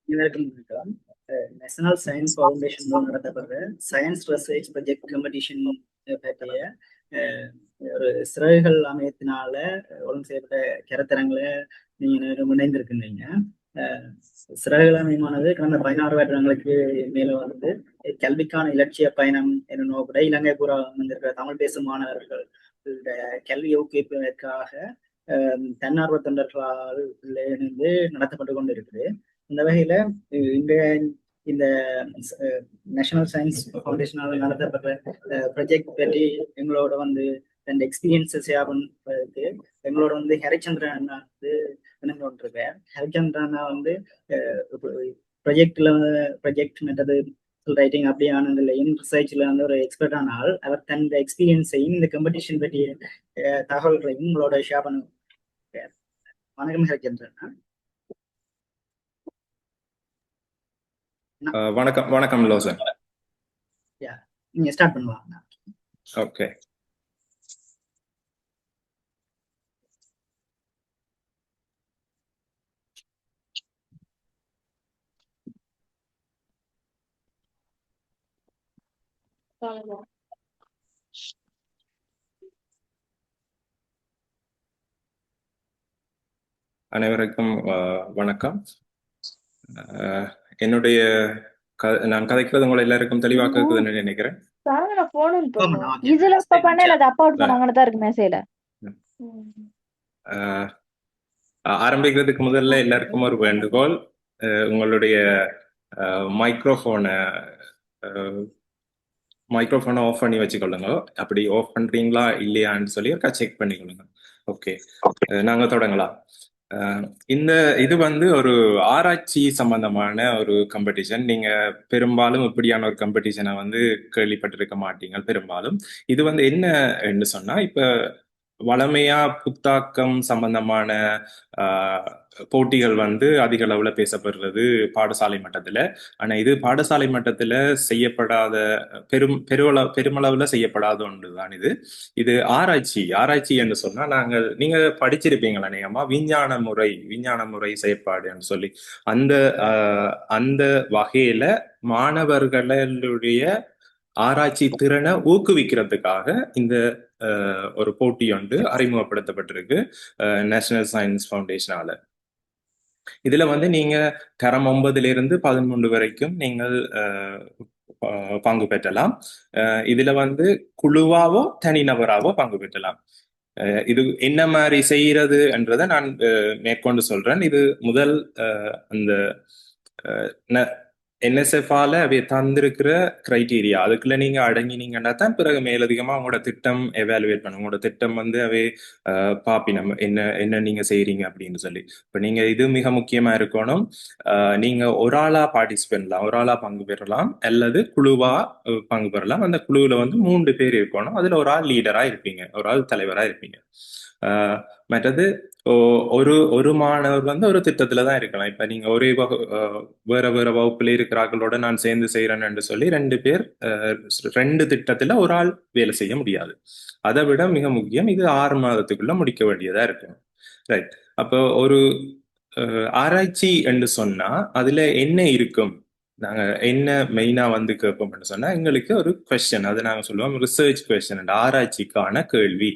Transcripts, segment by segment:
இதற்கு முன்னால் national science foundation மூலம் நடத்தப்படுற சயின்ஸ் ரிசர்ச் ப்ராஜெக்ட் காம்படிஷன் பற்றிய ஒரு சிறகுகள் அமையத்தினால ஒழுங்கு செய்யப்பட்ட கருத்தரங்களை நீங்க இணைந்திருக்கின்றீங்க. சிறகுகள் அமையமானது கடந்த 16 வருடங்களுக்கு மேல வந்து கல்விக்கான இலட்சிய பயணம் என்ன நோக்கிட இலங்கை பூரா வந்திருக்கிற தமிழ் பேசும் மாணவர்கள் கல்வி ஊக்குவிப்பதற்காக தன்னார்வ தொண்டர்களால் இணைந்து நடத்தப்பட்டு கொண்டு இருக்குது. இந்த வகையில இந்த இந்த நேஷனல் சயின்ஸ் ஃபவுண்டேஷனால் நடத்தப்பட்ட ப்ராஜெக்ட் பற்றி எங்களோட வந்து அந்த எக்ஸ்பீரியன்ஸை ஷேர் பண்ணுறதுக்கு எங்களோட வந்து ஹரிச்சந்திரன் அண்ணா வந்து இணைந்து கொண்டிருக்கேன். ஹரிச்சந்திரன் அண்ணா வந்து ப்ராஜெக்ட் மெத்தது ரைட்டிங் அப்படியானதுலையும் ரிசர்ச்ல வந்து ஒரு எக்ஸ்பர்டான ஆள். அவர் தன் எக்ஸ்பீரியன்ஸையும் இந்த காம்படிஷன் பற்றிய தகவல்களையும் உங்களோட ஷேர் பண்ண. வணக்கம் ஹரிச்சந்திரன். வணக்கம் வணக்கம் லோசன். நீங்க ஸ்டார்ட் பண்ணுவாங்க. ஓகே. அனைவருக்கும் வணக்கம். என்னுடைய நான் கதைக்கிறது உங்களை எல்லாருக்கும் தெளிவாக இருக்குதுன்னு நினைக்கிறேன். ஆரம்பிக்கிறதுக்கு முதல்ல எல்லாருக்கும் ஒரு வேண்டுகோள், உங்களுடைய மைக்ரோஃபோனை ஆஃப் பண்ணி வச்சுக்கொள்ளுங்க. அப்படி ஆஃப் பண்றீங்களா இல்லையான்னு சொல்லி செக் பண்ணிக்கொள்ளுங்க. ஓகே, நாங்க தொடங்கலாம். இது வந்து ஒரு ஆராய்ச்சி சம்பந்தமான ஒரு காம்படிஷன். நீங்க பெரும்பாலும் இப்படியான ஒரு காம்படிஷனை வந்து கேள்விப்பட்டிருக்க மாட்டீங்க பெரும்பாலும். இது வந்து என்ன சொன்னா, இப்ப வளமையா புத்தாக்கம் சம்பந்தமான போட்டிகள் வந்து அதிக அளவுல பேசப்படுறது பாடசாலை மட்டத்துல. ஆனா இது பாடசாலை மட்டத்துல செய்யப்படாத பெருமளவுல செய்யப்படாத ஒன்றுதான் இது ஆராய்ச்சி என்று சொன்னா, நீங்க படிச்சிருப்பீங்களா நேயமா விஞ்ஞான முறை செயற்பாடுன்னு சொல்லி. அந்த வகையில மாணவர்களுடைய ஆராய்ச்சி திறனை ஊக்குவிக்கிறதுக்காக இந்த ஒரு போட்டி ஒன்று அறிமுகப்படுத்தப்பட்டிருக்கு நேஷனல் சயின்ஸ் ஃபவுண்டேஷனால. இதுல வந்து நீங்க தரம் 9 13 வரைக்கும் நீங்கள் பங்கு பெற்றலாம். இதுல வந்து குழுவாவோ தனிநபராவோ பங்கு பெற்றலாம். இது என்ன மாதிரி செய்யறது என்றதை நான் மேற்கொண்டு சொல்றேன். இது முதல் அந்த NSF-ஆல அவை தந்திருக்கிற கிரைட்டீரியா, அதுக்குள்ள நீங்க அடங்கினீங்கன்னா தான் பிறகு மேலதிகமா உங்களோட திட்டம் எவாலுவேட் பண்ணும். உங்களோட திட்டம் வந்து அவை பாப்பினம் என்ன நீங்க செய்யறீங்க அப்படின்னு சொல்லி. இப்ப நீங்க இது மிக முக்கியமா இருக்கணும். நீங்க ஒரு ஆளா பார்ட்டிசிபென்ட்லாம், ஒரு ஆளா பங்கு பெறலாம் அல்லது குழுவா பங்கு பெறலாம். அந்த குழுவுல வந்து 3 பேர் இருக்கணும். அதுல ஒரு ஆள் லீடரா இருப்பீங்க, ஒரு ஆள் தலைவரா இருப்பீங்க. மற்றது ஒரு மாணவர் வந்து ஒரு திட்டத்துலதான் இருக்கலாம். இப்ப நீங்க ஒரே வேற வகுப்புல இருக்கிறார்களோட நான் சேர்ந்து செய்யறேன்னு சொல்லி 2 பேர் 2 திட்டத்துல ஒரு ஆள் வேலை செய்ய முடியாது. அதை விட மிக முக்கியம், இது 6 மாதத்துக்குள்ள முடிக்க வேண்டியதா இருக்கணும். ரைட். அப்போ ஒரு ஆராய்ச்சி என்று சொன்னா அதுல என்ன இருக்கும், நாங்க என்ன மெயினா வந்து கேட்போம்னு சொன்னா, எங்களுக்கு ஒரு கொஸ்டின், அதை நாங்க சொல்லுவோம் ரிசர்ச் கொஸ்டின், ஆராய்ச்சிக்கான கேள்வி.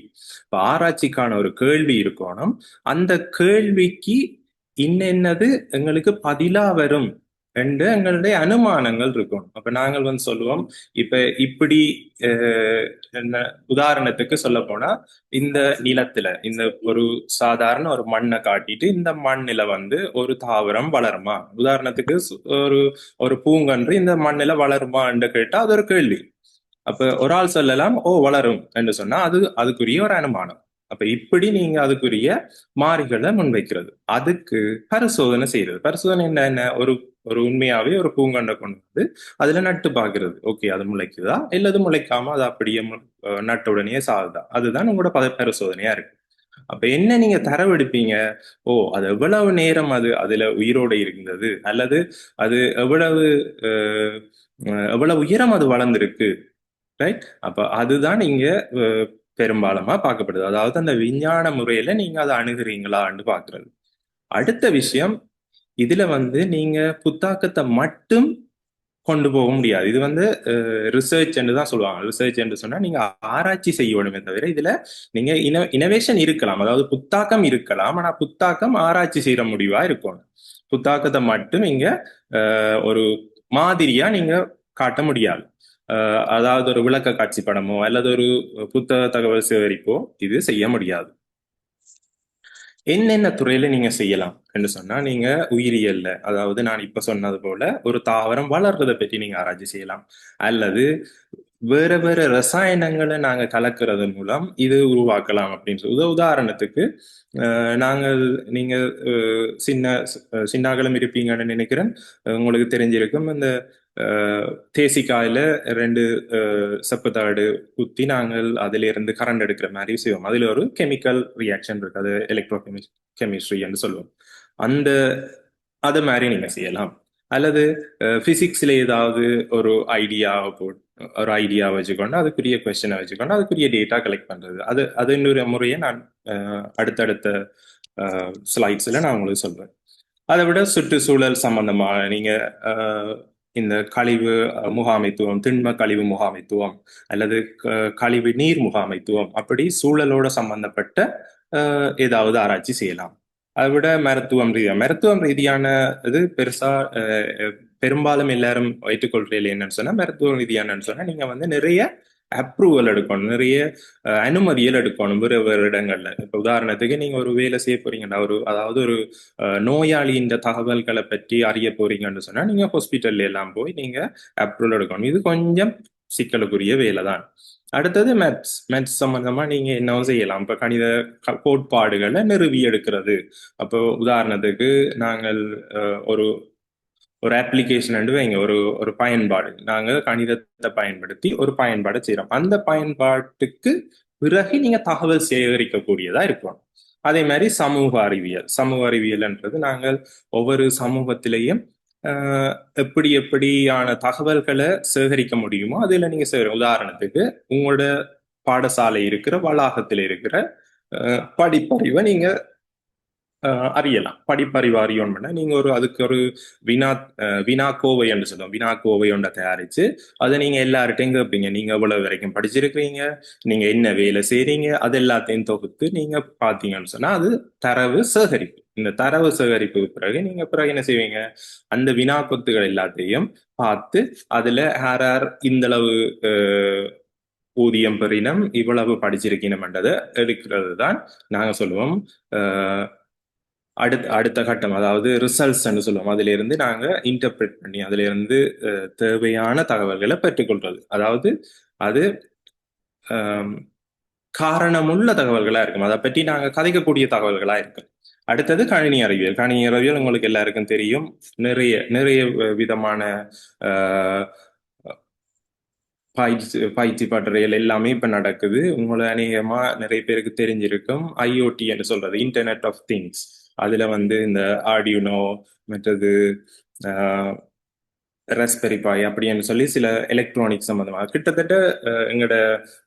இப்ப ஆராய்ச்சிக்கான ஒரு கேள்வி இருக்கணும். அந்த கேள்விக்கு இன்னென்னது எங்களுக்கு பதிலா வரும் என்று எங்களுடைய அனுமானங்கள் இருக்கும். அப்ப நாங்கள் வந்து சொல்லுவோம், இப்ப இப்படி என்ன உதாரணத்துக்கு சொல்ல போனா, இந்த நிலத்துல இந்த ஒரு சாதாரண ஒரு மண்ணை காட்டிட்டு இந்த மண்ணில வந்து ஒரு தாவரம் வளருமா, உதாரணத்துக்கு ஒரு பூங்கன்று இந்த மண்ணில வளருமா என்று கேட்டா அது ஒரு கேள்வி. அப்ப ஒரு ஆள் சொல்லலாம், ஓ வளரும் என்று சொன்னா அதுக்குரிய ஒரு அனுமானம். அப்ப இப்படி நீங்க அதுக்குரிய மாறிகளை முன்வைக்கிறது, அதுக்கு பரிசோதனை செய்யறது. பரிசோதனை என்ன, ஒரு உண்மையாவே ஒரு பூங்கண்டை கொண்டு வந்து அதுல நட்டு பாக்குறது. ஓகே, அது முளைக்குதா இல்லது முளைக்காம அது அப்படியே நட்ட உடனே சாகுதா, அதுதான் உங்களோட பரிசோதனையா இருக்கு. அப்ப என்ன நீங்க தரவெடுப்பீங்க, ஓ அது எவ்வளவு நேரம் அதுல உயிரோட இருந்தது, அல்லது அது எவ்வளவு உயரம் அது வளர்ந்திருக்கு. ரைட். அப்ப அதுதான் நீங்க பெரும்பாலுமா பார்க்கப்படுது. அதாவது அந்த விஞ்ஞான முறையில நீங்க அதை அணுகுறீங்களான்னு பாக்குறது. அடுத்த விஷயம், இதுல வந்து நீங்க புத்தாக்கத்தை மட்டும் கொண்டு போக முடியாது. இது வந்து ரிசர்ச் என்று தான் சொல்லுவாங்க. ரிசர்ச் என்று சொன்னா நீங்க ஆராய்ச்சி செய்யணுமே தவிர இதுல நீங்க இனோவேஷன் இருக்கலாம், அதாவது புத்தாக்கம் இருக்கலாம், ஆனா புத்தாக்கம் ஆராய்ச்சி செய்யற முடிவா இருக்கணும். புத்தாக்கத்தை மட்டும் இங்க ஒரு மாதிரியா நீங்க காட்ட முடியாது. அதாவது ஒரு விளக்க காட்சி படமோ அல்லது ஒரு புத்தக தகவல் சேகரிப்போ இது செய்ய முடியாது. என்னென்ன துறையில நீங்க செய்யலாம் என்று சொன்னா, நீங்க உயிரியல்ல, அதாவது நான் இப்ப சொன்னது போல ஒரு தாவரம் வளர்றதை பற்றி நீங்க ஆராய்ச்சி செய்யலாம். அல்லது வேற வேற ரசாயனங்களை நாங்க கலக்கிறது மூலம் இது உருவாக்கலாம் அப்படின்னு சொல்லி உதாரணத்துக்கு நாங்கள் நீங்க சின்ன சின்னாக்களும் இருப்பீங்கன்னு நினைக்கிறேன். உங்களுக்கு தெரிஞ்சிருக்கும், இந்த தேசிக்காயில 2 செப்புத்தாடு குத்தி நாங்கள் அதுல இருந்து கரண்ட் எடுக்கிற மாதிரி செய்வோம். அதுல ஒரு கெமிக்கல் ரியாக்ஷன் இருக்கு, அது எலக்ட்ரோ கெமிஸ்ட்ரி என்று சொல்லுவோம். அந்த அது மாதிரி நீங்க செய்யலாம். அல்லது பிசிக்ஸ்ல ஏதாவது ஒரு ஐடியா வச்சுக்கொண்டு அதுக்குரிய கொஸ்டினை வச்சுக்கொண்டு அதுக்குரிய டேட்டா கலெக்ட் பண்றது, அது இன்னொரு முறையை நான் அடுத்தடுத்த ஸ்லைட்ஸ்ல நான் உங்களுக்கு சொல்றேன். அதை விட சுற்றுச்சூழல் சம்பந்தமாக நீங்க இந்த கழிவு முகாமைத்துவம், திண்ம கழிவு முகாமைத்துவம் அல்லது கழிவு நீர் முகாமைத்துவம், அப்படி சூழலோட சம்பந்தப்பட்ட ஏதாவது ஆராய்ச்சி செய்யலாம். அதை விட மருத்துவம் ரீதியான இது பெருசா பெரும்பாலும் எல்லாரும் வைத்துக்கொள்றீங்க. என்னன்னு சொன்னா மருத்துவ ரீதியானு சொன்னா நீங்க வந்து நிறைய அப்ரூவல் எடுக்கணும், நிறைய அனுமதிகள் எடுக்கணும் வேறு வேறு இடங்கள்ல. இப்ப உதாரணத்துக்கு நீங்க ஒரு வேலை செய்ய போறீங்கன்னா, அதாவது ஒரு நோயாளியின் தகவல்களை பற்றி அறிய போறீங்கன்னு சொன்னா நீங்க ஹாஸ்பிட்டல்ல எல்லாம் போய் நீங்க அப்ரூவல் எடுக்கணும். இது கொஞ்சம் சிக்கலுக்குரிய வேலை தான். அடுத்தது மேத்ஸ் சம்பந்தமா நீங்க என்னவும் செய்யலாம். இப்ப கணித கோட்பாடுகளை நிறுவி எடுக்கிறது. அப்போ உதாரணத்துக்கு நாங்கள் ஒரு ஒரு அப்ளிகேஷன் வைங்க, ஒரு பயன்பாடு நாங்க கணிதத்தை பயன்படுத்தி ஒரு பயன்பாடு செய்யறோம். அந்த பயன்பாட்டுக்கு பிறகு நீங்க தகவல் சேகரிக்கக்கூடியதா இருக்கணும். அதே மாதிரி சமூக அறிவியல்ன்றது நாங்கள் ஒவ்வொரு சமூகத்திலையும் எப்படி எப்படியான தகவல்களை சேகரிக்க முடியுமோ அதுல நீங்க உதாரணத்துக்கு உங்களோட பாடசாலை இருக்கிற வளாகத்தில் இருக்கிற படிப்பறிவை நீங்க அறியலாம். படிப்பறிவு அறியணும்னா நீங்க அதுக்கு ஒரு வினாக்கோவை என்று சொல்லுவோம். வினாக்கோவை ஒன்றை தயாரிச்சு அதை நீங்க எல்லார்ட்டையும் கேட்பீங்க. நீங்க எவ்வளவு வரைக்கும் படிச்சிருக்கிறீங்க, நீங்க என்ன வேலை செய்றீங்க, அது எல்லாத்தையும் தொகுத்து நீங்க பாத்தீங்கன்னு சொன்னா அது தரவு சேகரிப்பு. இந்த தரவு சேகரிப்புக்கு பிறகு என்ன செய்வீங்க, அந்த வினாக்கொத்துகள் எல்லாத்தையும் பார்த்து அதுல யார் இந்த அளவு ஊதியம் பெறினம், இவ்வளவு படிச்சிருக்கணும்ன்றதை எடுக்கிறது தான் நாங்க சொல்லுவோம் அடுத்த கட்டம், அதாவது ரிசல்ட்ஸ் சொல்லுவோம். அதுல இருந்து நாங்க இன்டர்பிரட் பண்ணி அதுல இருந்து தேவையான தகவல்களை பெற்றுக்கொள்றது. அதாவது அது காரணமுள்ள தகவல்களா இருக்கும், அதை பற்றி நாங்க கதைக்கக்கூடிய தகவல்களா இருக்கும். அடுத்தது கணினி அறிவியல் உங்களுக்கு எல்லாருக்கும் தெரியும். நிறைய நிறைய விதமான பயிற்சி பட்டறைகள் எல்லாமே இப்ப நடக்குது. உங்களை அநேகமா நிறைய பேருக்கு தெரிஞ்சிருக்கும், ஐஓடி என்று சொல்றது, இன்டர்நெட் ஆஃப் திங்ஸ். அதுல வந்து இந்த ஆர்டியூனோ, மற்றது ரெஸ்பெரி பாய் அப்படின்னு சொல்லி சில எலக்ட்ரானிக் சம்பந்தமாக கிட்டத்தட்ட எங்களோட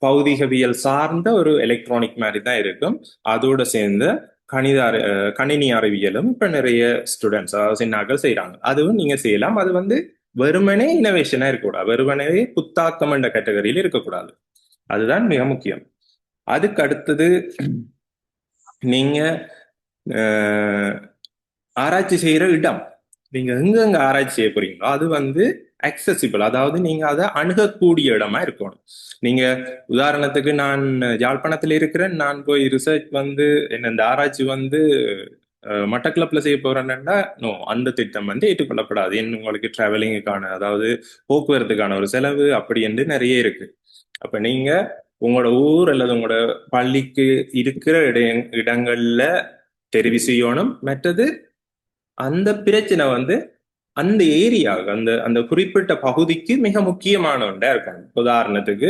பௌதிகவியல் சார்ந்த ஒரு எலக்ட்ரானிக் மாதிரி தான் இருக்கும். அதோட சேர்ந்த கணினி அறிவியலும் இப்ப நிறைய ஸ்டூடெண்ட்ஸ், அதாவது சின்னாக்கள் செய்யறாங்க. அதுவும் நீங்க செய்யலாம். அது வந்து வெறுமனே இனோவேஷனா இருக்கக்கூடாது, வெறுமனே புத்தாக்கம் என்ற கேட்டகரியில இருக்கக்கூடாது. அதுதான் மிக முக்கியம். அதுக்கு அடுத்தது நீங்க ஆராய்ச்சி செய்யற இடம், நீங்க எங்க ஆராய்ச்சி செய்ய போறீங்களோ அது வந்து அக்சசிபிள், அதாவது நீங்க அதை அணுகக்கூடிய இடமா இருக்கணும். நீங்க உதாரணத்துக்கு நான் யாழ்ப்பாணத்துல இருக்கிறேன், நான் போய் ரிசர்ச் வந்து என்ன இந்த ஆராய்ச்சி வந்து மட்டக்களப்ல செய்ய போறேன்னா நோ, அந்த திட்டம் வந்து ஏற்றுக்கொள்ளப்படாது. உங்களுக்கு டிராவலிங்குக்கான, அதாவது போக்குவரத்துக்கான ஒரு செலவு அப்படி என்று நிறைய இருக்கு. அப்ப நீங்க உங்களோட ஊர் அல்லது உங்களோட பள்ளிக்கு இருக்கிற இடங்கள்ல தெரிவு செய்யணும். மற்றது அந்த பிரச்சனை வந்து அந்த ஏரியாவுக்கு, அந்த அந்த குறிப்பிட்ட பகுதிக்கு மிக முக்கியமான ஒன்றா இருக்காங்க. உதாரணத்துக்கு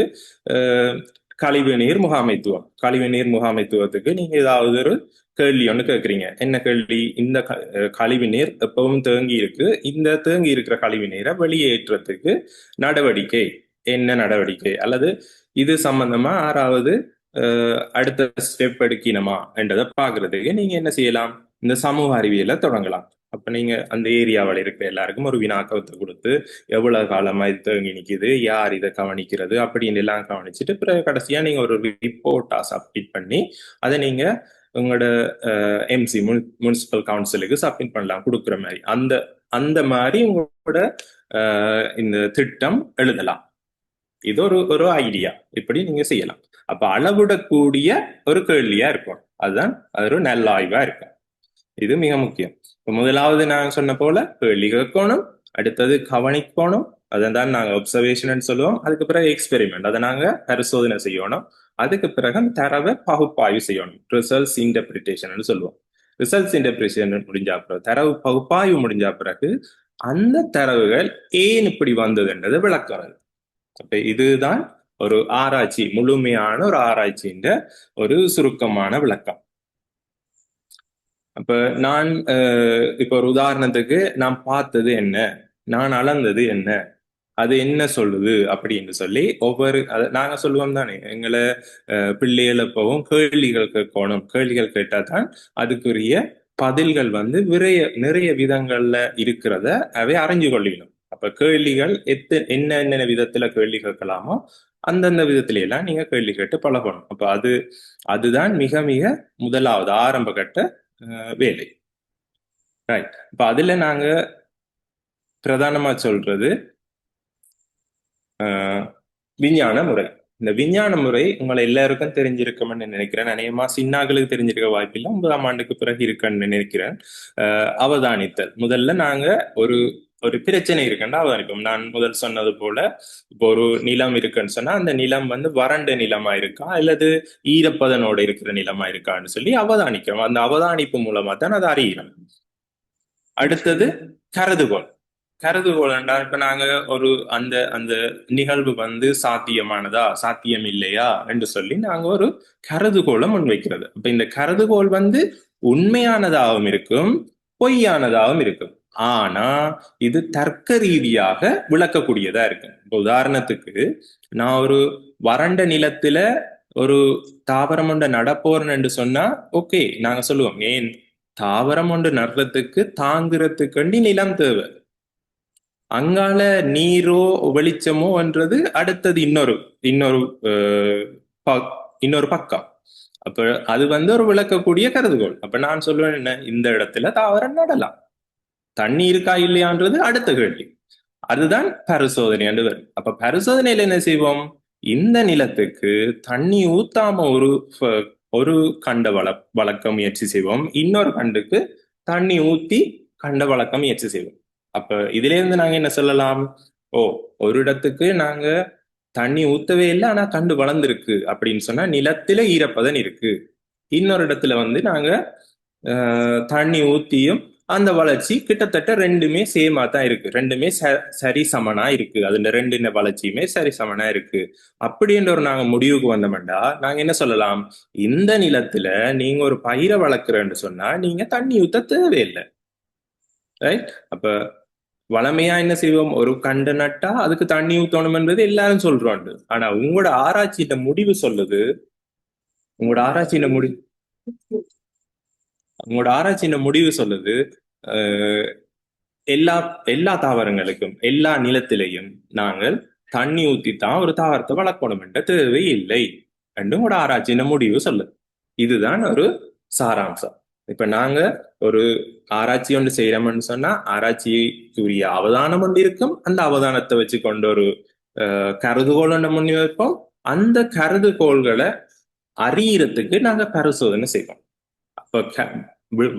கழிவுநீர் முகாமைத்துவத்துக்கு நீங்க ஏதாவது ஒரு கேள்வி ஒன்று கேட்குறீங்க. என்ன கேள்வி? இந்த கழிவு நீர் எப்பவும் தேங்கி இருக்கு, இந்த தேங்கி இருக்கிற கழிவு நீரை வெளியேற்றத்துக்கு என்ன நடவடிக்கை, அல்லது இது சம்பந்தமா யாராவது அடுத்த ஸ்டெப் எடுக்கணுமா என்றதை பாக்குறதுக்கு நீங்க என்ன செய்யலாம், இந்த சமூக அறிவியலை தொடங்கலாம். அப்ப நீங்க அந்த ஏரியாவில் இருக்கிற எல்லாருக்கும் ஒரு வினாக்கத்தை கொடுத்து எவ்வளவு காலமா இது தேங்கி நிக்குது, யார் இதை கவனிக்கிறது அப்படின்னு எல்லாம் கவனிச்சுட்டு பிறகு கடைசியா நீங்க ஒரு ரிப்போர்ட்டா சப்மிட் பண்ணி அதை நீங்க உங்களோட எம்சி முனிசிபல் கவுன்சிலுக்கு சப்மிட் பண்ணலாம் கொடுக்குற மாதிரி. அந்த அந்த மாதிரி உங்களோட இந்த திட்டம் எழுதலாம். இது ஒரு ஒரு ஐடியா, இப்படி நீங்க செய்யலாம். அப்ப அளவிடக்கூடிய ஒரு கேள்வியா இருக்கும், அதுதான் அது ஒரு நல்ல ஆய்வா இருக்கும். இது மிக முக்கியம். இப்ப முதலாவது நான் சொன்ன போல கேள்வி கேட்கணும், அடுத்தது கவனிக்கணும், அதான் நாங்க ஒப்சர்வேஷன் சொல்லுவோம். அதுக்கு பிறகு எக்ஸ்பெரிமெண்ட், அதை நாங்க பரிசோதனை செய்யணும். அதுக்கு பிறகு தரவை பகுப்பாய்வு செய்யணும், ரிசல்ட்ஸ் இன்டர்பிரிட்டேஷன் சொல்லுவோம். ரிசல்ட்ஸ் இன்டர்பிரிட்டேஷன் முடிஞ்சா பிறகு, தரவு பகுப்பாய்வு முடிஞ்சா பிறகு அந்த தரவுகள் ஏன் இப்படி வந்ததுன்றது விளக்கிறது. அப்ப இதுதான் ஒரு ஆராய்ச்சி, முழுமையான ஒரு ஆராய்ச்சியின் ஒரு சுருக்கமான விளக்கம். அப்ப நான் இப்ப ஒரு உதாரணத்துக்கு நான் பார்த்தது என்ன, நான் அளந்தது என்ன, அது என்ன சொல்லுது அப்படின்னு சொல்லி ஒவ்வொரு நாங்க சொல்லுவோம் தானே, எங்களை பிள்ளைகளை போவும் கேள்விகள் கேட்கணும். கேள்விகள் கேட்டா தான் அதுக்குரிய பதில்கள் வந்து நிறைய விதங்கள்ல இருக்கிறத அவை அறிஞ்சு கொள்ளணும். அப்ப கேள்விகள் என்னென்ன விதத்துல கேள்வி கேட்கலாமோ அந்தந்த விதத்தில எல்லாம் நீங்க கேள்வி கேட்டு பழகணும். அப்ப அதுதான் மிக மிக முதலாவது ஆரம்ப கட்ட வேலை. ரைட். இப்ப அதுல நாங்க பிரதானமா சொல்றது விஞ்ஞான முறை. இந்த விஞ்ஞான முறை உங்களை எல்லாருக்கும் தெரிஞ்சிருக்கும்னு நினைக்கிறேன். அநேகமா சின்னாக்களுக்கு தெரிஞ்சிருக்க வாய்ப்பில்லை, 9ஆம் ஆண்டுக்கு பிறகு இருக்குன்னு நினைக்கிறேன். அவதானித்தல். முதல்ல நாங்க ஒரு ஒரு பிரச்சனை இருக்குன்னா அவதானிப்போம். நான் முதல் சொன்னது போல, இப்போ ஒரு நிலம் இருக்குன்னு சொன்னா அந்த நிலம் வந்து வறண்ட நிலமா இருக்கா அல்லது ஈரப்பதனோட இருக்கிற நிலமா இருக்கான்னு சொல்லி அவதானிக்கிறோம். அந்த அவதானிப்பு மூலமா தான் அதை அறியணும். அடுத்தது கருதுகோள். கருதுகோள் என்றால் இப்ப நாங்க ஒரு அந்த அந்த நிகழ்வு வந்து சாத்தியமானதா சாத்தியம் இல்லையா என்று சொல்லி நாங்க ஒரு கருதுகோளை முன்வைக்கிறது. இப்ப இந்த கருதுகோள் வந்து உண்மையானதாகவும் இருக்கும், பொய்யானதாகவும் இருக்கும். ஆனா இது தர்க்க ரீதியாக விளக்கக்கூடியதா இருக்கு. இப்ப உதாரணத்துக்கு, நான் ஒரு வறண்ட நிலத்துல ஒரு தாவரம் ஒன்று நடப்போறேன் என்று சொன்னா ஓகே, நாங்க சொல்லுவோம் ஏன் தாவரம் ஒன்று நடுறதுக்கு தாங்கிறதுக்கு நிலம் தேவை. அங்கால நீரோ வெளிச்சமோ என்றது அடுத்தது இன்னொரு இன்னொரு இன்னொரு பக்கம். அப்ப அது வந்து ஒரு விளக்கக்கூடிய கருதுகோள். அப்ப நான் சொல்லுவேன் என்ன, இந்த இடத்துல தாவரம் நடலாம், தண்ணி இருக்கா இல்லையான்றது அடுத்த கேள்வி. அதுதான் பரிசோதனை என்று வரும். அப்ப பரிசோதனையில என்ன செய்வோம், இந்த நிலத்துக்கு தண்ணி ஊத்தாம ஒரு கண்ட வளர்க்க முயற்சி செய்வோம், இன்னொரு கண்டுக்கு தண்ணி ஊத்தி கண்ட வளர்க்க முயற்சி செய்வோம். அப்ப இதுல இருந்து நாங்க என்ன சொல்லலாம், ஓ ஒரு இடத்துக்கு நாங்க தண்ணி ஊத்தவே இல்லை ஆனா கண்டு வளர்ந்துருக்கு அப்படின்னு சொன்னா நிலத்தில ஈரப்பதன் இருக்கு. இன்னொரு இடத்துல வந்து நாங்க தண்ணி ஊத்தியும் அந்த வளர்ச்சி கிட்டத்தட்ட ரெண்டுமே சேமா தான் இருக்கு, ரெண்டுமே சரி சமனா இருக்கு, அதுல ரெண்டு வளர்ச்சியுமே சரி சமனா இருக்கு அப்படின்ற ஒரு நாங்க முடிவுக்கு வந்தோம்டா நாங்க என்ன சொல்லலாம், இந்த நிலத்துல நீங்க ஒரு பயிரை வளர்க்குறேன்னு சொன்னா நீங்க தண்ணி ஊத்த தேவையில்லை. ரைட். அப்ப வளமையா என்ன செய்வோம், ஒரு கண்டு நட்டா அதுக்கு தண்ணி ஊத்தணும் என்பது எல்லாரும் சொல்றோம். ஆனா உங்களோட ஆராய்ச்சியிட்ட முடிவு சொல்லுது, உங்களோட ஆராய்ச்சியில உங்களோட ஆராய்ச்சியில முடிவு சொல்லுது எல்லா எல்லா தாவரங்களுக்கும் எல்லா நிலத்திலையும் நாங்கள் தண்ணி ஊத்தித்தான் ஒரு தாவரத்தை வளர்க்கணும் என்ற தேவை இல்லை என்று உங்களோட ஆராய்ச்சியின முடிவு சொல்லுது. இதுதான் ஒரு சாராம்சம். இப்ப நாங்க ஒரு ஆராய்ச்சி ஒன்று செய்யறோம்னு சொன்னா ஆராய்ச்சிக்குரிய அவதானம் ஒன்று இருக்கும், அந்த அவதானத்தை வச்சு கொண்டு ஒரு கருதுகோள் ஒன்று முன்னி வைப்போம். அந்த கருதுகோள்களை அறியறதுக்கு நாங்க பரிசோதனை செய்வோம். அப்ப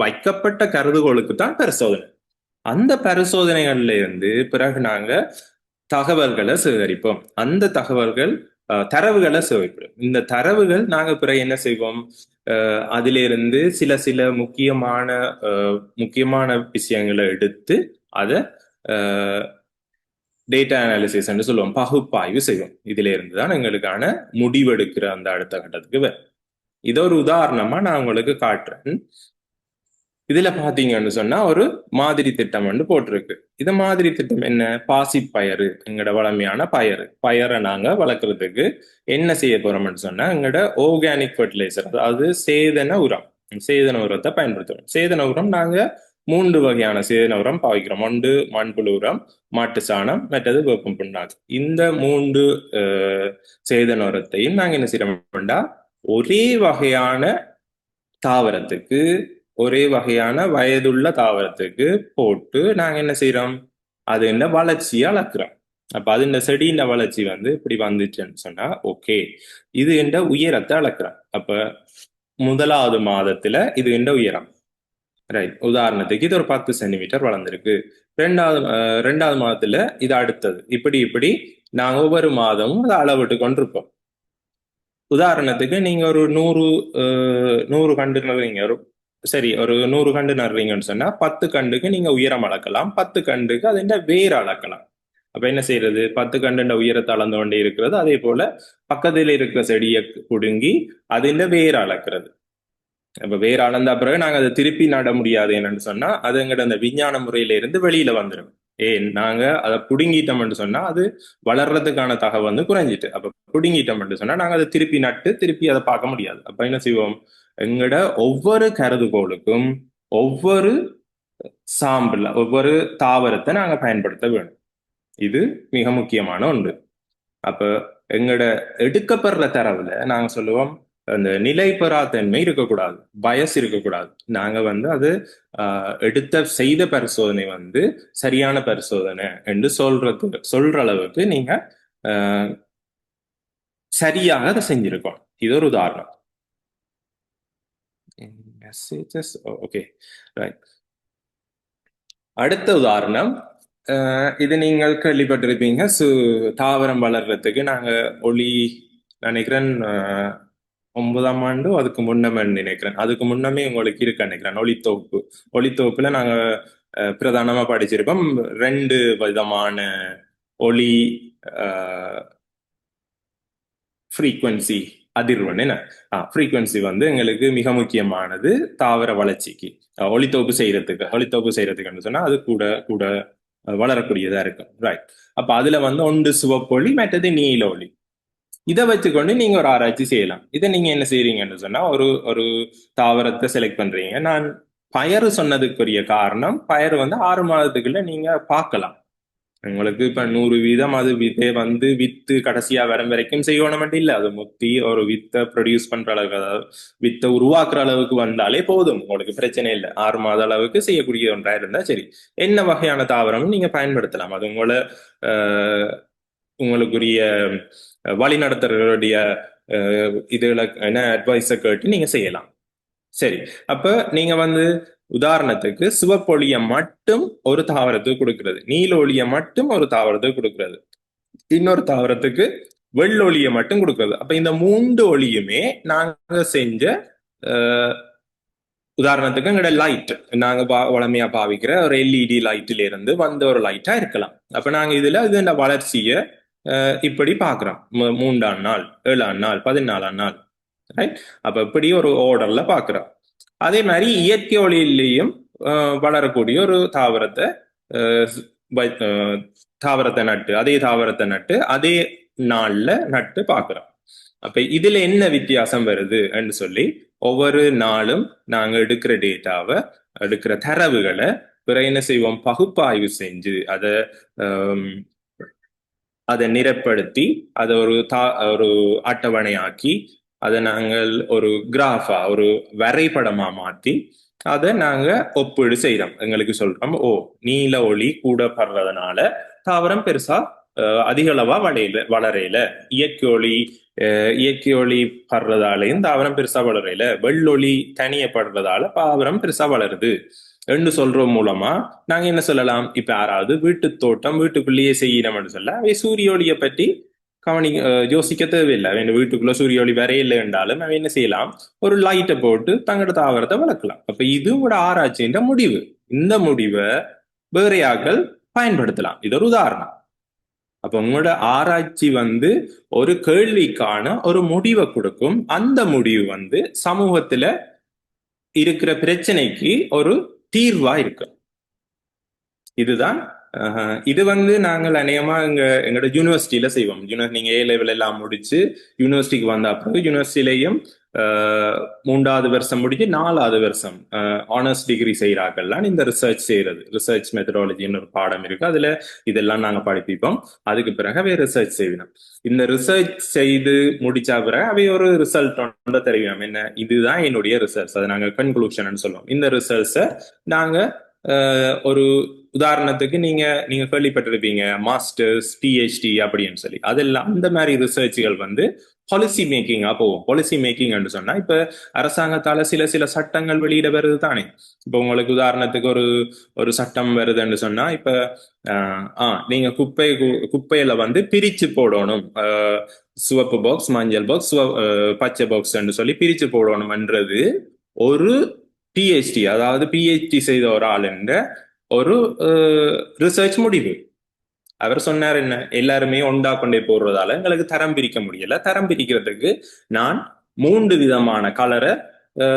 வைக்கப்பட்ட கருதுகோளுக்கு தான் பரிசோதனை. அந்த பரிசோதனைகள்ல இருந்து பிறகு நாங்க தகவல்களை சேகரிப்போம். அந்த தகவல்கள் தரவுகளை சேகரிப்போம். இந்த தரவுகள் நாங்க பிறகு என்ன செய்வோம், அதிலிருந்து சில சில முக்கியமான விஷயங்களை எடுத்து அதை டேட்டா அனாலிசிஸ் என்று சொல்லுவோம், பகுப்பாய்வு செய்வோம். இதுல இருந்து தான் எங்களுக்கான முடிவெடுக்கிற அந்த அடுத்த கட்டத்துக்கு வரும். இதை ஒரு உதாரணமா நான் உங்களுக்கு காட்டுறேன். இதுல பாத்தீங்கன்னு சொன்னா ஒரு மாதிரி திட்டம் வந்து போட்டிருக்கு. இது மாதிரி திட்டம் என்ன, பாசிப்பயறு, எங்களோட வளமையான பயரை நாங்க வளர்க்கறதுக்கு என்ன செய்ய போறோம்னு சொன்னா எங்களோட ஆர்கானிக் ஃபெர்டிலைசர், அதாவது சேதன உரத்தை பயன்படுத்துறோம். சேதன உரம் நாங்க மூன்று வகையான சேதன உரம் பாவிக்கிறோம். ஒன்று மண்புழு உரம், மாட்டு சாணம், மற்றது வேப்பம் புண்ணாக்கு. இந்த மூன்று சேதன உரத்தையும் நாங்க என்ன செய்யறோம்டா ஒரே வகையான தாவரத்துக்கு, ஒரே வகையான வயதுள்ள தாவரத்துக்கு போட்டு நாங்க என்ன செய்யறோம், அது என்ன வளர்ச்சியை அளக்குறோம். அப்ப அது இந்த செடியின் வளர்ச்சி வந்து இப்படி வந்துச்சுன்னு சொன்னா ஓகே, இது என்ற உயரத்தை அளக்குறோம். அப்ப முதலாவது மாதத்துல இது என்ற உயரம், ரைட். உதாரணத்துக்கு இது ஒரு 10 சென்டிமீட்டர் வளர்ந்துருக்கு. ரெண்டாவது மாதத்துல இது அடுத்தது, இப்படி இப்படி நாங்க ஒவ்வொரு மாதமும் அதை அளவிட்டு கொண்டிருப்போம். உதாரணத்துக்கு நீங்க ஒரு 100 கண்டு நடுறீங்க, சரி ஒரு 100 கண்டு நடுறீங்கன்னு சொன்னா 10 கண்டுக்கு நீங்க உயரம் அளக்கலாம், 10 கண்டுக்கு அது வேர் அளக்கலாம். அப்ப என்ன செய்யறது, 10 கண்டு உயரத்தை அளந்து கொண்டே இருக்கிறது, அதே போல பக்கத்தில் இருக்கிற செடியை புடுங்கி அது வேர் அளக்கிறது. அப்ப வேற அளந்த பிறகு நாங்க அதை திருப்பி நட முடியாது. என்னன்னு சொன்னா அது எங்கட அந்த விஞ்ஞான முறையில இருந்து வெளியில வந்துடும். நாங்க அதை புடுங்கிட்டோம்னு சொன்னா அது வளர்றதுக்கான தகவல் வந்து குறைஞ்சிட்டு. அப்ப புடுங்கிட்டோம்னு சொன்னா நாங்க அதை திருப்பி நட்டு திருப்பி அதை பார்க்க முடியாது. அப்ப என்ன செய்வோம், எங்கட ஒவ்வொரு கருதுகோளுக்கும் ஒவ்வொரு சாம்பிள், ஒவ்வொரு தாவரத்தை நாங்க பயன்படுத்த வேணும். இது மிக முக்கியமான ஒன்று. அப்ப எங்கட எடுக்கப்படுற தரவுல நாங்க சொல்லுவோம் அந்த நிலைபெறாத்தன்மை இருக்கக்கூடாது, பயஸ் இருக்கக்கூடாது. நாங்க வந்து அது செய்த பரிசோதனை வந்து சரியான பரிசோதனை என்று சொல்ற அளவுக்கு நீங்க சரியாக அதை செஞ்சிருக்கோம். இது ஒரு உதாரணம். Okay, right. அடுத்த உதாரணம், இது நீங்கள் கேள்விப்பட்டிருப்பீங்க. தாவரம் வளர்றதுக்கு நாங்க ஒளி, நினைக்கிறேன் 9ஆம் ஆண்டு அதுக்கு முன்னமே நினைக்கிறேன், அதுக்கு முன்னமே உங்களுக்கு இருக்கு நினைக்கிறேன் ஒளித்தொகுப்பு. ஒளித்தொகுப்புல நாங்க பிரதானமா படிச்சிருக்கோம் 2 விதமான ஒளி ஃப்ரீக்வன்சி, அதிர்வெண். என்ன ஃப்ரீக்வன்சி வந்து எங்களுக்கு மிக முக்கியமானது தாவர வளர்ச்சிக்கு. ஒளித்தொகுப்பு செய்யறதுக்குன்னு சொன்னா அது கூட கூட வளரக்கூடியதா இருக்கும், ரைட். அப்ப அதுல வந்து ஒன்று சிவப்பொளி, மற்றது நீல ஒளி. இதை வச்சுக்கொண்டு நீங்க ஒரு ஆராய்ச்சி செய்யலாம். இதை நீங்க என்ன செய்யறீங்கன்னு சொன்னா ஒரு தாவரத்தை செலக்ட் பண்றீங்க. நான் பயறு சொன்னதுக்குரிய காரணம், பயறு வந்து 6 மாதத்துக்குள்ள நீங்க பார்க்கலாம். உங்களுக்கு இப்ப 100% அது விதை வந்து வித்து கடைசியா வரும் வரைக்கும் செய்யணும் மட்டும் இல்ல, அது முத்தி ஒரு வித்தை ப்ரொடியூஸ் பண்ற அளவுக்கு, அதாவது வித்தை உருவாக்குற அளவுக்கு வந்தாலே போதும், உங்களுக்கு பிரச்சனை இல்லை. 6 மாத அளவுக்கு செய்யக்கூடிய ஒன்றா இருந்தா சரி. என்ன வகையான தாவரம் நீங்க பயன்படுத்தலாம், அது உங்களுக்குரிய வழிநடத்துறவருடைய இதுல என்ன அட்வைஸை கேட்டு நீங்க செய்யலாம். சரி, அப்ப நீங்க வந்து உதாரணத்துக்கு சிவப்பொழிய மட்டும் ஒரு தாவரத்துக்கு கொடுக்கிறது, நீல ஒளிய மட்டும் ஒரு தாவரத்துக்கு கொடுக்கிறது, இன்னொரு தாவரத்துக்கு வெள்ளொளிய மட்டும் கொடுக்கிறது. அப்ப இந்த 3 ஒளியுமே நாங்க செஞ்ச உதாரணத்துக்கு எங்களோட லைட், நாங்க வளமையா பாவிக்கிற ஒரு எல்இடி லைட்ல இருந்து வந்த ஒரு லைட்டா இருக்கலாம். அப்ப நாங்க இதுல இந்த வளர்ச்சிய இப்படி பாக்குறோம், 3ஆம் நாள், 7ஆம் நாள், 14ஆம் நாள், ரைட். அப்ப இப்படி ஒரு ஆர்டர்ல பாக்குறோம். அதே மாதிரி இயற்கை ஒளியிலையும் வளரக்கூடிய ஒரு தாவரத்தை நட்டு, அதே தாவரத்தை நட்டு அதே நாள்ல நட்டு பாக்குறோம். அப்ப இதுல என்ன வித்தியாசம் வருதுன்னு சொல்லி ஒவ்வொரு நாளும் நாங்க எடுக்கிற டேட்டாவை, எடுக்கிற தரவுகளை பிறகு என்ன செய்வோம், பகுப்பாய்வு செஞ்சு அதை நிறப்படுத்தி அதை ஒரு அட்டவணையாக்கி அதை நாங்கள் ஒரு கிராஃபா, ஒரு வரைபடமா மாத்தி அதை நாங்க ஒப்பீடு செய்யறோம். எங்களுக்கு சொல்றோம், நீல ஒளி கூட படுறதுனால தாவரம் பெருசா அதிக அளவா வளரையில, இயற்கை ஒளி படுறதாலையும் தாவரம் பெருசா வளரையில, வெள்ளொளி தனியப்படுறதால தாவரம் பெருசா வளருது என்று சொல்ற மூலமா நாங்க என்ன சொல்லலாம், இப்ப யாராவது வீட்டு தோட்டம் வீட்டுக்குள்ளேயே செய்யணும்னு சொல்ல சூரிய ஒளியை பற்றி யோசிக்க தேவையில்லை. அவன் வீட்டுக்குள்ள சூரிய ஒளி வரையில்லை என்றாலும் அவன் என்ன செய்யலாம், ஒரு லைட்டை போட்டு தங்களோட தாவரத்தை வளர்க்கலாம். அப்ப இது உங்களோட ஆராய்ச்சின்ற முடிவு. இந்த முடிவை வேறையாக்கள் பயன்படுத்தலாம். இது ஒரு உதாரணம். அப்ப உங்களோட ஆராய்ச்சி வந்து ஒரு கேள்விக்கான ஒரு முடிவை கொடுக்கும். அந்த முடிவு வந்து சமூகத்துல இருக்கிற பிரச்சனைக்கு ஒரு தீர்வா இருக்கு. இதுதான் இது வந்து நாங்கள் அநேகமா எங்களோட யூனிவர்சிட்டியில செய்வோம். நீங்க A level எல்லாம் முடிச்சு யூனிவர்சிட்டிக்கு வந்த அப்புறம் யூனிவர்சிட்டிலையும் மூன்றாவது வருஷம் முடிஞ்சு 4வது வருஷம் ஆனர்ஸ் டிகிரி செய்கிறார்கள்லாம் இந்த ரிசர்ச் செய்யறது. ரிசர்ச் மெத்தடாலஜின்னு ஒரு பாடம் இருக்கு, அதுல இதெல்லாம் நாங்க படிப்பிப்போம். அதுக்கு பிறகு அவை ரிசர்ச் செய்யணும். இந்த ரிசர்ச் செய்து முடிச்ச பிறகு அவை ஒரு ரிசல்ட் ஒன்று தெரியும், என்ன இதுதான் என்னுடைய ரிசர்ச், அதை நாங்க கன்க்ளூஷன் சொல்லுவோம். இந்த ரிசர்ச்சை நாங்க ஒரு உதாரணத்துக்கு நீங்க நீங்க கேள்விப்பட்டிருப்பீங்க மாஸ்டர்ஸ் பிஹெச்டி அப்படின்னு சொல்லி, அதெல்லாம் அந்த மாதிரி ரிசர்ச்சுகள் பாலிசி மேக்கிங்கா போகும். பாலிசி மேக்கிங் சொன்னா இப்ப அரசாங்கத்தால சில சில சட்டங்கள் வெளியிட வருது தானே. இப்ப உங்களுக்கு உதாரணத்துக்கு ஒரு ஒரு சட்டம் வருதுன்னு சொன்னா, இப்ப நீங்க குப்பையில பிரிச்சு போடணும், சிவப்பு பாக்ஸ், மஞ்சள் பாக்ஸ், பச்சை பாக்ஸ் சொல்லி பிரிச்சு போடணும்ன்றது ஒரு பிஹெச்டி, அதாவது பிஹெச்டி செய்த ஒரு ஆளுன்ற ஒரு ரிசர்ச் முடிவு. அவர் சொன்னார், என்ன எல்லாருமே ஒண்டா கொண்டே போடுறதால எங்களுக்கு தரம் பிரிக்க முடியல, தரம் பிரிக்கிறதுக்கு நான் 3 விதமான கலரை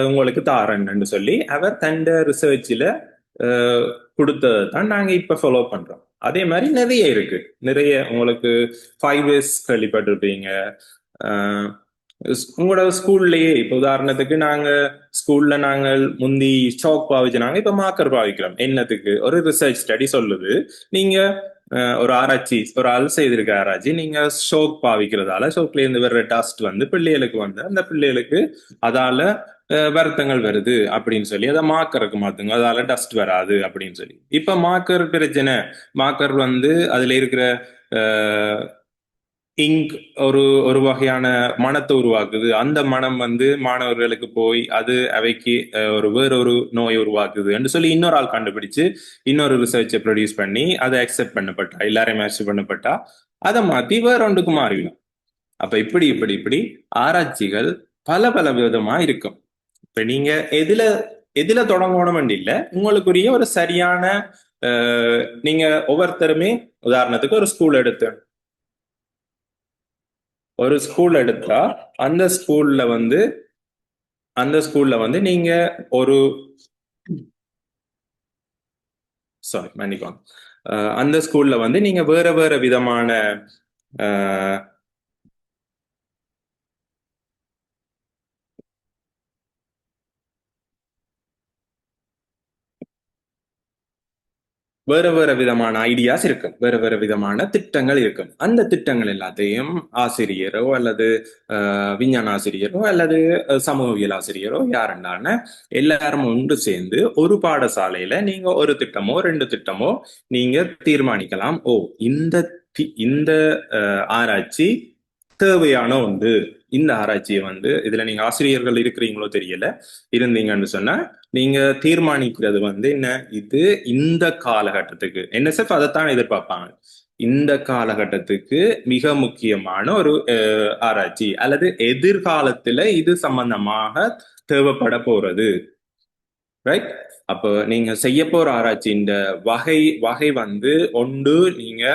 உங்களுக்கு தாரேன்னு சொல்லி அவர் தண்ட ரிசர்ச்ல கொடுத்ததை தான் நாங்க இப்ப ஃபாலோ பண்றோம். அதே மாதிரி நிறைய இருக்கு, நிறைய உங்களுக்கு 5 ways கேள்விப்பட்டிருப்பீங்க. உங்களோட ஸ்கூல்லயே இப்ப உதாரணத்துக்கு ஸ்கூல்ல நாங்கள் முந்தி சாக் பாவிச்சுனாங்க, இப்ப மார்க்கர் பாவிக்கிறோம். என்னத்துக்கு? ஒரு ரிசர்ச் ஸ்டடி சொல்லுது, நீங்க ஒரு ஆராய்ச்சி, ஒரு ஆள் செய்திருக்க ஆராய்ச்சி, நீங்க ஷோக் பாவிக்கிறதால ஷோக்ல இருந்து வர்ற டஸ்ட் பிள்ளைகளுக்கு அந்த பிள்ளைகளுக்கு அதால வருத்தங்கள் வருது அப்படின்னு சொல்லி அதை மார்க்கருக்கு மாத்துங்க, அதால டஸ்ட் வராது அப்படின்னு சொல்லி. இப்ப மார்க்கர் பிரச்சனை, மார்க்கர் அதுல இருக்கிற இங்க் ஒரு ஒரு வகையான மனத்தை உருவாக்குது. அந்த மனம் மாணவர்களுக்கு போய் அது அவைக்கு வேறொரு நோய் உருவாக்குது சொல்லி இன்னொரு ஆள் கண்டுபிடிச்சு இன்னொரு ரிசர்ச்சை ப்ரொடியூஸ் பண்ணி அதை அக்செப்ட் பண்ணப்பட்டா, எல்லாரையும் அக்செப்ட் பண்ணப்பட்டா அதை மாத்தி வேற ஒன்றுக்கு மாறிடும். அப்ப இப்படி இப்படி இப்படி ஆராய்ச்சிகள் பல பல விதமா இருக்கும். இப்ப நீங்க எதுல தொடங்கணும் இல்ல, உங்களுக்குரிய ஒரு சரியான நீங்க ஒவ்வொருத்தருமே உதாரணத்துக்கு ஒரு ஸ்கூல் எடுத்தா அந்த ஸ்கூல்ல நீங்க ஒரு சாரி மன்னிக்கோங்க, அந்த ஸ்கூல்ல நீங்க வேற வேற விதமான வேற வேற விதமான ஐடியாஸ் இருக்கும், வேற வேற விதமான திட்டங்கள் இருக்கும். அந்த திட்டங்கள் எல்லாத்தையும் ஆசிரியரோ அல்லது விஞ்ஞான ஆசிரியரோ அல்லது சமூகவியல் ஆசிரியரோ யாருண்டான எல்லாரும் ஒன்று சேர்ந்து ஒரு பாடசாலையில நீங்க ஒரு திட்டமோ 2 திட்டமோ நீங்க தீர்மானிக்கலாம். இந்த ஆராய்ச்சி தேவையான ஒன்று, இந்த ஆராய்ச்சியை இதுல நீங்க ஆசிரியர்கள் இருக்கிறீங்களோ தெரியல, இருந்தீங்கன்னு சொன்னா நீங்க தீர்மானிக்கிறது என்ன, இது இந்த காலகட்டத்துக்கு NSF அதைத்தான் எதிர்பார்ப்பாங்க, இந்த காலகட்டத்துக்கு மிக முக்கியமான ஒரு ஆராய்ச்சி அல்லது எதிர்காலத்துல இது சம்பந்தமாக தேவைப்பட போறது, ரைட்? அப்போ நீங்க செய்ய போற ஆராய்ச்சியின் வகை ஒன்று நீங்க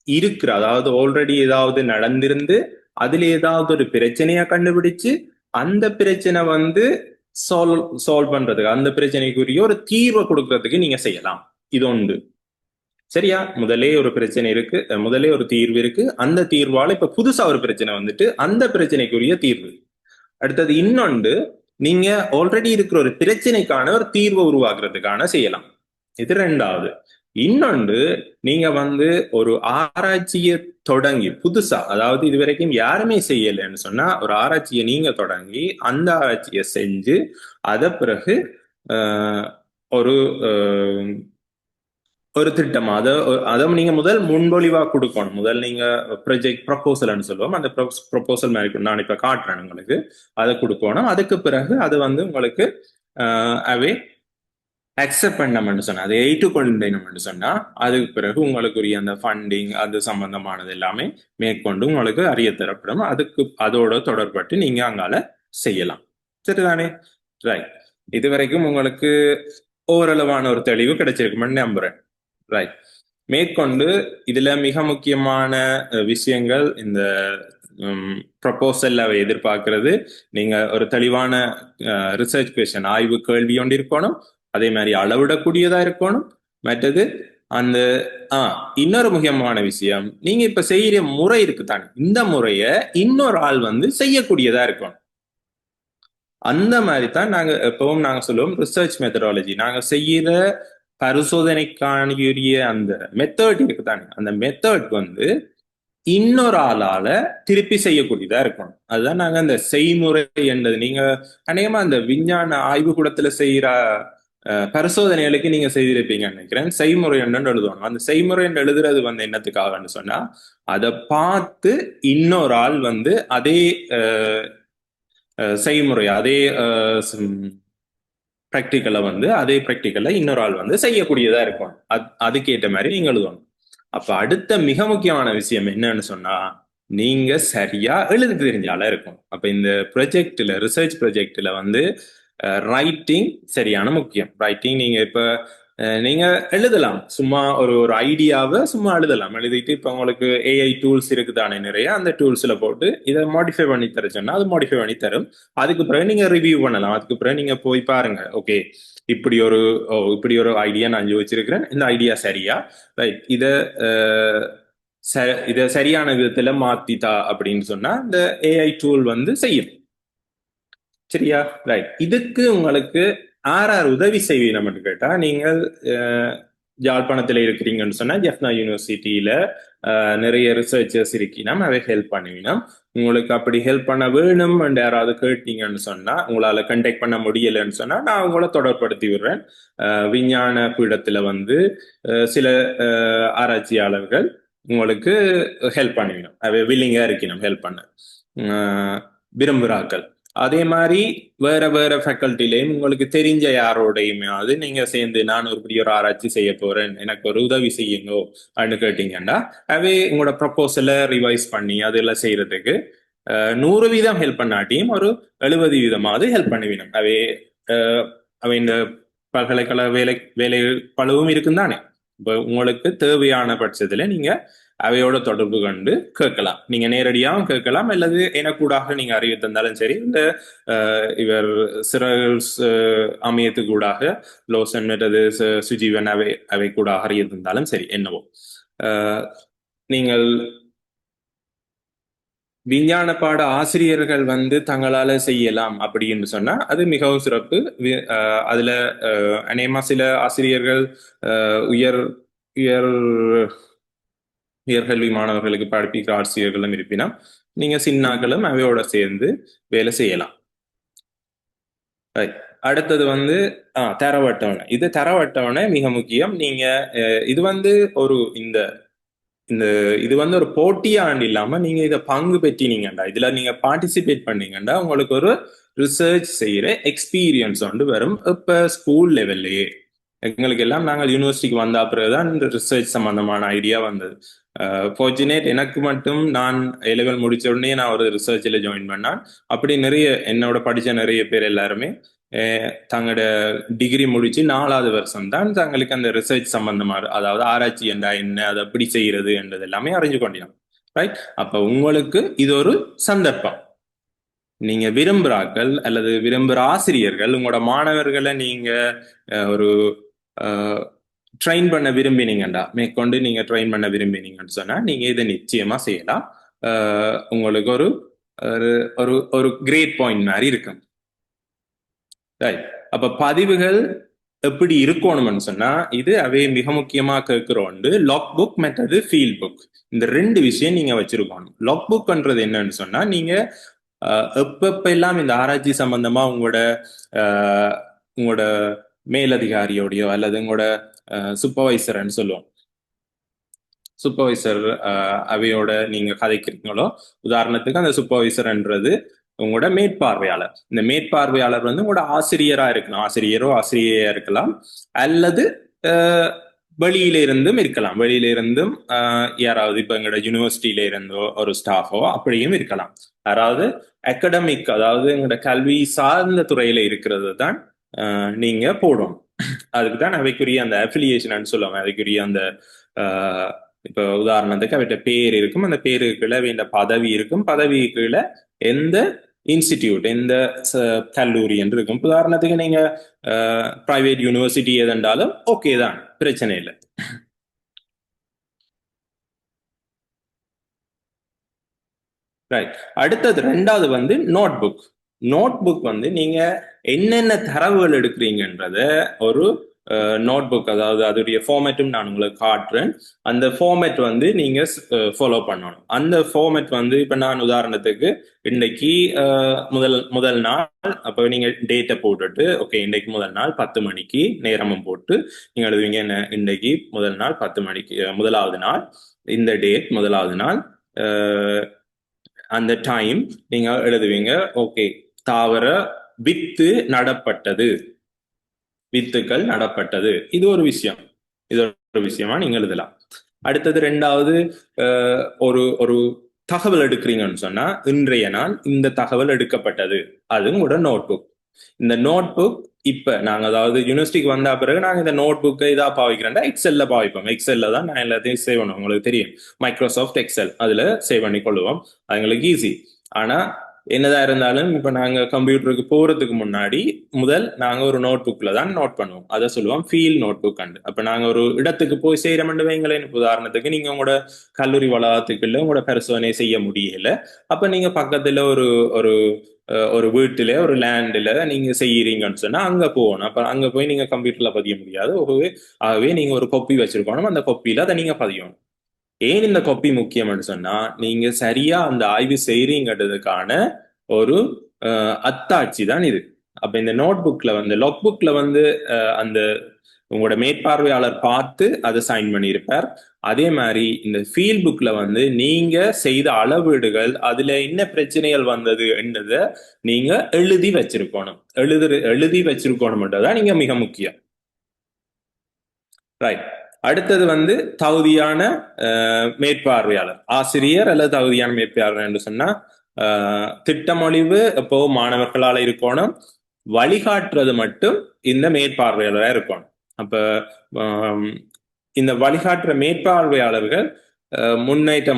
இருக்கிற, அதாவது ஆல்ரெடி ஏதாவது நடந்திருந்து அதுல ஏதாவது ஒரு பிரச்சனையா கண்டுபிடிச்சு அந்த பிரச்சனை சால்வ் பண்றதுக்கு, அந்த பிரச்சனைக்குரிய ஒரு தீர்வை கொடுக்கறதுக்கு நீங்க செய்யலாம். இது ஒன்று, சரியா? முதலே ஒரு பிரச்சனை இருக்கு, முதலே ஒரு தீர்வு இருக்கு, அந்த தீர்வால இப்ப புதுசா ஒரு பிரச்சனை அந்த பிரச்சனைக்குரிய தீர்வு. அடுத்தது இன்னொன்று, நீங்க ஆல்ரெடி இருக்கிற ஒரு பிரச்சனைக்கான ஒரு தீர்வை உருவாக்குறதுக்கான செய்யலாம். இது 2வது. இன்னொன்று, நீங்க ஒரு ஆராய்ச்சியை தொடங்கி புதுசா, அதாவது இதுவரைக்கும் யாருமே செய்யலைன்னு சொன்னா ஒரு ஆராய்ச்சியை நீங்க தொடங்கி அந்த ஆராய்ச்சியை செஞ்சு அத பிறகு ஒரு ஒரு திட்டம் அதை நீங்க முதல் முன்மொழிவா கொடுக்கணும். முதல் நீங்க ப்ராஜெக்ட் ப்ரொபோசல்னு சொல்லுவோம், அந்த ப்ரொபோசல் மாதிரி நான் இப்ப காட்டுறேன் உங்களுக்கு, அதை கொடுக்கணும். அதுக்கு பிறகு அது உங்களுக்கு அவை அக்செப்ட் பண்ணணும்னு சொன்னா, அதை ஏற்றுக்கொள்ளணும்னு சொன்னா அதுக்கு பிறகு உங்களுக்குரிய அந்த ஃபண்டிங் அது சம்பந்தமானது எல்லாமே மேற்கொண்டு உங்களுக்கு அறிய தரப்படும். அதோட தொடர்பட்டு நீங்க அங்கால செய்யலாம், சரிதானே? ரைட். இதுவரைக்கும் உங்களுக்கு ஓரளவான ஒரு தெளிவு கிடைச்சிருக்குமென்னு நம்புறேன். ரைட். மேற்கொண்டு இதுல மிக முக்கியமான விஷயங்கள், இந்த ப்ரொபோசல் அவை எதிர்பார்க்கிறது நீங்க ஒரு தெளிவான ரிசர்ச் கொஸ்டின், ஆய்வு கேள்வி ஒன்று இருக்கணும், அதே மாதிரி அளவிடக்கூடியதா இருக்கணும். மற்றது அந்த இன்னொரு முக்கியமான விஷயம், நீங்க இப்ப செய்யற முறை இருக்குதானே, இந்த முறைய இன்னொரு ஆள் செய்யக்கூடியதா இருக்கணும். அந்த மாதிரி தான் நாங்க எப்பவும் நாங்க சொல்லுவோம் ரிசர்ச் மெத்தடாலஜி. நாங்க செய்யற பரிசோதனைக்கான அந்த மெத்தட் இருக்குதானே, அந்த மெத்தட் வந்து இன்னொரு ஆளால திருப்பி செய்யக்கூடியதா இருக்கணும். அதுதான் நாங்க அந்த செய்முறை என்றது. நீங்க அநேகமா அந்த விஞ்ஞான ஆய்வுக்கூடத்துல செய்யற பரிசோதனைகளுக்கு நீங்க செய்திருப்பீங்கன்னு நினைக்கிறேன். செய்முறை என்னன்னு எழுதுவாங்க. அந்த செய்முறை எழுதுறது வந்து என்னத்துக்காகன்னு சொன்னா, அதை பார்த்து இன்னொரு ஆள் வந்து அதே செய்முறை, அதே ப்ராக்டிக்கலை வந்து அதே ப்ராக்டிக்கலை இன்னொரு ஆள் வந்து செய்யக்கூடியதா இருக்கும். அதுக்கேற்ற மாதிரி நீங்க எழுதணும். அப்ப அடுத்த மிக முக்கியமான விஷயம் என்னன்னு சொன்னா, நீங்க சரியா எழுத தெரிஞ்சால இருக்கும். அப்ப இந்த ப்ரொஜெக்ட்ல, ரிசர்ச் ப்ரொஜெக்ட்ல வந்து ரைட்டிங் சரியான முக்கியம். ரைட்டிங் நீங்க இப்ப நீங்க எழுதலாம், சும்மா ஒரு ஒரு ஐடியாவை சும்மா எழுதலாம். எழுதிட்டு இப்ப உங்களுக்கு ஏஐ டூல்ஸ் இருக்குதானே நிறைய, அந்த டூல்ஸ்ல போட்டு இதை மாடிஃபை பண்ணி தர சொன்னா அது மாடிஃபை பண்ணி தரும். அதுக்கு பிறகு நீங்க ரிவ்யூ பண்ணலாம். அதுக்கு பிறகு நீங்க போய் பாருங்க, ஓகே இப்படி ஒரு ஐடியா நான் யோசிச்சிருக்கிறேன், இந்த ஐடியா சரியா, ரைட், இத சரியான விதத்துல மாத்தித்தா அப்படின்னு சொன்னா இந்த ஏஐ டூல் வந்து செய்யும். சரியா, ரைட். இதுக்கு உங்களுக்கு ஆர் உதவி செய்வீங்கன்னு கேட்டா, நீங்கள் யாழ்ப்பாணத்துல இருக்கிறீங்கன்னு சொன்னா ஜெஃப்னா யூனிவர்சிட்டியில நிறைய ரிசர்ச்சர்ஸ் இருக்கீங்கன்னா அவை ஹெல்ப் பண்ணுவீங்கன்னா. உங்களுக்கு அப்படி ஹெல்ப் பண்ண வேணும் யாராவது கேட்டீங்கன்னு சொன்னா, உங்களால கண்டெக்ட் பண்ண முடியலன்னு சொன்னா நான் உங்களை தொடர்படுத்தி விடுறேன். விஞ்ஞான பீடத்துல வந்து சில ஆராய்ச்சியாளர்கள் உங்களுக்கு ஹெல்ப் பண்ணுவீங்க. அவை வில்லிங்கா இருக்கணும் ஹெல்ப் பண்ண விரும்புகிறார்கள். அதே மாதிரி வேற வேற ஃபேக்கல்ட்டிலையும் உங்களுக்கு தெரிஞ்ச யாரோடையுமே நீங்க சேர்ந்து நான் ஒரு ஆராய்ச்சி செய்ய போறேன், எனக்கு ஒரு உதவி செய்யுங்கோ அப்படின்னு கேட்டீங்கன்னா அவே உங்களோட ப்ரப்போசலை ரிவைஸ் பண்ணி அதெல்லாம் செய்யறதுக்கு 100% ஹெல்ப் பண்ணாட்டியும் ஒரு 70% ஹெல்ப் பண்ணுவீங்க. அவை இந்த பல்கலைக்கழக வேலை பழுவும் இருக்கும் தானே. இப்போ உங்களுக்கு தேவையான பட்சத்துல நீங்க அவையோட தொடர்பு கண்டு கேட்கலாம். நீங்க நேரடியாகவும் கேட்கலாம், அல்லது எனக்கூடாக நீங்க அறிவு தந்தாலும் சரி. இந்த இவர் சிறல் அமையத்துக்கூடாக லோசன் மற்றது சுஜீவன் அவை கூட அறிய தந்தாலும் சரி, என்னவோ நீங்கள் விஞ்ஞான பாட ஆசிரியர்கள் வந்து தங்களால செய்யலாம் அப்படின்னு சொன்னா அது மிகவும் சிறப்பு. அதுல அநேகமா சில ஆசிரியர்கள் உயர் உயர் உயர்கல்வி மாணவர்களுக்கு படிப்பிக்கிற ஆசிரியர்களும் இருப்பினா நீங்க சின்னாக்களும் அவையோட சேர்ந்து வேலை செய்யலாம். அடுத்தது வந்து தரவு அட்டவணை. இது தரவு அட்டவணை மிக முக்கியம். நீங்க இது வந்து ஒரு இந்த இந்த இது வந்து ஒரு போட்டியாண்டு இல்லாம நீங்க இதை பங்கு பெற்றினீங்கண்டா, இதுல நீங்க பார்ட்டிசிபேட் பண்ணீங்கண்டா உங்களுக்கு ஒரு ரிசர்ச் செய்யற எக்ஸ்பீரியன்ஸ் வந்து வரும். இப்ப ஸ்கூல் லெவல்லையே எங்களுக்கு எல்லாம் நாங்கள் யூனிவர்சிட்டிக்கு வந்த பிறகுதான் இந்த ரிசர்ச் சம்பந்தமான ஐடியா வந்தது. ஃபார்ச்சுனேட் எனக்கு மட்டும் நான் A-level முடிச்ச உடனே நான் ஒரு ரிசர்ச்சில் ஜாயின் பண்ணேன். அப்படி நிறைய என்னோட படிச்ச நிறைய பேர் எல்லாருமே தங்களோட டிகிரி முடிச்சு 4வது வருஷம் தான் தங்களுக்கு அந்த ரிசர்ச் சம்பந்தமா, அதாவது ஆராய்ச்சி என்றா என்ன, அதை எப்படி செய்யறது என்றது எல்லாமே அறிஞ்சு கொண்டினோம். ரைட். அப்ப உங்களுக்கு இது ஒரு சந்தர்ப்பம். நீங்க விரும்புறாக்கள் அல்லது விரும்புற ஆசிரியர்கள் உங்களோட மாணவர்களை நீங்க ஒரு ட்ரெயின் பண்ண விரும்பினீங்கண்டா, மேற்கொண்டு நீங்க ட்ரெயின் பண்ண விரும்பினீங்கன்னு சொன்னா நீங்க இதை நிச்சயமா செய்யலாம். உங்களுக்கு ஒரு ஒரு ஒரு கிரேட் பாயிண்ட் மாதிரி இருக்கும். ரைட். அப்ப பதிவுகள் எப்படி இருக்கணும்னு சொன்னா இது அவை மிக முக்கியமா கேட்கிறோம். லாக் புக் மற்றது ஃபீல்ட் புக், இந்த 2 விஷயம் நீங்க வச்சிருக்கணும். லாக் புக்ன்றது என்னன்னு சொன்னா நீங்க எப்பப்ப எல்லாம் இந்த ஆராய்ச்சி சம்பந்தமா உங்களோட மேலதிகாரியோடையோ அல்லது உங்களோட சூப்பர்வைசர்ன்னு சொல்லுவோம், சூப்பர்வைசர் அவையோட நீங்க கதைக்கிறீங்களோ, உதாரணத்துக்கு அந்த சூப்பர்வைசர்ன்றது உங்களோட மேற்பார்வையாளர். இந்த மேற்பார்வையாளர் வந்து உங்களோட ஆசிரியரா இருக்கலாம், ஆசிரியரோ ஆசிரியரா இருக்கலாம், அல்லது வெளியில இருந்தும் இருக்கலாம். வெளியில இருந்தும் யாராவது இப்ப எங்களோட யூனிவர்சிட்டியில இருந்தோ ஒரு ஸ்டாஃபோ அப்படியும் இருக்கலாம். யாராவது அகடமிக், அதாவது எங்களோட கல்வி சார்ந்த துறையில இருக்கிறது தான் நீங்க போடணும். அதுக்கு தான் அவைக்குரிய அந்த அஃபிலியேஷன் சொல்லுவாங்க. அதுக்குரிய அந்த இப்ப உதாரணத்துக்கு அவர்கிட்ட பேர் இருக்கும், அந்த பேருக்குள்ள வேண்ட பதவி இருக்கும், பதவிக்குள்ள எந்த இன்ஸ்டிடியூட், எந்த கல்லூரி என்று இருக்கும். உதாரணத்துக்கு நீங்க பிரைவேட் யூனிவர்சிட்டி எதுண்டாலும் ஓகே தான், பிரச்சனை இல்லை. ரைட். அடுத்தது 2வது வந்து நோட் புக். நோட் புக் வந்து நீங்க என்னென்ன தரவுகள் எடுக்கிறீங்கன்றத ஒரு நோட் புக், அதாவது அதோடைய ஃபார்மேட்டும் நான் உங்களுக்கு காட்டுறேன். அந்த ஃபார்மேட் வந்து நீங்க ஃபாலோ பண்ணணும். அந்த ஃபார்மேட் வந்து இப்ப நான் உதாரணத்துக்கு இன்னைக்கு முதல் முதல் நாள், அப்ப நீங்க டேட்டை போட்டுட்டு ஓகே இன்னைக்கு முதல் நாள் 10 மணிக்கு நேரமும் போட்டு நீங்க எழுதுவீங்க என்ன, இன்னைக்கு முதல் நாள் 10 மணிக்கு, முதலாவது நாள் இந்த டேட், முதலாவது நாள் அந்த டைம் நீங்க எழுதுவீங்க. ஓகே, தாவர வித்து நடப்பட்டது, வித்துக்கள் நடப்பட்டது, இது ஒரு விஷயம். இது ஒரு விஷயமா நீங்க எழுதலாம். அடுத்தது ரெண்டாவது, ஒரு ஒரு தகவல் எடுக்கிறீங்கன்னு சொன்னா இன்றைய நாள் இந்த தகவல் எடுக்கப்பட்டது, அது கூட நோட் புக். இந்த நோட் புக் இப்ப நாங்க அதாவது யூனிவர்சிட்டிக்கு வந்த பிறகு நாங்க இந்த நோட் புக்கை இதா பாவிக்கிறோம்னா எக்ஸெல்ல பாவிப்போம். எக்ஸெல்ல தான் நான் எல்லாத்தையும் சேவ் பண்ணுவோம். உங்களுக்கு தெரியும் மைக்ரோசாஃப்ட் எக்ஸெல், அதுல சேவ் பண்ணி கொள்ளுவோம். அது எங்களுக்கு ஈஸி. ஆனா என்னதான் இருந்தாலும் இப்ப நாங்க கம்ப்யூட்டருக்கு போறதுக்கு முன்னாடி முதல் நாங்க ஒரு நோட் புக்ல தான் நோட் பண்ணுவோம். அதை சொல்லுவோம் ஃபீல் நோட் புக். அப்ப நாங்க ஒரு இடத்துக்கு போய் செய்யறோம்னு வைங்களேன், உதாரணத்துக்கு நீங்க உங்களோட கல்லூரி வளாகத்துக்குள்ள உங்களோட பரிசோதனை செய்ய முடியல, அப்ப நீங்க பக்கத்துல ஒரு ஒரு ஒரு வீட்டுல ஒரு லேண்ட்ல நீங்க செய்யறீங்கன்னு சொன்னா அங்க போகணும். அப்ப அங்க போய் நீங்க கம்ப்யூட்டர்ல பதிய முடியாது. ஆகவே நீங்க ஒரு கொப்பி வச்சிருக்கணும். அந்த கொப்பியில அதை நீங்க பதியணும். ஏன் இந்த கொப்பி முக்கியம்னு சொன்னா நீங்க சரியா அந்த ஆய்வு செய்றீங்கிறதுக்கான ஒரு அத்தாட்சி தான் இது. அப்ப இந்த நோட் புக்ல வந்து லாக் புக்ல வந்து அந்த உங்களோட மேற்பார்வையாளர் பார்த்து அதை சைன் பண்ணியிருப்பார். அதே மாதிரி இந்த ஃபீல்ட் புக்ல வந்து நீங்க செய்த அளவீடுகள், அதுல என்ன பிரச்சனைகள் வந்தது என்றதை நீங்க எழுதி வச்சிருக்கணும். எழுதி வச்சிருக்கணும்ன்றதான் நீங்க மிக முக்கியம். ரைட். அடுத்தது வந்து தகுதியான மேற்பார்வையாளர், ஆசிரியர் அல்லது தகுதியான மேற்பார்வையாளர் என்று சொன்னா திட்டமொழிவு எப்போ மாணவர்களால் இருக்கணும், வழிகாட்டுறது மட்டும் இந்த மேற்பார்வையாளராக இருக்கணும். அப்ப இந்த வழிகாட்டுற மேற்பார்வையாளர்கள் முன்னேற்ற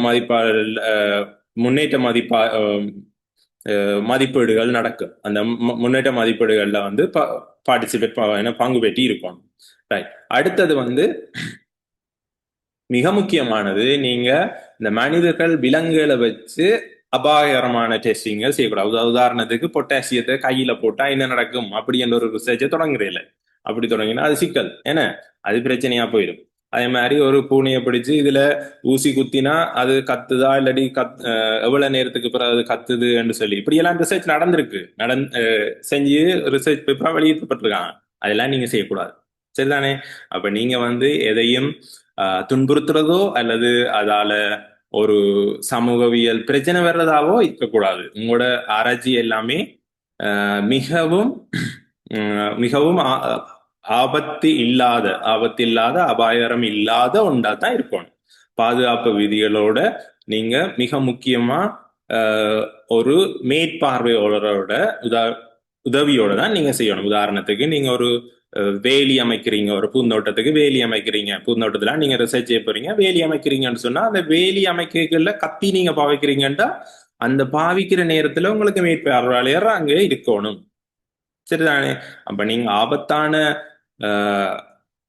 மதிப்பீடுகள் நடக்கும். அந்த முன்னேற்ற மதிப்பீடுகள்ல வந்து பார்ட்டிசிபேட் பங்கு பெற்றி இருக்கணும். ரைட். அடுத்தது வந்து மிக முக்கியமானது, நீங்க இந்த மனிதர்கள் விலங்குகளை வச்சு அபாயகரமான டெஸ்டிங்க செய்யக்கூடாது. உதாரணத்துக்கு பொட்டாசியத்தை கையில போட்டா என்ன நடக்கும் அப்படி என்ற ஒரு ரிசர்ச்சை தொடங்குறீல. அப்படி தொடங்கினா அது சிக்கல், ஏன்னா அது பிரச்சனையா போயிடும். அதே மாதிரி ஒரு பூனையை பிடிச்சு இதுல ஊசி குத்தினா அது கத்துதா இல்லாட்டி எவ்வளவு நேரத்துக்கு பிறகு அது கத்துது என்று சொல்லி இப்படி எல்லாம் ரிசர்ச் நடந்திருக்கு. செஞ்சு ரிசர்ச் பேப்பரா வெளியிடப்பட்டிருக்காங்க. அதெல்லாம் நீங்க செய்யக்கூடாது. சரிதானே? அப்ப நீங்க வந்து எதையும் துன்புறுத்துறதோ அல்லது அதால ஒரு சமூகவியல் பிரச்சனை வர்றதாவோ இருக்கக்கூடாது. உங்களோட ஆராய்ச்சி எல்லாமே மிகவும் மிகவும் ஆபத்து இல்லாத அபாயகரம் இல்லாத ஒன்றா தான் இருக்கணும். பாதுகாப்பு விதிகளோட நீங்க மிக முக்கியமா ஒரு மேற்பார்வையாளரோட உதவியோட தான் நீங்க செய்யணும். உதாரணத்துக்கு நீங்க ஒரு வேலி அமைக்கிறீங்க, ஒரு பூந்தோட்டத்துக்கு வேலி அமைக்கிறீங்க, பூந்தோட்டத்துல நீங்க ரிசர்ச் செய்ய போறீங்க, வேலி அமைக்கிறீங்கன்னு சொன்னா அந்த வேலி அமைக்கல கத்தி நீங்க பாவிக்கிறீங்கன்னா அந்த பாவிக்கிற நேரத்துல உங்களுக்கு மேற்பார்வையாளர் அங்கே இருக்கணும். சரிதானே? அப்ப நீங்க ஆபத்தான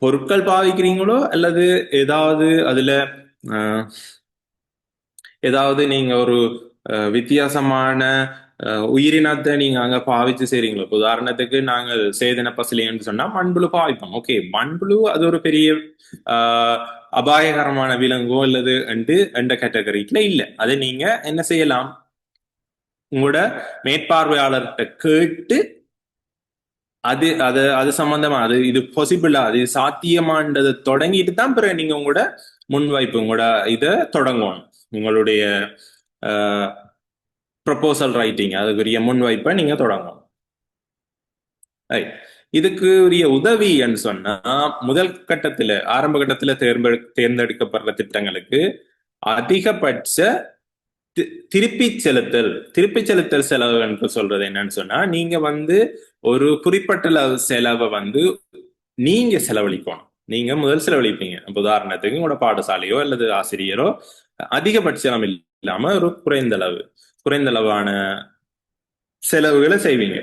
பொருட்கள் பாவிக்கிறீங்களோ அல்லது ஏதாவது அதுல ஏதாவது நீங்க ஒரு வித்தியாசமான உயிரினத்தை நீங்க அங்க பாவிச்சு செய்றீங்களோ, உதாரணத்துக்கு நாங்கள் சேதன பசிலைன்னு சொன்னா மண்புழு பாவிப்போம். ஓகே, மண்புழு அது ஒரு பெரிய அபாயகரமான விலங்கோ அல்லது எந்த கேட்டகரிக்குல இல்ல. அதை நீங்க என்ன செய்யலாம், உங்களோட மேற்பார்வையாளர்கிட்ட கேட்டு அது சம்பந்தமா இது பாசிபிளா, அது சாத்தியமானதை தொடங்கிட்டு தான் பிறகு நீங்க உங்களோட முன்வைப்பு உங்களோட இதை தொடங்கணும். உங்களுடைய ப்ரொபோசல் ரைட்டிங் அதுக்குரிய முன்வைப்பை நீங்க தொடங்கணும். இதுக்கு உரிய உதவின்னு சொன்னா முதல் கட்டத்துல ஆரம்ப கட்டத்துல தேர்ந்தெடுக்கப்படுற திட்டங்களுக்கு அதிகபட்ச திருப்பி செலுத்தல் செலவு என்று சொல்றது என்னன்னு சொன்னா, நீங்க வந்து ஒரு குறிப்பிட்ட செலவை வந்து நீங்க செலவழிக்கணும். நீங்க முதல் செலவழிப்பீங்க. உதாரணத்துக்கு உங்களோட பாடசாலையோ அல்லது ஆசிரியரோ அதிகபட்சம் இல்லாம ஒரு குறைந்தளவான செலவுகளை செய்வீங்க.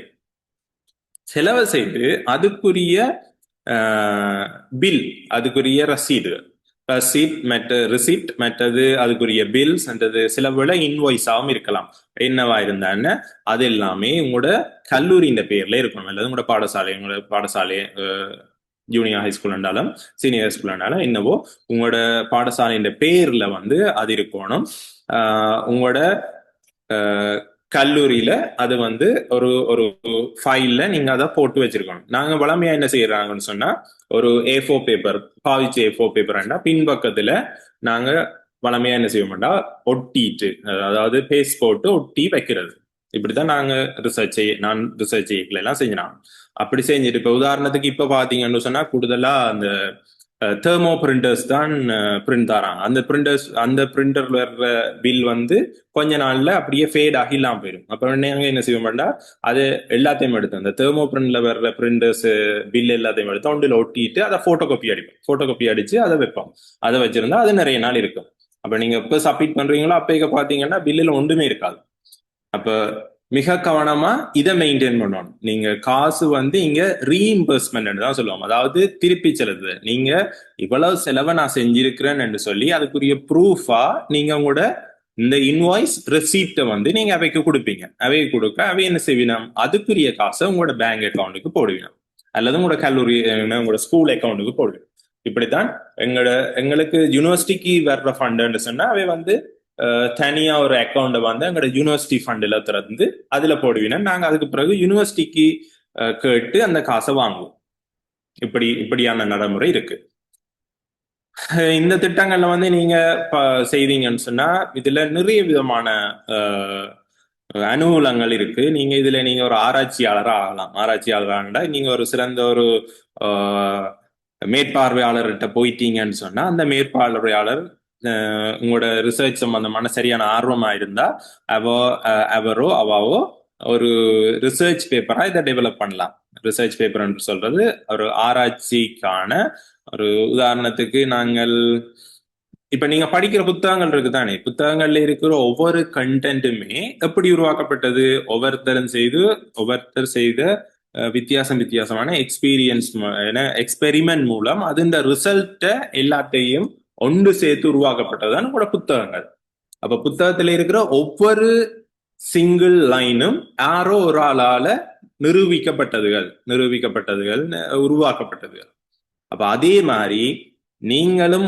செலவு செய்து அதுக்குரிய பில், அதுக்குரிய ரசீது, ரிசிப்ட் மற்றது அதுக்குரிய பில்ஸ் என்றது சில வேளை இன்வாய்ஸாகவும் இருக்கலாம். என்னவா இருந்தான்னு அது எல்லாமே உங்களோட கல்லூரியின் பேர்ல இருக்கணும், அல்லது உங்களோட பாடசாலை ஜூனியர் ஹை ஸ்கூல் இருந்தாலும் சீனியர் ஹை ஸ்கூல் இருந்தாலும் என்னவோ உங்களோட பாடசாலையின் பேர்ல வந்து அது இருக்கணும். உங்களோட கல்லூரியில அது வந்து ஒரு ஒரு ஃபைல்ல நீங்க அதை போட்டு வச்சிருக்கணும். நாங்க வளமையா என்ன செய்யறாங்கன்னு சொன்னா, ஒரு A4 பேப்பர், பாவிச்ச A4 பேப்பர்னா பின்பக்கத்துல நாங்க வளமையா என்ன செய்ய மாட்டோம், ஒட்டிட்டு, அதாவது பேஸ்ட் போட்டு ஒட்டி வைக்கிறது. இப்படிதான் நாங்க நான் ரிசர்ச் எல்லாம் செஞ்சோம். அப்படி செஞ்சுட்டு இப்ப உதாரணத்துக்கு இப்ப பாத்தீங்கன்னு சொன்னா கூடுதலா அந்த தெர்மோ பிரிண்டர்ஸ் தான் பிரிண்ட் தராங்க. அந்த பிரிண்டர் வர்ற பில் வந்து கொஞ்ச நாள்ல அப்படியே ஃபேட் ஆகி இல்லாம போயிடும். அப்புறம் நாங்க என்ன செய்ய மாட்டோம், அது எல்லாத்தையும் எடுத்து அந்த தெர்மோ பிரிண்ட்ல வர்ற பிரிண்டர்ஸ் பில் எல்லாத்தையும் எடுத்து ஒன்றில் ஒட்டிட்டு அதை போட்டோ காப்பி அடிச்சு அதை வைப்போம். அதை வச்சிருந்தா அது நிறைய நாள் இருக்கும். அப்ப நீங்க எப்ப சப்மிட் பண்றீங்களோ அப்ப பாத்தீங்கன்னா பில்லுல ஒன்றுமே இருக்காது. அப்ப மிக கவனமா இதை மெயின்டைன் பண்ணணும். நீங்க காசு வந்து இங்க ரீஇம்பர்ஸ்மெண்ட் தான் சொல்லுவோம், அதாவது திருப்பி செலுத்து. நீங்க இவ்வளவு செலவை நான் செஞ்சிருக்கிறேன்னு சொல்லி அதுக்குரிய ப்ரூஃபா நீங்க உங்களோட இந்த இன்வாய்ஸ் ரெசிப்டை வந்து நீங்க அவைக்கு கொடுப்பீங்க. அவைக்கு கொடுக்க அவை என்ன செய்வினா அதுக்குரிய காசை உங்களோட பேங்க் அக்கௌண்ட்டுக்கு போடுவீங்க, அல்லது உங்களோட கல்லூரி உங்களோட ஸ்கூல் அக்கௌண்ட்டுக்கு போடுவீங்க. இப்படித்தான் எங்களுக்கு யூனிவர்சிட்டிக்கு வர்ற ஃபண்டுன்னு சொன்னா அவை வந்து தனியா ஒரு அக்கௌண்ட்டை வந்து எங்களோட யூனிவர்சிட்டி ஃபண்டில் திறந்து அதுல போடுவீங்கன்னா நாங்க அதுக்கு பிறகு யூனிவர்சிட்டிக்கு கேட்டு அந்த காசை வாங்குவோம். இப்படியான நடைமுறை இருக்கு. இந்த திட்டங்கள்ல வந்து நீங்க செய்தீங்கன்னு சொன்னா இதுல நிறைய விதமான அனுகூலங்கள் இருக்கு. இதுல நீங்க ஒரு ஆராய்ச்சியாளராக ஆகலாம். ஆராய்ச்சியாளராக நீங்க ஒரு சிறந்த ஒரு மேற்பார்வையாளர்கிட்ட போயிட்டீங்கன்னு சொன்னா அந்த மேற்பார்வையாளர் உங்களோட ரிசர்ச் சம்பந்தமான சரியான ஆர்வமா இருந்தா அவரோ அவாவோ ஒரு ரிசர்ச் பேப்பரா இதை டெவலப் பண்ணலாம். ரிசர்ச் பேப்பர் என்று சொல்றது ஒரு ஆராய்ச்சிக்கான ஒரு உதாரணத்துக்கு நாங்கள் இப்ப நீங்க படிக்கிற புத்தகங்கள் இருக்குதானே, புத்தகங்கள்ல இருக்கிற ஒவ்வொரு கண்டென்ட்டுமே எப்படி உருவாக்கப்பட்டது, ஒவ்வொருத்தர் செய்த வித்தியாசமான எக்ஸ்பெரிமெண்ட் மூலம் அது இந்த ரிசல்ட்டை எல்லாத்தையும் ஒன்று சேர்த்து உருவாக்கப்பட்டதுதான் கூட புத்தகங்கள். அப்ப புத்தகத்துல இருக்கிற ஒவ்வொரு சிங்கிள் லைனும் யாரோ ஒரு ஆளால நிரூபிக்கப்பட்டதுகள் உருவாக்கப்பட்டதுகள். அப்ப அதே மாதிரி நீங்களும்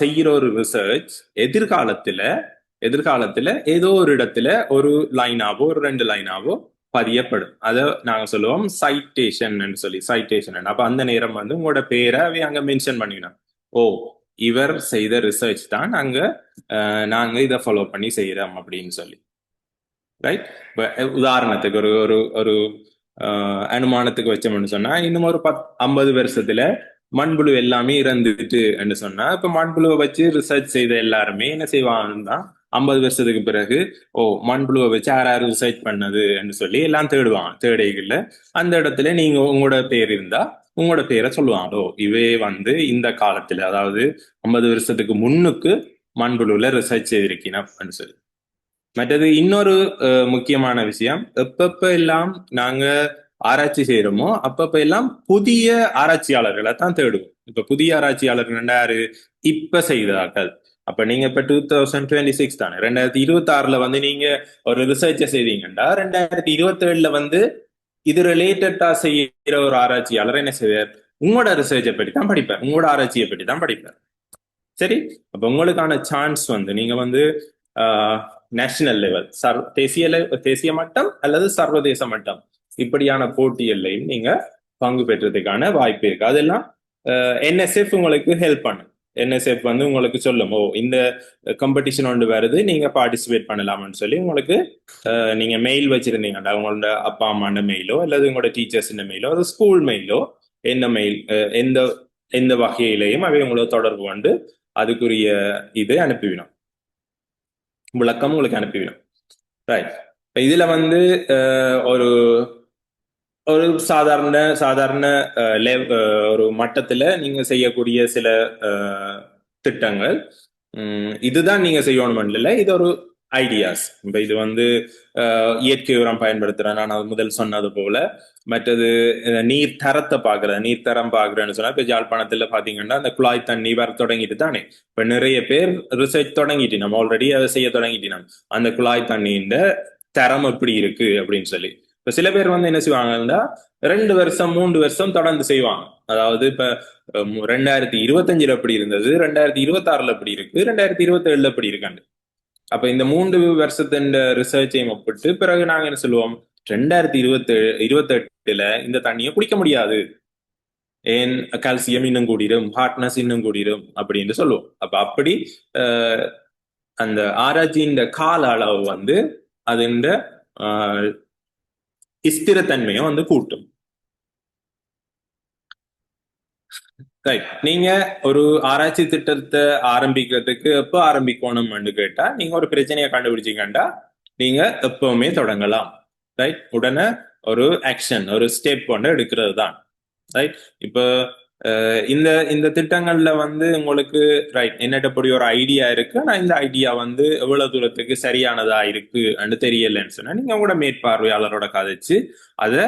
செய்கிற ஒரு ரிசர்ச் எதிர்காலத்துல ஏதோ ஒரு இடத்துல ஒரு லைனாவோ ஒரு 2 லைனாவோ பதியப்படும். அதை நாங்க சொல்லுவோம் சைட்டேஷன். அப்ப அந்த நேரம் வந்து உங்களோட பேரை அங்க மென்ஷன் பண்ணிக்கணும். ஓ, இவர் செய்த ரிசர்ச் தான் நாங்க இதை ஃபாலோ பண்ணி செய்யறோம் அப்படின்னு சொல்லி. ரைட். உதாரணத்துக்கு ஒரு அனுமானத்துக்கு வச்சோம்னு சொன்னா இன்னும் ஒரு 50 வருஷத்துல மண்புழு எல்லாமே இறந்துட்டு சொன்னா இப்ப மண்புழுவை வச்சு ரிசர்ச் செய்த எல்லாருமே என்ன செய்வாங்கன்னா 50 வருஷத்துக்கு பிறகு மண்புழுவை வச்சு யாராரு ரிசர்ச் பண்ணது சொல்லி எல்லாம் தேடுவாங்க. தேடைகள்ல அந்த இடத்துல நீங்க உங்களோட பேர் இருந்தா உங்களோட பேரை சொல்லுவாங்களோ இவே வந்து இந்த காலத்துல, அதாவது 50 வருஷத்துக்கு முன்னுக்கு மண்புழுல ரிசர்ச் செய்திருக்கீங்க சொல்லி. மற்றது இன்னொரு முக்கியமான விஷயம், எப்பப்ப எல்லாம் நாங்க ஆராய்ச்சி செய்யறோமோ அப்பப்ப எல்லாம் புதிய ஆராய்ச்சியாளர்களை தான் தேடுவோம். இப்ப புதிய ஆராய்ச்சியாளர்கள் யாரு, இப்ப செய்தார்கள். அப்ப நீங்க இப்ப 2026 தானே, 2026 வந்து நீங்க ஒரு ரிசர்ச்சை செய்வீங்கன்னா 2027 வந்து இது ரிலேட்டடா செய்யற ஒரு ஆராய்ச்சியாளர் என்ன செய்வார், உங்களோட ரிசர்ச்சை பற்றி தான் படிப்பார், உங்களோட ஆராய்ச்சியை பற்றி தான் படிப்பார். சரி. அப்ப உங்களுக்கான சான்ஸ் வந்து நீங்க வந்து நேஷனல் லெவல், தேசிய மட்டம் அல்லது சர்வதேச மட்டம் இப்படியான போட்டிகள்லையும் நீங்க பங்கு பெற்றதுக்கான வாய்ப்பு இருக்கு. அதெல்லாம் NSF உங்களுக்கு ஹெல்ப் பண்ணும். NSF வந்து உங்களுக்கு சொல்லும், இந்த காம்படிஷன் ஒன்று வருது, நீங்க பார்ட்டிசிபேட் பண்ணலாம்னு சொல்லி உங்களுக்கு நீங்க மெயில் வச்சிருந்தீங்கன்னா உங்களோட அப்பா அம்மாண்ட மெயிலோ அல்லது உங்களோட டீச்சர்ஸ் மெயிலோ ஒரு ஸ்கூல் மெயிலோ எந்த வகையிலையும் அவை உங்களை தொடர்பு கொண்டு அதுக்குரிய இது அனுப்பிவிடும், விளக்கம் உங்களுக்கு அனுப்பிவிடும். ரைட். இதுல வந்து ஒரு ஒரு சாதாரண ஒரு மட்டத்துல நீங்க செய்யக்கூடிய சில திட்டங்கள் இதுதான் நீங்க செய்யணும் இல்லை. இது ஒரு ஐடியாஸ். இப்ப இது வந்து இயற்கை உரம் பயன்படுத்துறேன் நான் அது முதல் சொன்னது போல. மற்றது நீர் தரத்தை பாக்குறது, நீர் தரம் பாக்குறேன்னு சொன்னா இப்ப யாழ்ப்பாணத்துல பாத்தீங்கன்னா அந்த குழாய் தண்ணி வர தொடங்கிட்டு தானே. இப்ப நிறைய பேர் ரிசர்ச் தொடங்கிட்டு நம்ம ஆல்ரெடி அதை செய்ய தொடங்கிட்டு நம்ம அந்த குழாய் தண்ணியின் தரம் எப்படி இருக்கு அப்படின்னு சொல்லி. இப்ப சில பேர் வந்து என்ன செய்வாங்கன்னா 2 வருஷம் 3 வருஷம் தொடர்ந்து செய்வாங்க. அதாவது இப்ப 2025 எப்படி இருந்தது, 2026 எப்படி இருக்கு, 2027 எப்படி இருக்காண்டு. அப்ப இந்த 3 வருஷத்தின் ரிசர்ச்சையும் ஒப்பிட்டு பிறகு நாங்க என்ன சொல்லுவோம், 2028 இந்த தண்ணியை குடிக்க முடியாது, ஏன் கால்சியம் இன்னும் கூடிரும், ஹார்ட்னஸ் இன்னும் கூடிரும் அப்படின்னு சொல்லுவோம். அப்ப அப்படி அந்த ஆராய்ச்சியின் கால அளவு வந்து அதுண்ட ஸ்திரத்தன்மையை வந்து கூட்டும். ரைட். நீங்க ஒரு ஆராய்ச்சி திட்டத்தை ஆரம்பிக்கிறதுக்கு எப்போ ஆரம்பிக்கணும்னு கேட்டா, நீங்க ஒரு பிரச்சனையை கண்டுபிடிச்சிக்கண்டா நீங்க எப்பவுமே தொடங்கலாம். ரைட். உடனே ஒரு ஆக்ஷன், ஒரு ஸ்டெப் ஒன்று எடுக்கிறது தான். ரைட். இப்போ இந்த இந்த திட்டங்கள்ல வந்து உங்களுக்கு ரைட் என்னட்டப்படி ஒரு ஐடியா இருக்கு, ஆனா இந்த ஐடியா வந்து எவ்வளவு தூரத்துக்கு சரியானதா இருக்குன்னு தெரியலன்னு சொன்னா நீங்க கூட மேற்பார்வையாளரோட கதைச்சு அதை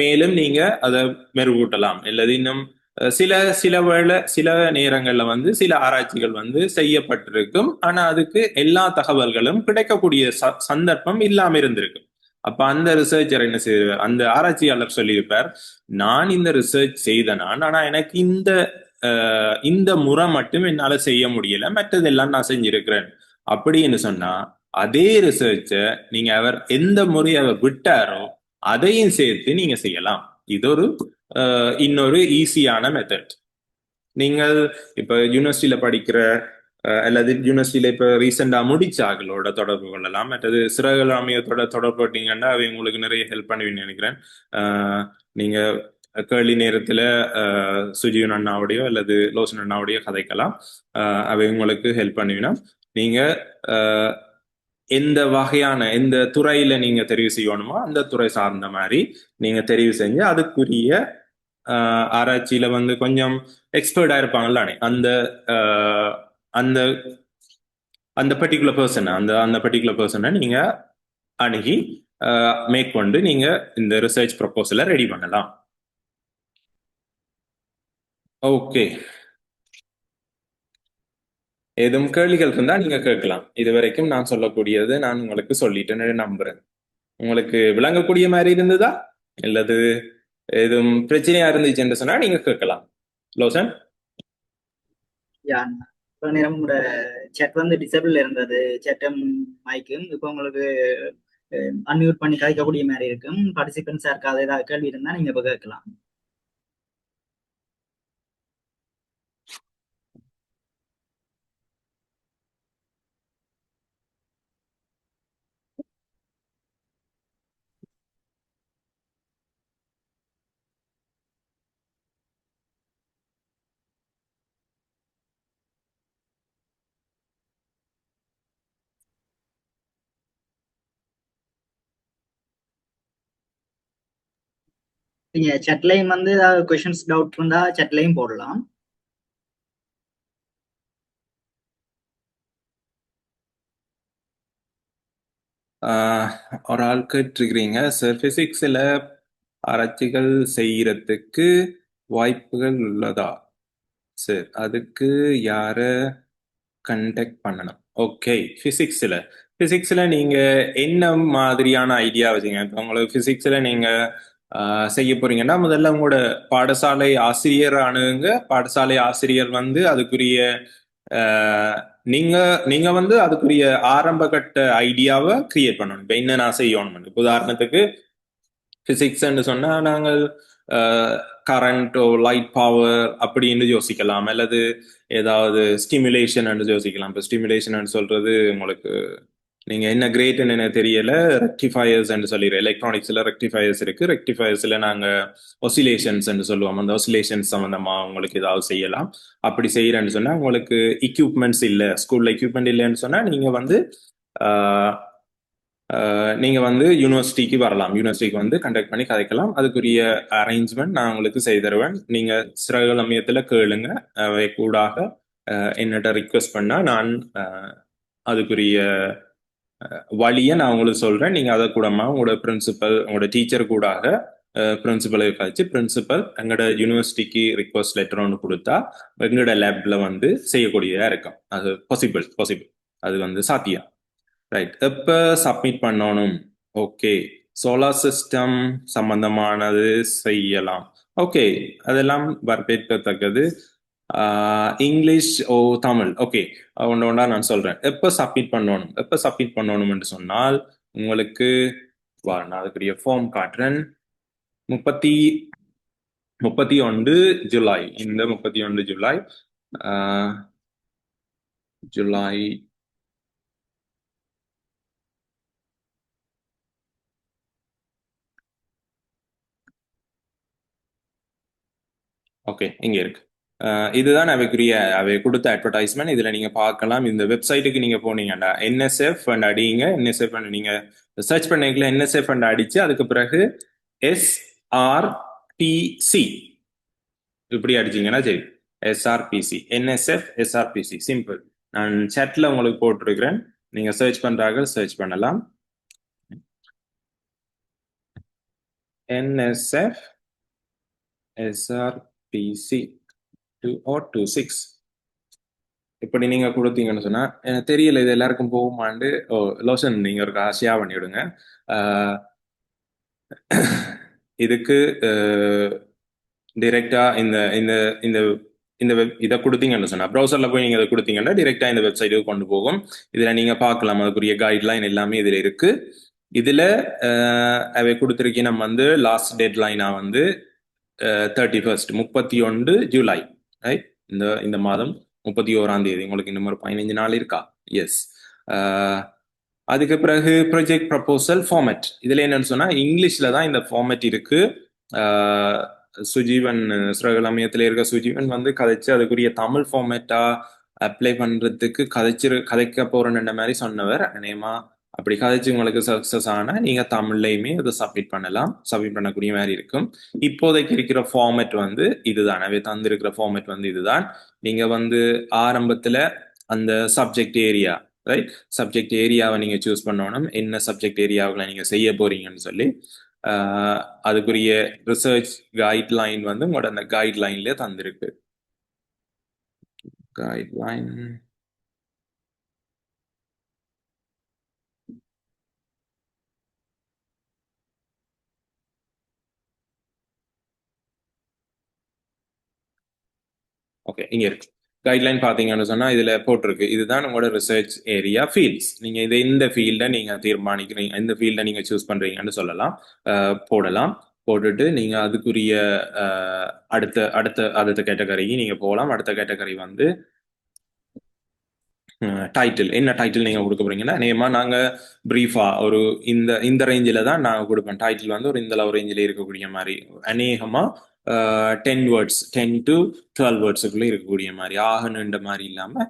மேலும் நீங்க அதை மெருகூட்டலாம். அல்லது இன்னும் சில சில வேளை சில நேரங்கள்ல வந்து சில ஆராய்ச்சிகள் வந்து செய்யப்பட்டிருக்கும், ஆனா அதுக்கு எல்லா தகவல்களும் கிடைக்கக்கூடிய சந்தர்ப்பம் இல்லாம இருந்திருக்கு. அப்ப அந்த ரிசர்ச்சர் என்ன செய்வார், அந்த ஆராய்ச்சியாளர் சொல்லியிருப்பார், நான் இந்த ரிசர்ச் செய்தனான், ஆனா எனக்கு இந்த முறை மட்டும் என்னால செய்ய முடியல, மற்றதெல்லாம் நான் செஞ்சிருக்கிறேன் அப்படின்னு சொன்னா அதே ரிசர்ச்ச நீங்க அவர் எந்த முறை அவர் விட்டாரோ அதையும் சேர்த்து நீங்க செய்யலாம். இது ஒரு இன்னொரு ஈஸியான மெத்தட். நீங்கள் இப்ப யூனிவர்சிட்டியில படிக்கிற அல்லது யூனிவர்சிட்டியில இப்ப ரீசெண்டா முடிச்சாங்களோட தொடர்பு கொள்ளலாம். மற்றது சிறகுகள் அமையத்தோட தொடர்பு பட்டீங்கன்னா அவை உங்களுக்கு நிறைய ஹெல்ப் பண்ணுவீங்கன்னு நினைக்கிறேன். நீங்க கேள்வி நேரத்துல சுஜீவன் அண்ணாவுடையோ அல்லது லோசன் அண்ணாவுடையோ கதைக்கலாம். அவை உங்களுக்கு ஹெல்ப் பண்ணுவீங்கன்னா நீங்க எந்த வகையான எந்த துறையில நீங்க தெரிவு செய்யணுமோ அந்த துறை சார்ந்த மாதிரி நீங்க தெரிவு செஞ்சு அதுக்குரிய ஆராய்ச்சியில வந்து கொஞ்சம் எக்ஸ்பர்டா இருப்பாங்கல்ல, அந்த அந்த அந்த பர்டிகுலர் பர்சன் அந்த அந்த பர்டிகுலர் பர்சனை நீங்க அணுகி மேற்கொண்டு நீங்க இந்த ரிசர்ச் ப்ரொபோசலை ரெடி பண்ணலாம். ஓகே. ஏதும் கேள்விகள் இருந்தா நீங்க கேட்கலாம். இது வரைக்கும் நான் சொல்லக்கூடியது நான் உங்களுக்கு சொல்லிட்டேன்னு நம்புறேன். உங்களுக்கு விளங்கக்கூடிய மாதிரி இருந்ததா இல்லது எதுவும் பிரச்சனையா இருந்துச்சுன்னு சொன்னா நீங்க கேட்கலாம். லோசன். இவ்வளவு நேரம் உங்களோட சேட் வந்து டிசேபிள் இருந்தது, சேட்டும் மைக்கும். இப்போ உங்களுக்கு அன்மியூட் பண்ணி கதைக்கக்கூடிய மாதிரி இருக்கும். பார்ட்டிசிபென்ட்ஸா இருக்காது, ஏதாவது கேள்வி இருந்தா நீங்க இப்போ கேட்கலாம். நீங்க சேட்லையும் வந்து ஏதாவது கொஸ்டின்ஸ் டவுட் இருந்தா சேட்லையும் போடலாம். ஒரு ஆள் கேட்டிருக்கிறீங்க, சார் பிசிக்ஸ்ல ஆராய்ச்சிகள் செய்யறதுக்கு வாய்ப்புகள் உள்ளதா சார், அதுக்கு யார கண்டக்ட் பண்ணணும்? ஓகே. பிசிக்ஸ்ல நீங்க என்ன மாதிரியான ஐடியா வச்சீங்க? இப்போ உங்களுக்கு பிசிக்ஸ்ல நீங்க செய்ய போறீங்கன்னா முதல்ல உங்களோட பாடசாலை ஆசிரியர் அணுகுங்க. பாடசாலை ஆசிரியர் வந்து அதுக்குரிய நீங்க நீங்க வந்து அதுக்குரிய ஆரம்ப கட்ட ஐடியாவை கிரியேட் பண்ணணும். இப்போ என்ன நான் செய்யணும், இப்போ உதாரணத்துக்கு பிசிக்ஸ்ன்னு சொன்னா நாங்கள் கரண்டோ லைட் பவர் அப்படின்னு யோசிக்கலாம், அல்லது ஏதாவது ஸ்டிமுலேஷன் யோசிக்கலாம். இப்போ ஸ்டிமுலேஷன் சொல்றது உங்களுக்கு நீங்க என்ன கிரேட்னு எனக்கு தெரியல, ரெக்டிஃபயர்ஸ் சொல்லிடுறேன். எலக்ட்ரானிக்ஸ்ல ரெக்டிஃபயர்ஸ் இருக்கு. ரெக்டிஃபயர்ஸ்ல நாங்க ஒசிலேஷன்ஸ் சொல்லுவோம். அந்த ஒசிலேஷன்ஸ் சம்பந்தமா உங்களுக்கு ஏதாவது செய்யலாம். அப்படி செய்யறேன்னு சொன்னா உங்களுக்கு எக்யூப்மெண்ட்ஸ் இல்லை, ஸ்கூல்ல எக்யூப்மெண்ட் இல்லைன்னு சொன்னா நீங்க வந்து யூனிவர்சிட்டிக்கு வரலாம். யூனிவர்சிட்டிக்கு வந்து கண்டக்ட் பண்ணி கதைக்கலாம். அதுக்குரிய அரேஞ்ச்மெண்ட் நான் உங்களுக்கு செய்து தருவேன். நீங்க சிறகுகள் அமையத்துல கேளுங்க, அவை கூடாக என்னட்ட ரிக்வெஸ்ட் பண்ணா நான் அதுக்குரிய வழியை நான் உங்களுக்கு சொல்றேன். நீங்க அதை கூடமா உங்களோட பிரின்சிபல் உங்களோட டீச்சர் கூடாக பிரின்சிபலை கழிச்சு பிரின்சிபல் எங்களோட யூனிவர்சிட்டிக்கு ரிக்வஸ்ட் லெட்டர் ஒன்று கொடுத்தா எங்களோட லேப்ல வந்து செய்யக்கூடியதா இருக்கும். அது பாசிபிள் அது வந்து சாத்தியம். ரைட், எப்ப சப்மிட் பண்ணணும்? ஓகே, சோலார் சிஸ்டம் சம்பந்தமானது செய்யலாம். ஓகே, அதெல்லாம் வரவேற்கத்தக்கது. இங்கிலீஷ் தமிழ் ஓகே, ஒன்றா நான் சொல்றேன். எப்ப சப்மிட் பண்ணணும் என்று சொன்னால் உங்களுக்கு நான் அதுக்குரிய ஃபார்ம் காட்டுறேன். 31 ஜூலை, இந்த 31 ஜூலை ஜூலை ஓகே, இங்க இருக்கு. இதுதான் அவை கொடுத்த அட்வர்டைஸ்மெண்ட். இதுல நீங்க பார்க்கலாம். இந்த வெப்சைட்டுக்கு நீங்க போனீங்கன்னா NSF ஃபண்ட் அடிங்க. NSF ஃபண்ட் நீங்க சர்ச் பண்ணிக்கல. NSF ஃபண்ட் அடிச்சு அதுக்கு பிறகு SRPC இப்படி அடிச்சீங்கன்னா சரி, SRPC NSF SRPC சிம்பிள். நான் chatல உங்களுக்கு போட்டிருக்கிறேன். நீங்க சர்ச் பண்றாங்க, சர்ச் பண்ணலாம். NSF SRPC 2026 இப்படி நீங்க கொடுத்தீங்கன்னு சொன்னா எனக்கு தெரியல இது எல்லாருக்கும் போகுமாண்டு. லோஷன் நீங்க ஒரு ஷேர் பண்ணி விடுங்க. இதுக்கு டிரெக்டா இந்த இந்த இந்த இந்த இதை கொடுத்தீங்கன்னு சொன்னா ப்ரௌசர்ல போய் நீங்க இதை கொடுத்தீங்கன்னா டிரெக்டா இந்த வெப்சைட்டுக்கு கொண்டு போகும். இதுல நீங்க பார்க்கலாம், அதுக்குரிய கைட்லைன் எல்லாமே இதுல இருக்கு. இதுல அவை கொடுத்துருக்கீங்க. நம்ம வந்து லாஸ்ட் டெட்லைனா வந்து 31 ஜூலை, ரைட்? இந்த மாதம் 31ஆம் தேதி. உங்களுக்கு இன்னும் ஒரு 15 நாள் இருக்கா? எஸ். அதுக்கு பிறகு ப்ராஜெக்ட் ப்ரப்போசல் ஃபார்மேட். இதுல என்னன்னு சொன்னா இங்கிலீஷ்ல தான் இந்த ஃபார்மேட் இருக்கு. சுஜீவன் ஸ்ரகலமயத்துல இருக்க சுஜீவன் வந்து கதைச்சு அதுக்குரிய தமிழ் ஃபார்மேட்டா அப்ளை பண்றதுக்கு கதைக்க போறேன்ற மாதிரி சொன்னவர். அநேகமா அப்படி கதைச்சு உங்களுக்கு சக்சஸ் ஆனா நீங்க தமிழ்லையுமே அதை சப்மிட் பண்ணக்கூடிய மாதிரி இருக்கும். இப்போதைக்கு இருக்கிற ஃபார்மேட் வந்து இதுதான். அவை தந்திருக்கிற ஃபார்மேட் வந்து இதுதான். நீங்க வந்து ஆரம்பத்துல அந்த சப்ஜெக்ட் ஏரியா, ரைட், சப்ஜெக்ட் ஏரியாவை நீங்க சூஸ் பண்ணணும். என்ன சப்ஜெக்ட் ஏரியாவுல நீங்க செய்ய போறீங்கன்னு சொல்லி அதுக்குரிய ரிசர்ச் கைட்லைன் வந்து உங்களோட அந்த கைட்லைன்ல தந்திருக்கு. கைட்லைன் ஓகே, இங்க இருக்கு. கைட்லைன் பாத்தீங்கன்னு சொன்னா இதுல போட்டிருக்கு. இதுதான் உங்களோட ரிசர்ச் ஏரியா ஃபீல்ட்ஸ். நீங்க இந்த ஃபீல்ட நீங்க தீர்மானிக்கிறீங்க, இந்த ஃபீல்ட நீங்க சூஸ் பண்றீங்கன்னு சொல்லலாம். போட்டுட்டு நீங்க அதுக்குரிய அடுத்த கேட்டகரிக்கு நீங்க போகலாம். அடுத்த கேட்டகரி வந்து டைட்டில். என்ன டைட்டில் நீங்க கொடுக்க போறீங்கன்னா நேமா நாங்க பிரீஃபா ஒரு இந்த ரேஞ்சில தான் நாங்க கொடுப்போம். டைட்டில் வந்து ஒரு இந்த ரேஞ்சில இருக்கக்கூடிய மாதிரி அநேகமா 10 வேர்ட்ஸ் 10 to 12 வேர்ட்ஸுக்குள்ள இருக்கக்கூடிய மாதிரி ஆகணுன்ற மாதிரி இல்லாம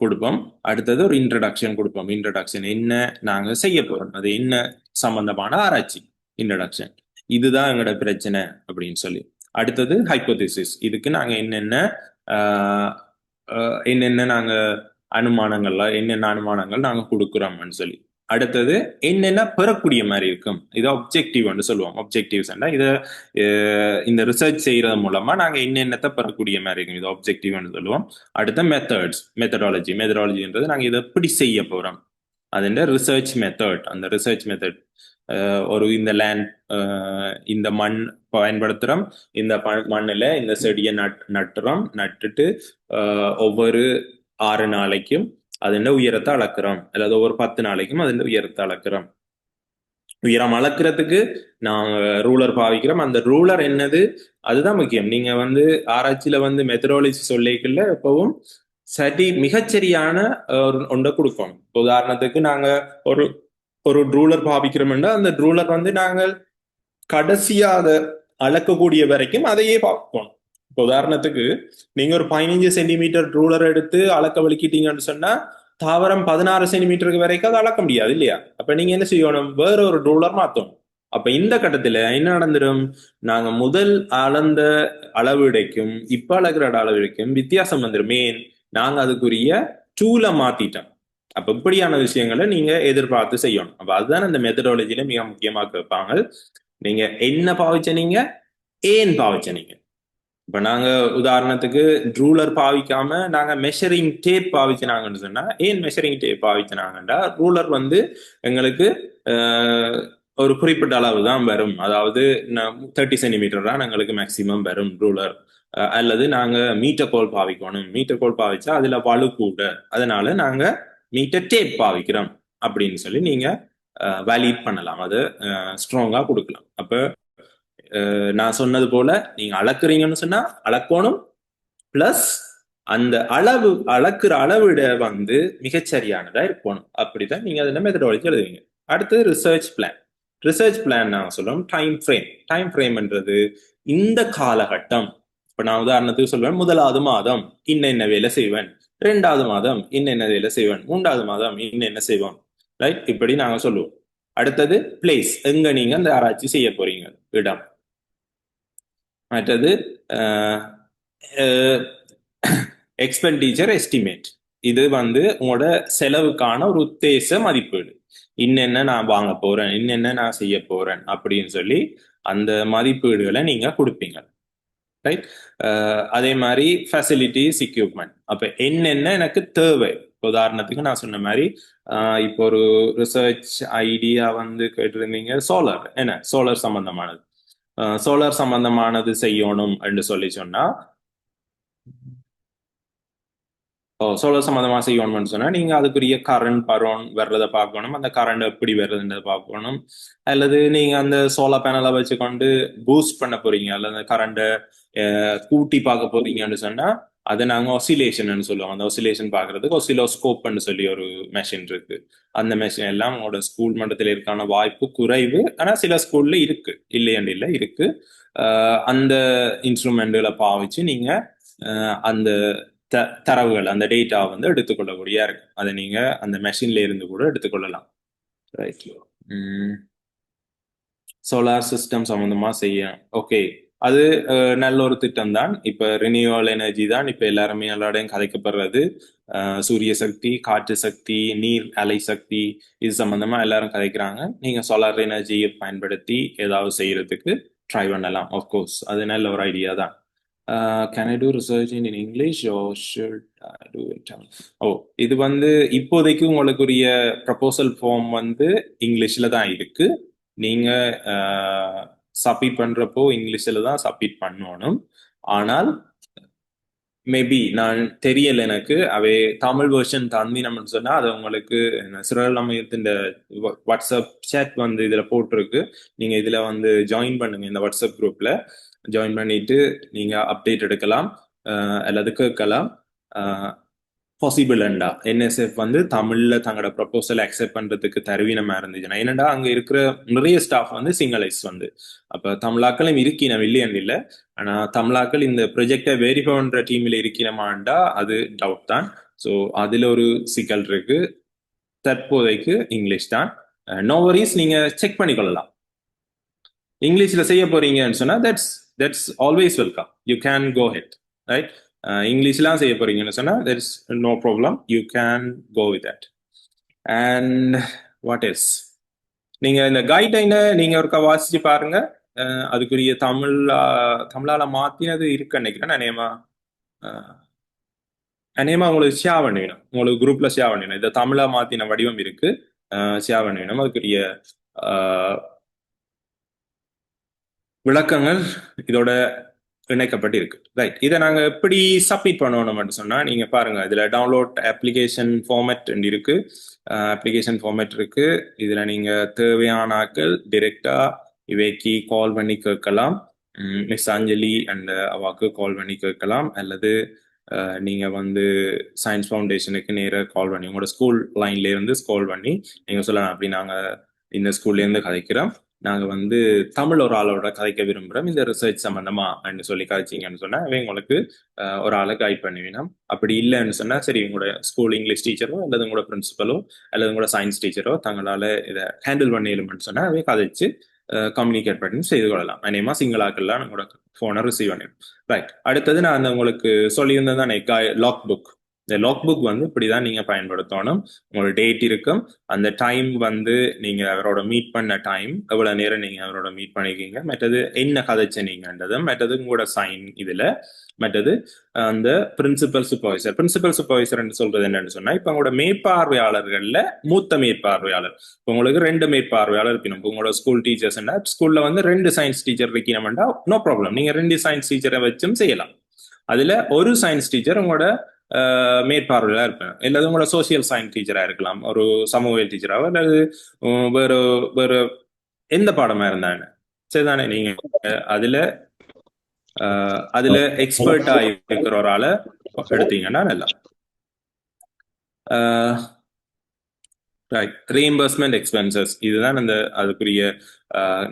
கொடுப்போம். அடுத்தது ஒரு இன்ட்ரடக்ஷன் கொடுப்போம். இன்ட்ரடக்ஷன் என்ன நாங்க செய்ய போறோம், அது என்ன சம்பந்தமான ஆராய்ச்சி, இன்ட்ரடக்ஷன். இதுதான் எங்களோட பிரச்சனை அப்படின்னு சொல்லி. அடுத்தது ஹைப்போதிசிஸ். இதுக்கு நாங்க என்னென்ன நாங்க என்னென்ன அனுமானங்கள் நாங்க கொடுக்குறோம்னு சொல்லி. அடுத்தது என்னென்ன பெறக்கூடிய மாதிரி இருக்கும், இதை ஒப்ஜெக்டிவ் சொல்லுவோம். ஒப்ஜெக்டிவ்ஸ் இதை இந்த ரிசர்ச் செய்யறது மூலமா நாங்க என்னென்னத்தை பெறக்கூடிய மாதிரி இருக்கும், இதை ஒப்ஜெக்டிவ் சொல்லுவோம். அடுத்த மெத்தடாலஜின்றது நாங்க இதை எப்படி செய்ய போறோம், அது ரிசர்ச் மெத்தட். அந்த ரிசர்ச் மெத்தட் ஒரு இந்த மண் பயன்படுத்துறோம், இந்த மண்ணுல இந்த செடியை நட்டுட்டு ஒவ்வொரு 6 நாளைக்கும் அது உயரத்தை அளக்குறோம், அல்லது ஒவ்வொரு 10 நாளைக்கும் அது உயரத்தை அளக்குறோம். உயரம் அளக்குறதுக்கு நாங்க ரூலர் பாவிக்கிறோம். அந்த ரூலர் என்னது அதுதான் முக்கியம். நீங்க ஆராய்ச்சியில மெத்தடாலஜி சொல்லிக்கல எப்பவும் மிகச்சரியான ஒன்றை கொடுப்போம். உதாரணத்துக்கு நாங்க ஒரு ரூலர் பாவிக்கிறோம்னா அந்த ரூலர் நாங்கள் கடைசியா அதை அளக்கக்கூடிய வரைக்கும் அதையே பார்ப்போம். உதாரணத்துக்கு நீங்க ஒரு 15 சென்டிமீட்டர் ரூலர் எடுத்து அளக்க வலிக்கிட்டீங்கன்னு சொன்னா தாவரம் 16 சென்டிமீட்டருக்கு வரைக்கும் அதை அளக்க முடியாது இல்லையா? அப்ப நீங்க என்ன செய்யணும், வேற ஒரு ரூலர் மாத்தணும். அப்ப இந்த கட்டத்துல என்ன நடந்துடும், நாங்க முதல் அளந்த அளவிடைக்கும் இப்ப அளக்கிற அளவிடைக்கும் வித்தியாசம் வந்துடும். நாங்க அதுக்குரிய டூலை மாத்திட்டோம். அப்ப இப்படியான விஷயங்களை நீங்க எதிர்பார்த்து செய்யணும். அப்ப அதுதான் அந்த மெத்தடாலஜில மிக முக்கியமா கேட்பாங்க. நீங்க என்ன பாவிச்சனீங்க, ஏன் பாவிச்சனீங்க. இப்ப நாங்க உதாரணத்துக்கு ரூலர் பாவிக்காம நாங்க மெஷரிங் டேப் பாவிச்சினாங்கன்னு சொன்னா, ஏன் மெஷரிங் டேப் பாவிச்சினாங்கன்னா, ரூலர் வந்து எங்களுக்கு ஒரு குறிப்பிட்ட அளவு தான் வரும். அதாவது 30 சென்டிமீட்டர் தான் எங்களுக்கு மேக்சிமம் வரும் ரூலர். அல்லது நாங்க மீட்டர் கோல் பாவிக்கணும், மீட்டர் கோல் பாவிச்சா அதுல வலு கூட, அதனால நாங்க மீட்டர் டேப் பாவிக்கிறோம் அப்படின்னு சொல்லி நீங்க வேலிட் பண்ணலாம், அதை ஸ்ட்ராங்கா கொடுக்கலாம். அப்ப நான் சொன்னது போல நீங்க அளக்குறீங்கன்னு சொன்னா அளக்கணும், பிளஸ் அந்த அளவு அளக்குற அளவிட வந்து மிகச்சரியானதா இருக்கணும். அப்படிதான் நீங்க அதுல மெத்தடாலஜி எழுதுவீங்க. அடுத்து ரிசர்ச் பிளான். ரிசர்ச் பிளான் நான் சொல்லுவோம் டைம் ஃப்ரேம். டைம் ஃப்ரேம்ன்றது இந்த காலகட்டம். இப்ப நான் உதாரணத்துக்கு சொல்வேன், 1வது மாதம் இன்னென்ன வேலை செய்வேன், 2வது மாதம் இன்னென்ன வேலை செய்வேன், 3வது மாதம் இன்னென்ன செய்வோம், ரைட்? இப்படி நாங்க சொல்லுவோம். அடுத்தது பிளேஸ், எங்க நீங்க அந்த ஆராய்ச்சி செய்ய போறீங்க, இடம். மற்றது எக்ஸ்பெண்டிச்சர் எஸ்டிமேட். இது வந்து உங்களோட செலவுக்கான ஒரு உத்தேச மதிப்பீடு. இன்னென்ன நான் வாங்க போறேன், இன்னென்ன நான் செய்ய போறேன் அப்படின்னு சொல்லி அந்த மதிப்பீடுகளை நீங்க கொடுப்பீங்க, ரைட்? அதே மாதிரி ஃபெசிலிட்டிஸ், எக்யூப்மெண்ட். அப்ப என்னென்ன எனக்கு தேவை. உதாரணத்துக்கு நான் சொன்ன மாதிரி இப்போ ஒரு ரிசர்ச் ஐடியா வந்து கேட்டிருந்தீங்க, சோலார். என்ன சோலார் சம்பந்தமானது, சோலார் சம்பந்தமானது செய்யணும் என்று சொல்லி சொன்னா, சோலார் சம்பந்தமா செய்யணும்னு சொன்னா நீங்க அதுக்குரிய கரண்ட் பரோன் வர்றதை பார்க்கணும், அந்த கரண்ட் எப்படி வர்றதுன்றதை பார்க்கணும். அல்லது நீங்க அந்த சோலார் பேனலை வச்சுக்கொண்டு பூஸ்ட் பண்ண போறீங்க, அல்லது கரண்ட்டை கூட்டி பார்க்க போறீங்கன்னு சொன்னா அதை நாங்க ஒசிலேஷன் சொல்லுவோம். அந்த ஒசிலேஷன் பார்க்கறதுக்கு ஒசிலோஸ்கோப்னு சொல்லி ஒரு மெஷின் இருக்கு. அந்த மெஷின் எல்லாம் உங்களோட ஸ்கூல் மட்டத்தில் இருக்கான வாய்ப்பு குறைவு. ஆனா சில ஸ்கூல்ல இருக்கு, இல்லையண்டு இல்லை, இருக்கு. அந்த இன்ஸ்ட்ருமெண்ட்களை பாவிச்சு நீங்க அந்த தரவுகள், அந்த டேட்டா வந்து எடுத்துக்கொள்ளக்கூடிய இருக்கு. அதை நீங்க அந்த மெஷின்ல இருந்து கூட எடுத்துக்கொள்ளலாம், ரைட்? சோலார் சிஸ்டம் சம்பந்தமா செய்ய, ஓகே, அது நல்ல ஒரு திட்டம் தான். இப்ப ரினியூவல் எனர்ஜி தான் இப்ப எல்லாருமே எல்லாரையும் கதைக்கப்படுறது. சூரிய சக்தி, காற்று சக்தி, நீர் அலை சக்தி, இது சம்பந்தமா எல்லாரும் கதைக்கிறாங்க. நீங்க சோலார் எனர்ஜியை பயன்படுத்தி ஏதாவது செய்யறதுக்கு ட்ரை பண்ணலாம். ஆஃப்கோர்ஸ் அது நல்ல ஒரு ஐடியா தான். Can I do research in English or should I do in Tamil? இது வந்து இப்போதைக்கு உங்களுக்குரிய ப்ரப்போசல் ஃபார்ம் வந்து இங்கிலீஷ்ல தான் இருக்கு. நீங்க சப்மிட் பண்றப்போ இங்கிலீஷ்ல தான் சப்மிட் பண்ணணும். ஆனால் மேபி நான் தெரியல, எனக்கு அவை தமிழ் வெர்ஷன் தந்தினம்னு சொன்னா அதை உங்களுக்கு சிறல் அமையத்தின் வாட்ஸ்அப் சேட் வந்து இதுல போட்டிருக்கு. நீங்க இதுல வந்து ஜாயின் பண்ணுங்க, இந்த வாட்ஸ்அப் குரூப்ல ஜாயின் பண்ணிட்டு நீங்க அப்டேட் எடுக்கலாம் அல்லது கேட்கலாம். பாசிபிள் அண்டா என்எஸ்எஃப் வந்து தமிழ்ல தங்களோட ப்ரப்போசல் அக்செப்ட் பண்றதுக்கு தருவீனமா இருந்துச்சுன்னா, ஏன்னா அங்க இருக்கிற நிறைய ஸ்டாஃப் வந்து சிங்களைஸ் வந்து, அப்ப தமிழாக்களும் இருக்கணும் இல்லையன்னு இல்லை. ஆனா தமிழாக்கள் இந்த ப்ரொஜெக்டை வெரிஃபை பண்ற டீம்ல இருக்கணுமாண்டா அது டவுட் தான். ஸோ அதுல ஒரு சிக்கல் இருக்கு. தற்போதைக்கு இங்கிலீஷ் தான். நோ வரிஸ், நீங்க செக் பண்ணிக்கொள்ளலாம். இங்கிலீஷ்ல செய்ய போறீங்கன்னு சொன்னா that's always welcome, you can go head, right? இங்கிலீஷ்லாம் செய்ய போறீங்கன்னு சொன்னா there is no problem, you can go with that. And what else? நீங்க இந்த கைட்லைனை நீங்க ஒருக்கா வாசிச்சு பாருங்க. அதுக்குரிய தமிழால மாத்தினது இருக்கு நினைக்கிறேன். அநேகமா உங்களுக்கு ஷேர் பண்ணிடணும், உங்களுக்கு குரூப்ல ஷேர் பண்ணிடணும். இந்த தமிழா மாத்தின வடிவம் இருக்கு, ஷேர் பண்ணிடணும். அதுக்குரிய விளக்கங்கள் இதோட இணைக்கப்பட்டு இருக்கு, ரைட்? இதை நாங்க எப்படி சப்மிட் பண்ணணும் சொன்னா, நீங்க பாருங்க, இதுல டவுன்லோட் அப்ளிகேஷன் ஃபார்மேட் இருக்கு. அப்ளிகேஷன் ஃபார்மேட் இருக்கு. இதுல நீங்க தேவையான ஆட்கள் டிரெக்டா இவைக்கு கால் பண்ணி கேட்கலாம். மிஸ் அஞ்சலி அண்ட் அவாக்கு கால் பண்ணி கேட்கலாம். அல்லது நீங்க வந்து சயின்ஸ் ஃபவுண்டேஷனுக்கு நேராக கால் பண்ணி உங்களோட ஸ்கூல் லைன்ல இருந்து கால் பண்ணி நீங்க சொல்லலாம், அப்படி நாங்க இந்த ஸ்கூல்ல இருந்து கதைக்கிறோம், நாங்க வந்து தமிழ் ஒரு ஆளோட கதைக்க விரும்புறோம், இந்த ரிசர்ச் சம்பந்தமா சொல்லி கதைச்சிங்கன்னு சொன்னா உங்களுக்கு ஒரு ஆளை கைட் பண்ணுவீங்க. அப்படி இல்லைன்னு சொன்னா சரி, உங்களோட ஸ்கூல் இங்கிலீஷ் டீச்சரோ அல்லது உங்களோட பிரின்சிபலோ அல்லது உங்களோட சயின்ஸ் டீச்சரோ தங்களால இதை ஹேண்டில் பண்ணிடும்னு சொன்னா அவை கதைச்சு கம்யூனிகேட் பண்ணி செய்து கொள்ளலாம். அநேகமா சிங்களாக்கெல்லாம் உங்களோட போனை ரிசீவ் பண்ணிடும், ரைட்? அடுத்தது நான் உங்களுக்கு சொல்லியிருந்தேன் தானே, லாக் புக். இந்த லாக் புக் வந்து இப்படிதான் நீங்க பயன்படுத்தணும். உங்களோட டேட் இருக்கும், அந்த டைம் வந்து நீங்க அவரோட மீட் பண்ண டைம், எவ்வளவு நேரம் நீங்க அவரோட மீட் பண்ணிருக்கீங்க, மற்றது என்ன கதைச்ச நீங்கன்றது, மற்றது உங்களோட சைன் இதுல, மற்றது அந்த பிரின்சிபல் சூப்பர்வைசர் சொல்றது என்னன்னு சொன்னா, இப்ப உங்களோட மேற்பார்வையாளர்கள்ல மூத்த மேற்பார்வையாளர், இப்ப உங்களுக்கு 2 மேற்பார்வையாளர் இருக்கணும். உங்களோட ஸ்கூல் டீச்சர்ஸ் ஸ்கூல்ல வந்து 2 சயின்ஸ் டீச்சர் வைக்கணும்னா நோ ப்ராப்ளம், நீங்க 2 சயின்ஸ் டீச்சரை வச்சும் செய்யலாம். அதுல ஒரு சயின்ஸ் டீச்சர் உங்களோட மேற்பார்வையா இருப்பேன், இல்லது உங்களோட சோசியல் சயின்ஸ் டீச்சரா இருக்கலாம், ஒரு சமூகவியல் டீச்சராவோ, அல்லது வேற வேற எந்த பாடமா இருந்தாங்க சரிதானே. நீங்க அதுல அதுல எக்ஸ்பர்ட்டா இருக்கிற ஒரு ஆளை எடுத்தீங்கன்னா நல்லா. ரைட், ரீஎம்பர்ஸ்மெண்ட் எக்ஸ்பென்சஸ் இதுதான் அந்த அதுக்குரிய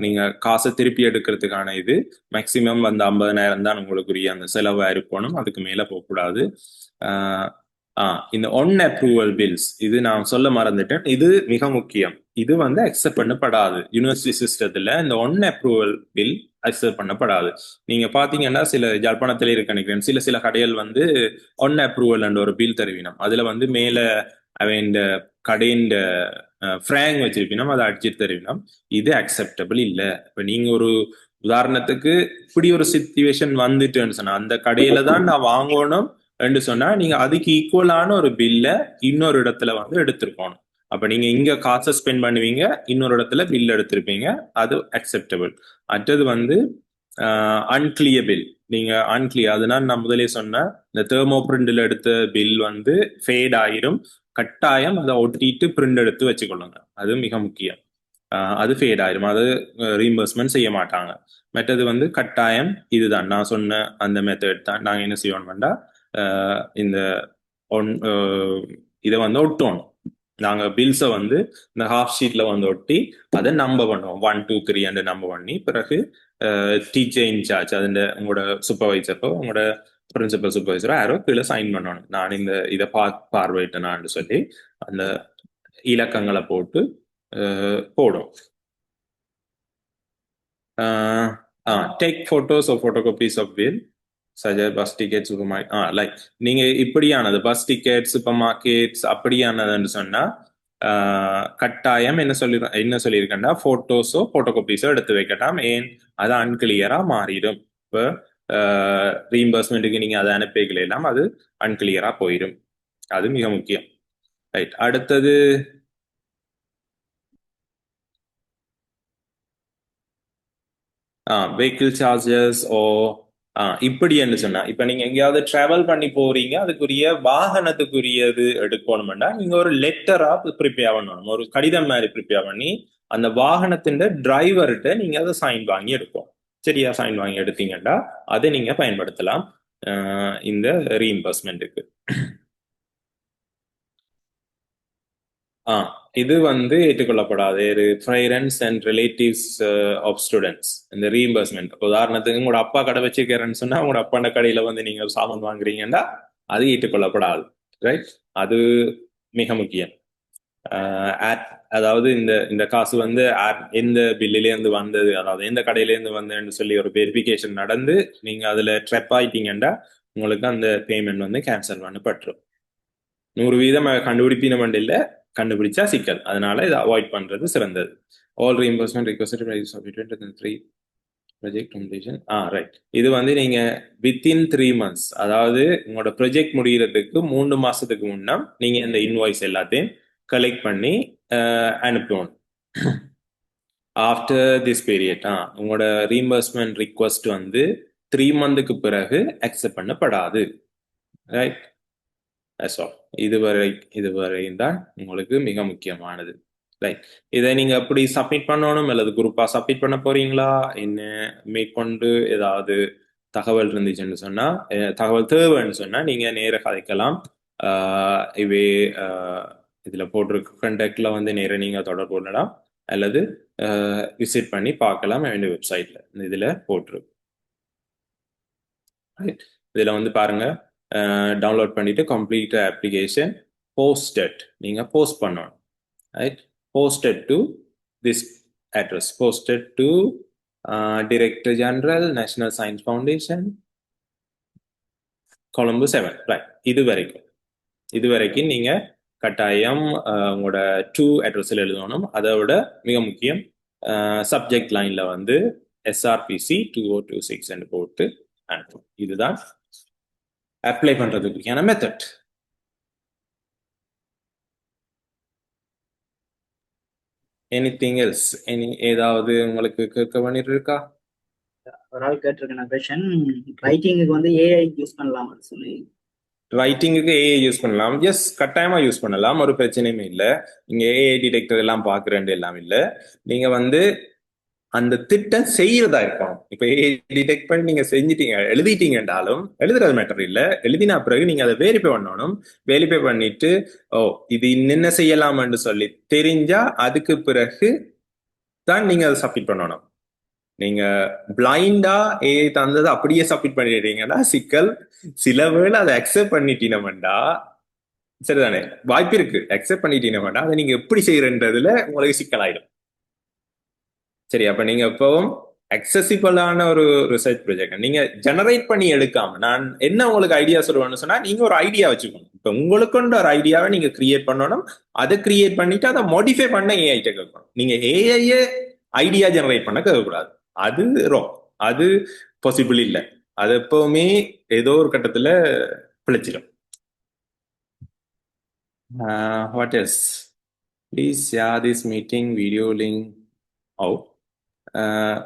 நீங்க காசை திருப்பி எடுக்கிறதுக்கான இது மேக்சிமம் வந்து 50,000 தான் உங்களுக்குரிய அந்த செலவா இருக்கணும், அதுக்கு மேல போகக்கூடாது. இந்த ஒன் அப்ரூவல் பில்ஸ் இது நான் சொல்ல மறந்துட்டேன், இது மிக முக்கியம். இது வந்து அக்செப்ட் பண்ணப்படாது யூனிவர்சிட்டி சிஸ்டத்துல. இந்த ஒன் அப்ரூவல் பில் அக்செப்ட் பண்ணப்படாது. நீங்க பாத்தீங்கன்னா சில ஜாழ்ப்பாணத்திலே இருக்க நினைக்கிறேன், சில கடைகள் வந்து ஒன் அப்ரூவல் என்ற ஒரு பில் தருவினோம், அதுல வந்து மேல அவன் கடையின் ஃப்ராங் வச்சிருப்பினோம், அதை அடிச்சிட்டு தருவினோம். இது அக்செப்டபிள் இல்ல. இப்ப நீங்க ஒரு உதாரணத்துக்கு இப்படி ஒரு சிச்சுவேஷன் வந்துட்டுன்னு சொன்னா, அந்த கடையில தான் நான் வாங்கணும் என்று சொன்னா, நீங்க அதுக்கு ஈக்குவலான ஒரு பில்ல இன்னொரு இடத்துல வந்து எடுத்திருக்கணும். அப்ப நீங்க இங்க காசை ஸ்பெண்ட் பண்ணுவீங்க, இன்னொரு இடத்துல பில் எடுத்திருப்பீங்க, அது அக்செப்டபிள். மற்றது வந்து அன்கிளியர் பில். நீங்க அன்கிளியர், அதனால நான் முதலே சொன்னேன், இந்த தெர்மோ பிரிண்டில் எடுத்த பில் வந்து ஃபேட் ஆயிரும், கட்டாயம் அதை ஒட்டிட்டு பிரிண்ட் எடுத்து வச்சுக்கொள்ளுங்க, அது மிக முக்கியம். அது ஃபேட் ஆயிரும், அது ரீஎம்பர்ஸ்மெண்ட் செய்ய மாட்டாங்க. மற்றது வந்து கட்டாயம் இதுதான் நான் சொன்ன அந்த மெத்தட் தான் நாங்கள் என்ன செய்வோம்னா, இந்த ஒன் இதை வந்து ஒட்டணும். நாங்கள் பில்ஸை வந்து இந்த ஹாஃப் ஷீட்ல வந்து ஒட்டி அதை நம்பர் பண்ணுவோம், 1 2 3 நம்பர் பண்ணி, பிறகு டீச்சர் இன்சார்ஜ் அதுல உங்களோட சூப்பர்வைசரோ உங்களோட பிரின்சிபல் சூப்பர்வைசரோ யாரோ கீழே சைன் பண்ணணும், நான் இந்த இதை பார்வையிட்டேனான்னு சொல்லி அந்த இலக்கங்களை போட்டு போடும். Take photos of photocopies of bill such bus ticket supermarket, like நீங்க இப்படியானது பஸ் டிக்கெட் சூப்பர் மார்க்கெட்ஸ் அப்படியானதுன்னு சொன்னா கட்டாயம் என்ன சொல்லியிருக்கேன்னா போட்டோஸோ போட்டோகாபீஸோ எடுத்து வைக்கட்டாம். ஏன், அது அன்கிளியரா மாறிடும். இப்போ ரீஎம்பர்ஸ்மெண்ட்டுக்கு நீங்க அதை அனுப்பிக்கலாம், அது அன்கிளியரா போயிடும், அது மிக முக்கியம். ரைட், அடுத்தது வெஹிக்கிள் சார்ஜஸ் ஓ இப்படி என்று சொன்னா, இப்ப நீங்க எங்கேயாவது டிராவல் பண்ணி போறீங்க, அதுக்குரிய வாகனத்துக்குரியது எடுக்கணும்னா நீங்க ஒரு லெட்டரா ப்ரிப்பேர் பண்ணணும், ஒரு கடிதம் மாதிரி ப்ரிப்பேர் பண்ணி அந்த வாகனத்தின் டிரைவர்கிட்ட நீங்க அதை சைன் வாங்கி எடுக்கும். சரியா, சைன் வாங்கி எடுத்தீங்கன்னா அதை நீங்க பயன்படுத்தலாம் இந்த ரீஎம்பர்ஸ்மெண்ட்டுக்கு. இது வந்து ஏற்றுக்கொள்ளப்படாது. Friends and relatives of students இந்த ரீஎம்பர்ஸ்மெண்ட். உதாரணத்துக்கு உங்களோட அப்பா கடை வச்சிருக்கிறேன்னு சொன்னா, உங்களோட அப்பாண்ட கடையில வந்து நீங்க சாமான் வாங்குறீங்கன்னா அது ஏற்றுக்கொள்ளப்படாது. ரைட், அது மிக முக்கியம். அதாவது இந்த இந்த காசு வந்து எந்த பில்லில இருந்து வந்தது, அதாவது எந்த கடையில இருந்து வந்ததுன்னு சொல்லி ஒரு வெரிஃபிகேஷன் நடந்து நீங்க அதுல ட்ரெப் ஆயிட்டீங்கன்னா உங்களுக்கு அந்த பேமெண்ட் வந்து கேன்சல் பண்ணப்பட்டுரும். 100% கண்டுபிடிப்பின இல்லை, கண்டுபிடிச்சா சிக்கல், அதனால இதை அவாய்ட் பண்றது சிறந்தது. All reimbursement requested project completion. Right, இது வந்து நீங்க வித்தின் 3 months, அதாவது உங்களோட ப்ரொஜெக்ட் முடிகிறதுக்கு 3 மாசத்துக்கு முன்னா நீங்க இந்த இன்வாய்ஸ் எல்லாத்தையும் கலெக்ட் பண்ணி அனுப்பணும். ஆஃப்டர் திஸ் பீரியட் உங்களோட ரீஎம்பர்ஸ்மெண்ட் ரிக்வெஸ்ட் வந்து 3 months பிறகு அக்செப்ட் பண்ணப்படாது. ரைட், இதுவரை தான் உங்களுக்கு மிக முக்கியமானது. ரைட், இதை நீங்க எப்படி சப்மிட் பண்ணணும், அல்லது குரூப்பா சப்மிட் பண்ண போறீங்களா, என்ன மேற்கொண்டு ஏதாவது தகவல் இருந்துச்சுன்னு சொன்னா, தகவல் தேவைன்னு சொன்னா நீங்க நேர கதைக்கலாம். இவே இதுல போட்டிருக்க கண்டக்ட்ல வந்து நேர நீங்க தொடர்பு கொள்ளலாம், அல்லது விசிட் பண்ணி பார்க்கலாம் வேண்டிய வெப்சைட்ல இதுல போட்டிருக்கு. இதுல வந்து பாருங்க, டவுன்லோட் பண்ணிட்டு கம்ப்ளீட் அப்ளிகேஷன் போஸ்டட், நீங்க போஸ்ட் பண்ணணும். Right, posted to this address, posted to director general national science foundation, Colombo 7. Right, இது வரைக்கும். இது வரைக்கும் நீங்க கட்டாயம் உங்களோட டு அட்ரஸில் எழுதணும். அதை விட மிக முக்கியம் சப்ஜெக்ட் லைன்ல வந்து எஸ்ஆர்பிசி 2026 போட்டு அனுப்பணும். இதுதான் அப்ளை பண்றதுக்கான மெத்தட். எனிதிங் எல்ஸ், ஏதாவது உங்களுக்கு கேட்க வேண்டியது இருக்கா? ஒரு ஆள் கேட்டிருக்கேன் கொஸ்டின், ரைட்டிங்குக்கு வந்து ஏஐ யூஸ் பண்ணலாமான்னு சொல்லி. ரைட்டிங்குக்கு ஏஐ யூஸ் பண்ணலாம். எஸ், கட்டாயமா யூஸ் பண்ணலாம், ஒரு பிரச்சனையுமே இல்லை. நீங்க ஏஐ டிடெக்டர் எல்லாம் பாக்குறேன் எல்லாம் இல்லை. நீங்க வந்து அந்த திட்டம் செய்யறதா இருக்கணும். இப்ப ஏஐ டிடெக்ட் பண்ணி நீங்க செஞ்சிட்டீங்க எழுதிட்டீங்கன்றாலும் எழுதுறது மேட்டர் இல்ல. எழுதினா பிறகு நீங்க அதை வெரிஃபை பண்ணணும். வெரிஃபை பண்ணிட்டு ஓ இது என்ன செய்யலாம்னு சொல்லி தெரிஞ்சா அதுக்கு பிறகு தான் நீங்க அதை சப்மிட் பண்ணணும். நீங்க பிளைண்டா ஏஐ தந்தது அப்படியே சப்மிட் பண்ணிடுறீங்கன்னா சிக்கல். சில வேளை அதை அக்செப்ட் பண்ணிட்டீங்கன்னா சரிதானே, வாய்ப்பு இருக்கு. அக்செப்ட் பண்ணிட்டீங்கன்னா அதை நீங்க எப்படி செய்யறதுல உங்களுக்கு சிக்கலாயிடும். சரி, அப்ப நீங்க எப்பவும் அக்சசிபிளான ஒரு ரிசர்ச் ப்ராஜெக்ட் நீங்க ஜெனரேட் பண்ணி எடுக்காம, நான் என்ன உங்களுக்கு ஐடியா சொல்லுவேன்னு சொன்னா, நீங்க ஒரு ஐடியா வச்சுக்கணும். இப்ப உங்களுக்கு ஒரு ஐடியாவை நீங்க கிரியேட் பண்ணணும். அதை கிரியேட் பண்ணிட்டு அதை மாடிஃபை பண்ண ஏஐ கேட்கணும். நீங்க ஏஐயே ஐடியா ஜெனரேட் பண்ண கேட்கக்கூடாது. அது ராங், அது பாசிபிள் இல்லை. அது எப்பவுமே ஏதோ ஒரு கட்டத்துல பிழைச்சிடும். What yes, please share this meeting video link. Oh,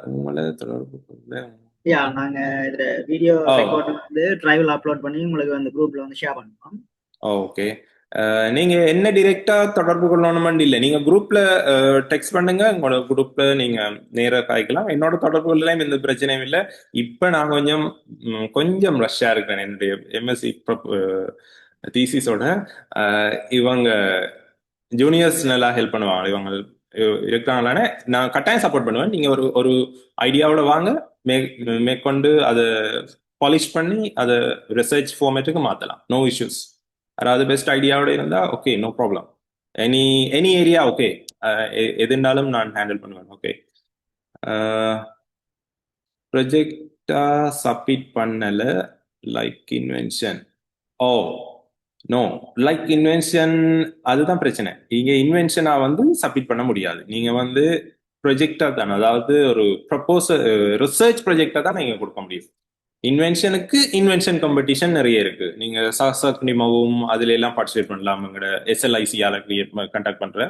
உங்களை தொடர்பு கொள்ள நாங்க இதுல வீடியோ ரெக்கார்ட் வந்து டிரைவ்ல அப்லோட் பண்ணி உங்களுக்கு வந்து குரூப்ல வந்து ஷேர் பண்ணுவோம். ஓகே, நீங்க என்ன டைரக்டா தொடர்பு கொள்ளணும்னு இல்லை, நீங்க குரூப்ல டெக்ஸ்ட் பண்ணுங்க. உங்களோட குரூப்ல நீங்க நேராக காய்க்கலாம். என்னோட தொடர்புகள்லாம் எந்த பிரச்சனையும் இல்லை. இப்ப நான் கொஞ்சம் ரஷ்ஷா இருக்கிறேன் என்னுடைய எம்எஸ்சி தீசிஸோட. இவங்க ஜூனியர்ஸ் நல்லா ஹெல்ப் பண்ணுவாங்க. இவங்க இருக்கிறாங்களானே நான் கட்டாயம் சப்போர்ட் பண்ணுவேன். நீங்க ஒரு ஐடியாவோட வாங்க, மேற்கொண்டு அதை பாலிஷ் பண்ணி அதை ரிசர்ச் ஃபார்மேட்டுக்கு மாத்தலாம். No issues. அதாவது பெஸ்ட் ஐடியாவோட இருந்தா okay, no problem. Any area okay, எது இருந்தாலும் நான் ஹேண்டில் பண்ணுவேன். ஓகே, ப்ரொஜெக்டா சப்மிட் பண்ணல like invention. Oh no, like invention அதுதான் பிரச்சனை. நீங்க இன்வென்ஷனா வந்து சப்மிட் பண்ண முடியாது. நீங்க வந்து ப்ரொஜெக்டா தான், அதாவது ஒரு ப்ரப்போசல் ரிசர்ச் ப்ரொஜெக்டா தான் நீங்க கொடுக்க முடியும். இன்வென்ஷனுக்கு இன்வென்ஷன் காம்படிஷன் நிறைய இருக்கு. நீங்க சாசக்னிமாவும் அதுல எல்லாம் பார்ட்டிசிபேட் பண்ணலாம். உங்களோட எஸ்எல்ஐசியால கண்டக்ட் பண்ற.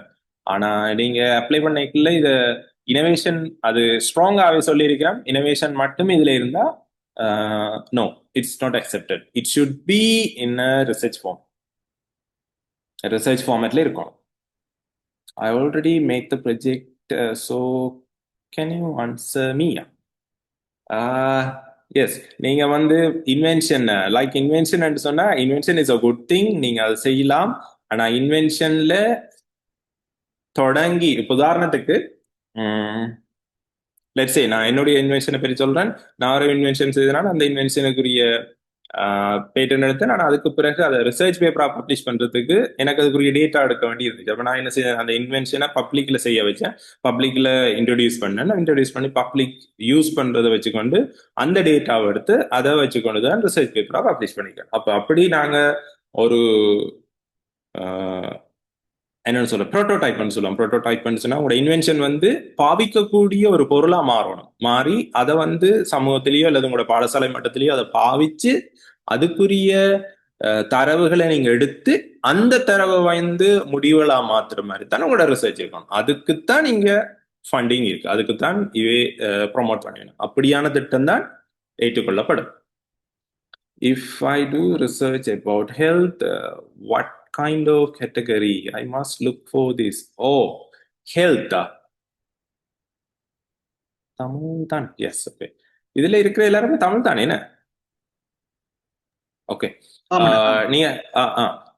ஆனா நீங்க அப்ளை பண்ணிக்கல இத இனோவேஷன் அது ஸ்ட்ராங்காகவே சொல்லியிருக்கிறேன். இனோவேஷன் மட்டும் இதுல இருந்தா no, it's not accepted. It should be in a research form. Research ஃபார்மேட்ல இருக்கும். I already make the project, so can you answer me? Yes, நீங்க வந்து இன்வென்ஷன் லைக் இன்வென்ஷன் சொன்னா invention is a good thing. நீங்க அதை செய்யலாம். ஆனா இன்வென்ஷன்ல தொடங்கி, இப்ப உதாரணத்துக்கு லெட்ஸ் சே நான் என்னுடைய இன்வென்ஷனை பற்றி சொல்றேன். நான் ஒரு இன்வென்ஷன் செய்தனால அந்த இன்வென்ஷனுக்குரிய பேட்டன் எடுத்து நான் அதுக்கு பிறகு அதை ரிசர்ச் பேப்பரா பப்ளிஷ் பண்றதுக்கு எனக்கு அதுக்குரிய டேட்டா எடுக்க வேண்டி இருந்துச்சு. அப்ப நான் என்ன செய்ய, அந்த இன்வென்ஷனை பப்ளிக்ல செய்ய வச்சேன். பப்ளிக்ல இன்ட்ரோடியூஸ் பண்ணேன். இன்ட்ரோடியூஸ் பண்ணி பப்ளிக் யூஸ் பண்றதை வச்சுக்கொண்டு அந்த டேட்டாவை எடுத்து அதை வச்சுக்கொண்டு தான் ரிசர்ச் பேப்பரா பப்ளிஷ் பண்ணிக்கிறேன். அப்ப அப்படி நாங்க ஒரு என்னன்னு சொல்ல ப்ரோட்டோடைப்னு சொல்லுவோம். ப்ரோட்டோடைப்னு சொன்னா உங்களோட இன்வென்ஷன் வந்து பாவிக்கக்கூடிய ஒரு பொருளா மாறணும். மாறி அதை வந்து சமூகத்திலேயோ அல்லது உங்களோட பாடசாலை மட்டத்திலேயோ அதை பாவிச்சு அதுக்குரிய தரவுகளை நீங்க எடுத்து அந்த தரவை வந்து முடிவுகளா மாத்துற மாதிரி தான் உங்களோட ரிசர்ச் இருக்கணும். அதுக்குத்தான் நீங்க ஃபண்டிங் இருக்கு. அதுக்குத்தான் இவே ப்ரொமோட் பண்ணணும். அப்படியான திட்டம் தான் ஏற்றுக்கொள்ளப்படும். If I do research about health, what kind of category I must look for this? Oh, health. Tamil தான். Yes, okay. இதுல இருக்கிற எல்லாருமே தமிழ் தானே? என்ன ஓகே, நீங்க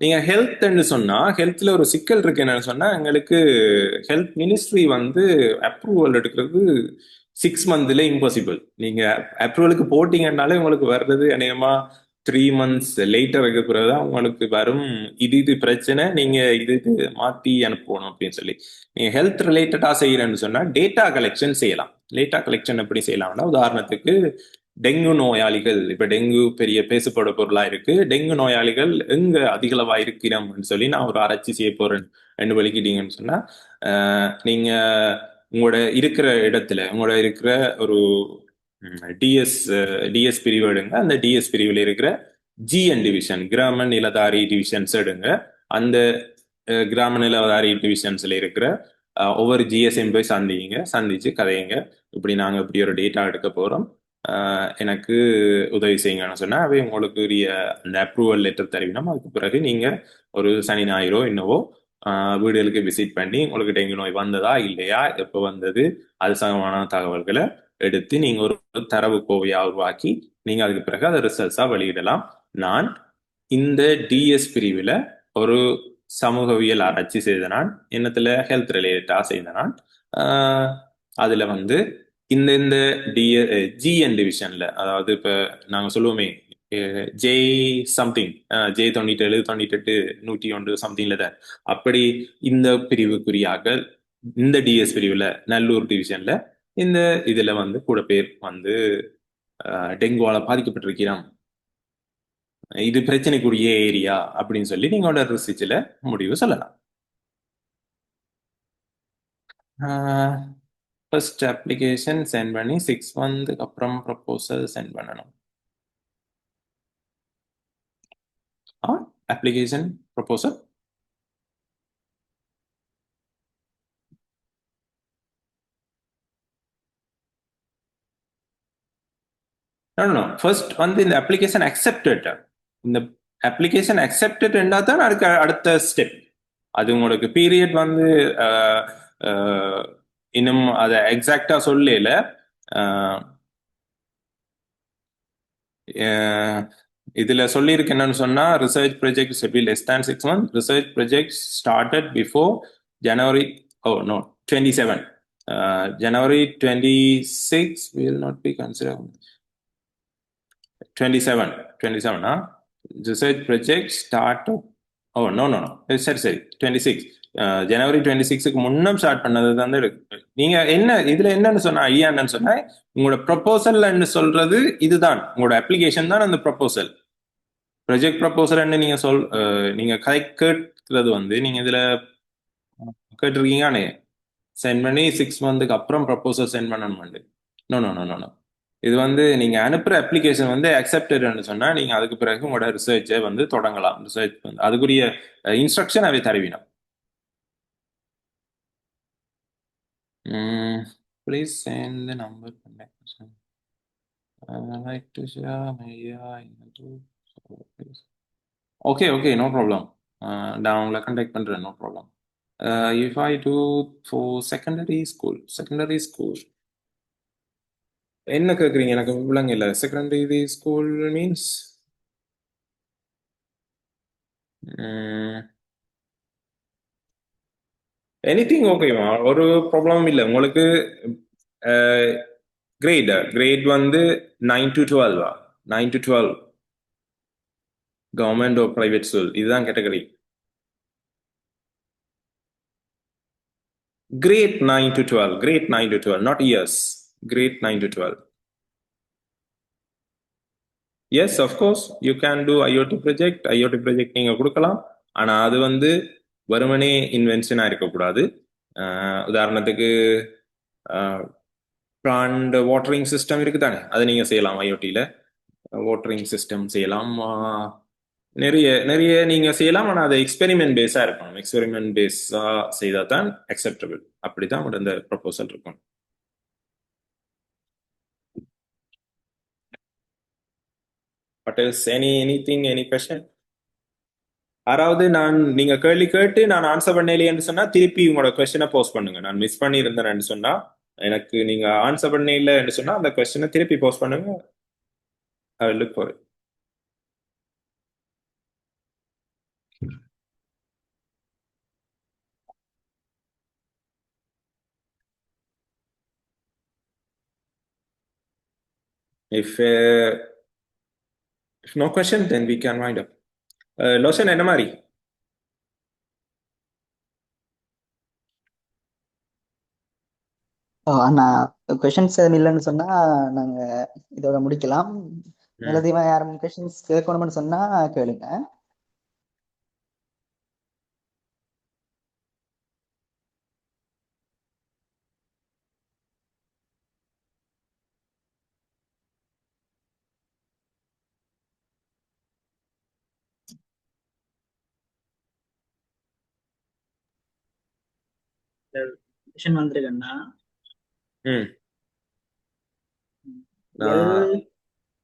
நீங்க ஹெல்த்ன்னு சொன்னா ஹெல்த்ல ஒரு சிக்கல் இருக்கு. என்னன்னு சொன்னா எங்களுக்கு ஹெல்த் மினிஸ்ட்ரி வந்து அப்ரூவல் எடுக்கிறது 6 monthsல இம்பாசிபிள். நீங்க அப்ரூவலுக்கு போட்டீங்கன்னாலே உங்களுக்கு வர்றது அநேகமா 3 months லேட்டருக்கு பிறகுதான் உங்களுக்கு வரும். இது பிரச்சனை, நீங்க இது மாத்தி அனுப்பணும் அப்படின்னு சொல்லி. நீங்க ஹெல்த் ரிலேட்டடா செய்யறேன்னு சொன்னா டேட்டா கலெக்ஷன் செய்யலாம். டேட்டா கலெக்ஷன் எப்படி செய்யலாம்னா, உதாரணத்துக்கு டெங்கு நோயாளிகள் இப்ப டெங்கு பெரிய பேசுபட பொருளா இருக்கு. டெங்கு நோயாளிகள் எங்க அதிகளவா இருக்கிறோம்னு சொல்லி நான் ஒரு ஆராய்ச்சி செய்ய போறேன் என்று வெளிக்கிட்டீங்கன்னு சொன்னா, நீங்க உங்களோட இருக்கிற இடத்துல உங்களோட இருக்கிற ஒரு டிஎஸ் டிஎஸ் பிரிவு எடுங்க. அந்த டிஎஸ் பிரிவில் இருக்கிற ஜிஎன் டிவிஷன், கிராம நிலதாரி டிவிஷன்ஸ் எடுங்க. அந்த கிராம நிலதாரி டிவிஷன்ஸ்ல இருக்கிற ஒவ்வொரு ஜிஎஸ்எம் போய் சந்திச்சு கதையுங்க. இப்படி நாங்க இப்படி ஒரு டேட்டா எடுக்க போறோம், எனக்கு உதவி செய்யுங்கன்னு சொன்னா அவை உங்களுக்கு உரிய அந்த அப்ரூவல் லெட்டர் தருவினோம். அதுக்கு பிறகு நீங்க ஒரு சனி ஞாயிறோ என்னவோ வீடுகளுக்கு விசிட் பண்ணி உங்களுக்கு டெங்கு நோய் வந்ததா இல்லையா, எப்போ வந்தது, அது சம்பந்தமான தகவல்களை எடுத்து நீங்க ஒரு தரவு கோவையா உருவாக்கி நீங்க அதுக்கு பிறகு அதை ரிசல்ட்ஸா வெளியிடலாம். நான் இந்த டிஎஸ் பிரிவில் ஒரு சமூகவியல் ஆராய்ச்சி செய்த நான், என்னத்துல ஹெல்த் ரிலேட்டடா செய்த நான், அதுல வந்து இந்த ஜிஎன் டிவிஷன்ல, அதாவது இப்ப நாங்க சொல்லுவோமே ஜே சம்திங், ஜே 97 98 101 சம்திங்ல தான், அப்படி இந்த பிரிவுக்குரியாக இந்த டிஎஸ் பிரிவுல நல்லூர் டிவிஷன்ல இந்த இதுல வந்து கூட பேர் வந்து டெங்குவால பாதிக்கப்பட்டிருக்கிறான், இது பிரச்சனைக்குரிய ஏரியா அப்படின்னு சொல்லி நீங்களோட ரிசர்ச்ல முடிவு சொல்லலாம். ஃபர்ஸ்ட் அப்ளிகேஷன் சென்ட் பண்ணி 6 மந்த்துக்கு அப்புறம் ப்ரப்போசல் சென்ட் பண்ணணும். அப்ளிகேஷன் ப்ரப்போசல் ஃபர்ஸ்ட் வந்து இந்த அப்ளிகேஷன் அக்செப்டட், இந்த அப்ளிகேஷன் அக்செப்டட் என்றால் தான் அதுக்கு அடுத்த ஸ்டெப். அது உங்களுக்கு பீரியட் வந்து இன்னும் அதை எக்ஸாக்டா சொல்லல. இதுல சொல்லியிருக்கு என்னன்னு சொன்னா, research project should be less than 6 months. Research project started before January, oh no, 27. January 26 will not be considered. 27, huh? Research project started, oh no, சரி 26, ஜனவரி 26க்கு முன்னம் ஸ்டார்ட் பண்ணது தான் இருக்கு. நீங்க என்ன இதுல என்னன்னு சொன்னா ஐயா என்னன்னு சொன்னா, உங்களோட ப்ரொபோசல் சொல்றது இதுதான், உங்களோட அப்ளிகேஷன் தான் அந்த ப்ரொபோசல். ப்ரொஜெக்ட் ப்ரொபோசல் நீங்க நீங்க கதை கேட்கிறது வந்து நீங்க இதுல கேட்டிருக்கீங்கன்னு சென்ட் பண்ணி 6 மந்த்துக்கு அப்புறம் ப்ரொபோசல் சென்ட் பண்ணணும். நோ நோ நோ நோ இது வந்து நீங்க அனுப்புற அப்ளிகேஷன் வந்து அக்செப்டட்னு சொன்னா நீங்க அதுக்கு பிறகு உங்களோட ரிசர்ச்சை வந்து தொடங்கலாம். ரிசர்ச் வந்து அதுக்குரிய இன்ஸ்ட்ரக்ஷன் அவை தருவினோம். Please send the number contact. Like to share மையா ஓகே நோ ப்ராப்ளம். நான் உங்களை கான்டாக்ட் பண்றேன், no problem. If I do for secondary school என்ன கேக்குறீங்க எனக்கு விளங்க இல்ல. செகண்டரி ஸ்கூல் மீன்ஸ் எனிதிங் ஓகேமா, ஒரு ப்ராப்ளமும் இல்லை உங்களுக்கு. கிரேட் வந்து 9 to 12, 9 to 12 government or private school, இதுதான் category. Grade 9 to 12, not years. Grade 9 to 12. Yes of course you can do IoT project நீங்க கொடுக்கலாம். ஆனா அது வந்து வெறுமனே இன்வென்ஷனா இருக்கக்கூடாது. உதாரணத்துக்கு பிளான்ட் வாட்டரிங் சிஸ்டம் இருக்குதானே, அதை நீங்க செய்யலாம். ஐஓடியில வாட்டரிங் சிஸ்டம் செய்யலாம், நிறைய நிறைய நீங்க செய்யலாம். ஆனா அது எக்ஸ்பெரிமெண்ட் பேஸா இருக்கணும். எக்ஸ்பெரிமெண்ட் பேஸா செய்தா தான் அக்செப்டபிள். அப்படிதான் உங்களோட இந்த ப்ரொபோசல் இருக்கும். What else? Any question? யாராவது நீங்க கேள்வி கேட்டு நான் ஆன்சர் பண்ணலையேன்னு சொன்னா திருப்பி உங்களோட கொஸ்டினை போஸ்ட் பண்ணுங்க. நான் மிஸ் பண்ணி இருந்தேன்னு சொன்னா, எனக்கு நீங்க ஆன்சர் பண்ணலைன்னு சொன்னா அந்த கொஸ்டினை திருப்பி போஸ்ட் பண்ணுங்க. I will look for it. If no question, then we can wind up. Lotion என்ன மாதிரி? அண்ணா, கொஷின்ஸ் எதுவும் இல்லைன்னு சொன்னா நாங்க இதோட முடிக்கலாம். ம். மேலதிகமா யாரும் கொஷின்ஸ் கேட்கணும்னு சொன்னா கேளுங்க. கொஷின் வந்திருக்குன்னா, ம். வெல் நான்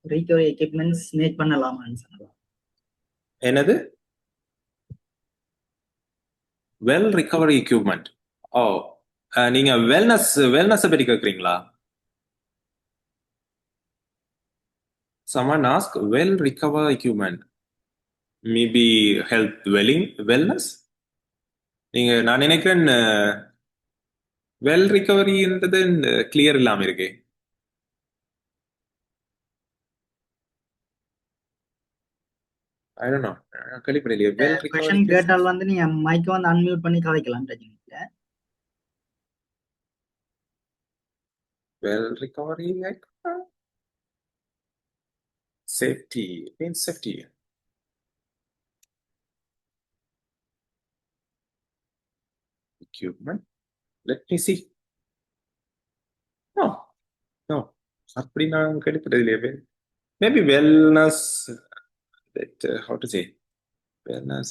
recovery equipments மேக் பண்ணலாமான்னு சொல்லலாம். என்னது வெல் ரிகவரி எக்யூப்மெண்ட்? ஓ, நீங்க வெல்னஸ் பத்தி கேக்குறீங்களா? someone ask well recover equipment maybe help wellness. நான் நினைக்கிறேன் வெல் ரிகவரின்றது கிளியர் இல்லாம இருக்கே. ஐ டோன்ட் நோ, கேள்விப்படலையே வெல் கொஷின் ரிகவரிக்கு. கேட்டால் நீங்க மைக்கை அன்மியூட் பண்ணி கதைக்கலாம், பிரச்சனை இல்லை. Well recovery like safety, means safety equipment. Let me see. No, no, அப்படி நான் கேள்விப்பட்டதில்லையே. Maybe wellness, how to say wellness.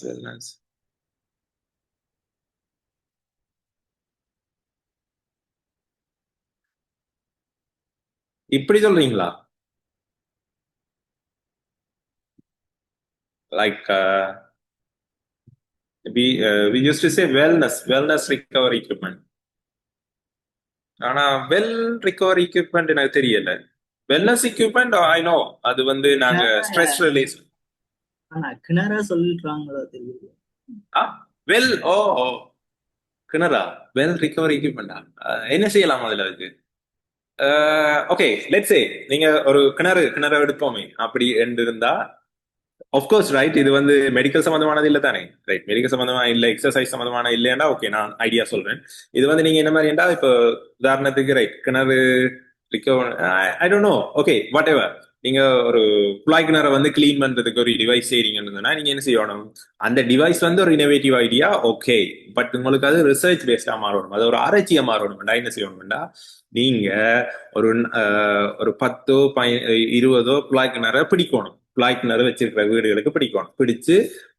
இப்படி சொல்றீங்களா? Like we used to say wellness recovery equipment. ஆனா வெல் ரிகவரி equipment எனக்கு தெரியல. வெல்னஸ் equipment ஐ நோ, அது நாங்க ஸ்ட்ரெஸ் ரிலீஸ். ஆனா கிணறா சொல்லிடுறாங்களோ தெரியுது. வெல், ஓ கிணறா வெல் ரிகவரி equipment என்ன செய்யலாம் அதுல? அதுக்கு ஓகே, லெட்ஸ் சே நீங்க ஒரு கிணறு எடுப்போமே அப்படி என்று இருந்தா, கோர்ஸ் ரைட், இது மெடிக்கல் சம்பந்தமானது இல்ல தானே? ரைட், மெடிக்கல் சம்பந்தமா இல்ல, எக்ஸசைஸ் சம்பந்தமான இல்லையா? ஓகே, நான் ஐடியா சொல்றேன். இது நீங்க என்ன மாதிரி என்றா, இப்போ உதாரணத்துக்கு ரைட், கிணறு recover, I don't know, okay whatever. நீங்க ஒரு குழாய் கிணறை கிளீன் பண்றதுக்கு ஒரு டிவைஸ் செய்றீங்கன்னா, நீங்க என்ன செய்யணும்? அந்த டிவைஸ் ஒரு இனோவேட்டிவ் ஐடியா, ஓகே. பட் உங்களுக்கு அது ரிசர்ச் பேஸ்டா மாறணும், அது ஒரு ஆராய்ச்சியா மாறணும். என்ன செய்யணும்னா, நீங்க ஒரு ஒரு 10 20 குழாய் கிணறை பிடிக்கணும். குழாய் கிணறு வச்சிருக்கிற வீடுகளுக்கு பிடிக்கணும். பிடிச்சு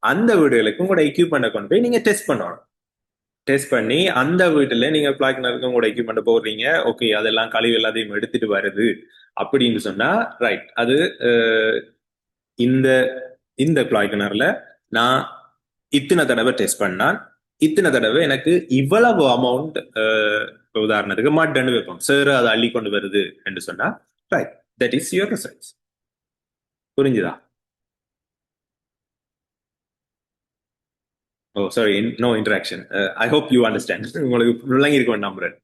அந்த வீடுகளுக்கு உங்களோட எக்யூப்மெண்ட்டை கொண்டு போய் நீங்க டெஸ்ட் பண்ணணும். டெஸ்ட் பண்ணி அந்த வீட்டுல நீங்க குழாய் கிணறுக்கு உங்களோட எக்யூப்மெண்ட் போடுறீங்க, ஓகே, அதெல்லாம் கழிவு எல்லாத்தையும் எடுத்துட்டு வருது அப்படின்னு சொன்னா, ரைட், அது இந்த இந்த குழாய் கிணறுல நான் இத்தனை தடவை டெஸ்ட் பண்ணா, இத்தனை தடவை எனக்கு இவ்வளவு அமௌண்ட், உதாரணத்துக்கு மட்டன் வைப்போம், சேர அதை அள்ளி கொண்டு வருது என்று சொன்னா, right, that is your research. புரிஞ்சுதா? Oh sorry, no interaction. I hope you understand. உங்களுக்கு விளங்கி இருக்கும் நம்புறேன்.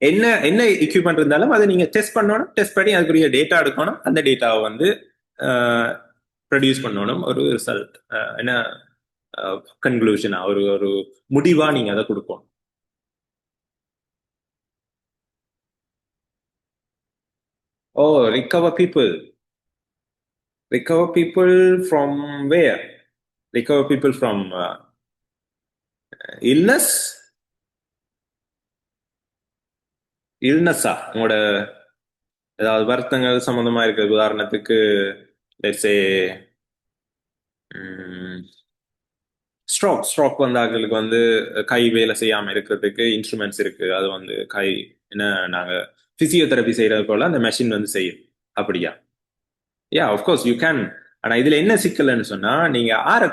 என்ன என்ன எக்யூப்மெண்ட் இருந்தாலும் அதை நீங்க டெஸ்ட் பண்ணணும். டெஸ்ட் பண்ணி அதுக்குரிய டேட்டா எடுக்கணும். அந்த டேட்டாவை ப்ரொடியூஸ் பண்ணணும். ஒரு ரிசல்ட், என்ன கன்க்ளூஷனா, ஒரு ஒரு முடிவா நீங்க அதை கொடுக்கணும். Oh, recover people from where? Recover people from illness? இல்னஸா? உங்களோட ஏதாவது வருத்தங்கள் சம்பந்தமா இருக்கு? உதாரணத்துக்கு லெட்ஸ் சே ஸ்ட்ரோக் ஆட்களுக்கு கை வேலை செய்யாம இருக்கிறதுக்கு இன்ஸ்ட்ருமெண்ட்ஸ் இருக்கு. அது கை என்ன, நாங்க பிசியோதெரபி செய்யறது போல அந்த மெஷின் செய்யும். அப்படியா? யா, ஆஃப்கோர்ஸ் யூ கேன். ஆனா இதுல என்ன சிக்கல்னு சொன்னா, நீங்க ஆற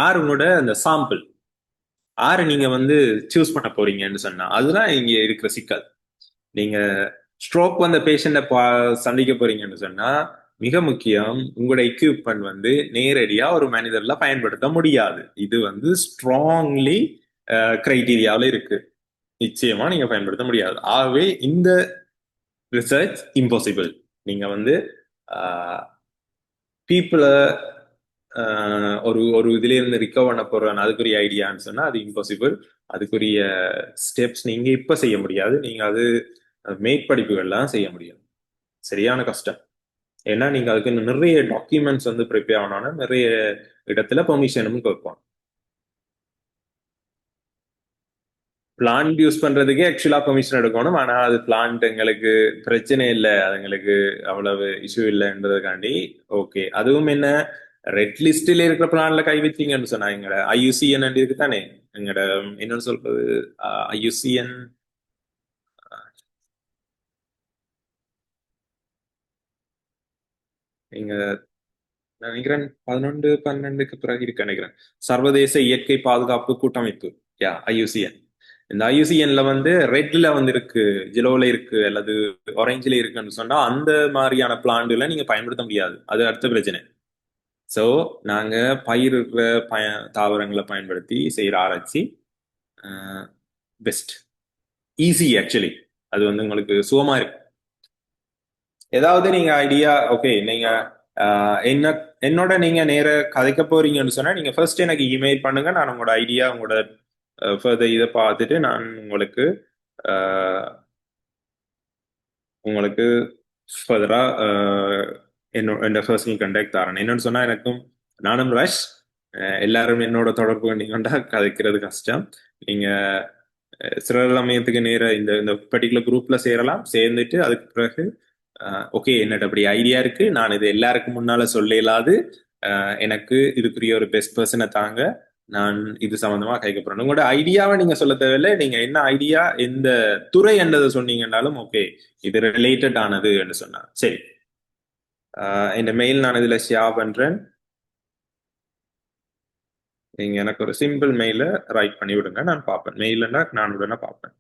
ஆறுனோட அந்த சாம்பிள் ஆறு நீங்க சூஸ் பண்ண போறீங்கன்னு சொன்னா, அதுதான் இங்க இருக்கிற சிக்கல். நீங்க ஸ்ட்ரோக் வந்த பேஷண்ட சந்திக்க போறீங்கன்னு சொன்னா, மிக முக்கியம், உங்களோட எக்யூப்மெண்ட் நேரடியா ஒரு மனிதர்ல பயன்படுத்த முடியாது. இது ஸ்ட்ராங்லி கிரைட்டீரியாவில் இருக்கு. நிச்சயமா நீங்க பயன்படுத்த முடியாது. ஆகவே இந்த ரிசர்ச் இம்பாசிபிள். நீங்க பீப்புளை ஒரு ஒரு இதுல இருந்து ரிகவர் பண்ண போறேன் அதுக்குரிய ஐடியான்னு சொன்னா அது இம்பாசிபிள். அதுக்குரிய ஸ்டெப்ஸ் நீங்க இப்ப செய்ய முடியாது. நீங்க அது மேற்படிப்புகள்லாம் செய்ய முடியும். சரியான கஷ்டம். ஏன்னா நீங்க அதுக்கு நிறைய டாக்குமெண்ட்ஸ் வந்து ப்ரிப்பேர் ஆகணும்னா நிறைய இடத்துல பெர்மிஷனும் கேட்பாங்க. பிளான்ட் யூஸ் பண்றதுக்கே ஆக்சுவலா பெர்மிஷன் எடுக்கணும். ஆனா அது பிளான்ட் எங்களுக்கு பிரச்சனை இல்லை, அது எங்களுக்கு அவ்வளவு இஷ்யூ இல்லைன்றதுக்காண்டி ஓகே. அதுவும் என்ன, ரெட் லிஸ்ட்ல இருக்கிற பிளான்ல கை வச்சீங்கன்னு சொன்னா எங்கட ஐயுசிஎன் இருக்கு தானே, எங்கட என்னன்னு சொல்றது, ஐயுசிஎன் நீங்க நினைக்கிறேன் 11-12க்கு பிறகு இருக்கு நினைக்கிறேன். சர்வதேச இயற்கை பாதுகாப்பு கூட்டமைப்பு, யா ஐயுசிஎன். இந்த ஐயுசிஎன்ல வந்து ரெட்ல வந்து இருக்கு, ஜெலோல இருக்கு அல்லது ஆரஞ்சுல இருக்குன்னு சொன்னா அந்த மாதிரியான பிளான்ட்ல நீங்க பயன்படுத்த முடியாது. அது அடுத்த பிரச்சனை. ஸோ நாங்க பயிரிடுற தாவரங்களை பயன்படுத்தி செய்யற ஆராய்ச்சி பெஸ்ட், ஈஸி ஆக்சுவலி. அது வந்து உங்களுக்கு சுகமா இருக்கு. ஏதாவது நீங்க ஐடியா ஓகே, நீங்க என்ன என்னோட நீங்க நேர கதைக்க போறீங்கன்னு சொன்னா நீங்க ஃபர்ஸ்ட் எனக்கு இமெயில் பண்ணுங்க. நான் உங்களோட ஐடியா, உங்களோட ஃபர்தர் இதை பார்த்துட்டு நான் உங்களுக்கு உங்களுக்கு ஃபர்தரா என்னோட பர்சனல் கண்டாக்ட் தரேன். என்னன்னு சொன்னா எனக்கும் நானும் ரஷ், எல்லாரும் என்னோட தொடர்பு கொண்டீங்கன்னா கதைக்கிறது கஷ்டம். நீங்க சிறலமையத்துக்கு நேர இந்த இந்த பர்டிகுலர் குரூப்ல சேரலாம். சேர்ந்துட்டு அதுக்கு பிறகு ஓகே என்னட்ட அப்படி ஐடியா இருக்கு, நான் இது எல்லாருக்கும் முன்னால சொல்ல இயலாது, எனக்கு இதுக்குரிய ஒரு பெஸ்ட் பர்சனை தாங்க, நான் இது சம்பந்தமா கைக்கப்படுறேன். உங்களோட ஐடியாவை நீங்க சொல்ல தேவையில்லை. நீங்க என்ன ஐடியா எந்த துறை என்றதை சொன்னீங்கன்னாலும் ஓகே, இது ரிலேட்டட் ஆனது என்று சொன்னா சரி. இந்த மெயில் நான் இதுல ஷேர் பண்றேன். நீங்க எனக்கு ஒரு சிம்பிள் மெயில ரைட் பண்ணி விடுங்க, நான் பார்ப்பேன். மெயில்னா நான் உடனே பார்ப்பேன்.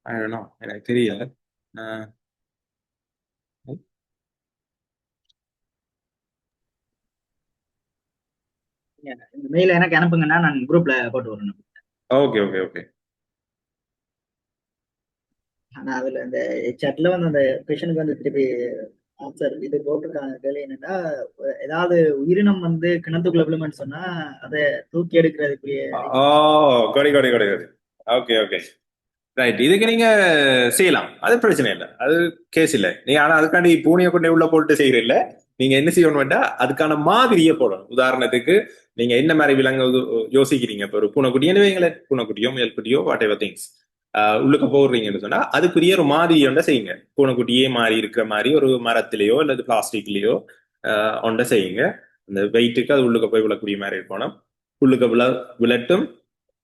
I don't know, எனக்கு தெரியல. அஹ், இந்த மெயில எனக்கு அனுப்புங்கன்னா நான் குரூப்ல போட்டு வரணும். Okay okay okay. ஆனா அதுல இந்த chatல வந்து அந்த கொஷனுக்கு வந்து திருப்பி ஆன்சர் இது போட்டிருக்காங்க. கேள்வி என்னன்னா, ஏதாவது உயிரினம் வந்து கிணத்துக்குள்ள விழுமென்னு சொன்னா அதை தூக்கி எடுக்கிறதுக்குரிய ஓ, கொடி கொடி கொடி கொடி. Okay okay right. இதுக்கு நீங்க செய்யலாம், அது பிரச்சனை இல்லை, அது கேஸ் இல்லை. நீங்க ஆனா அதுக்காண்டி பூனையை கொண்டே உள்ள போட்டு செய்யறீல்ல. நீங்க என்ன செய்யணும் வேண்டா, அதுக்கான மாதிரியே போடணும். உதாரணத்துக்கு நீங்க என்ன மாதிரி விலங்கு யோசிக்கிறீங்க, இப்போ ஒரு பூனைக்குட்டி என்ன, பூனைக்குட்டியோ மேல்குட்டியோ வாட் எவர் திங்ஸ் உள்ளுக்க போடுறீங்கன்னு சொன்னா அதுக்குரிய ஒரு மாதிரி ஒன்றை செய்யுங்க. பூனைக்குட்டியே மாறி இருக்கிற மாதிரி ஒரு மரத்திலேயோ அல்லது பிளாஸ்டிக்லயோ ஒன்றை செய்யுங்க. அந்த வெயிட்டுக்கு அது உள்ளுக்க போய் விழக்கூடிய மாதிரி இருக்கணும். உள்ளுக்க விழட்டும்,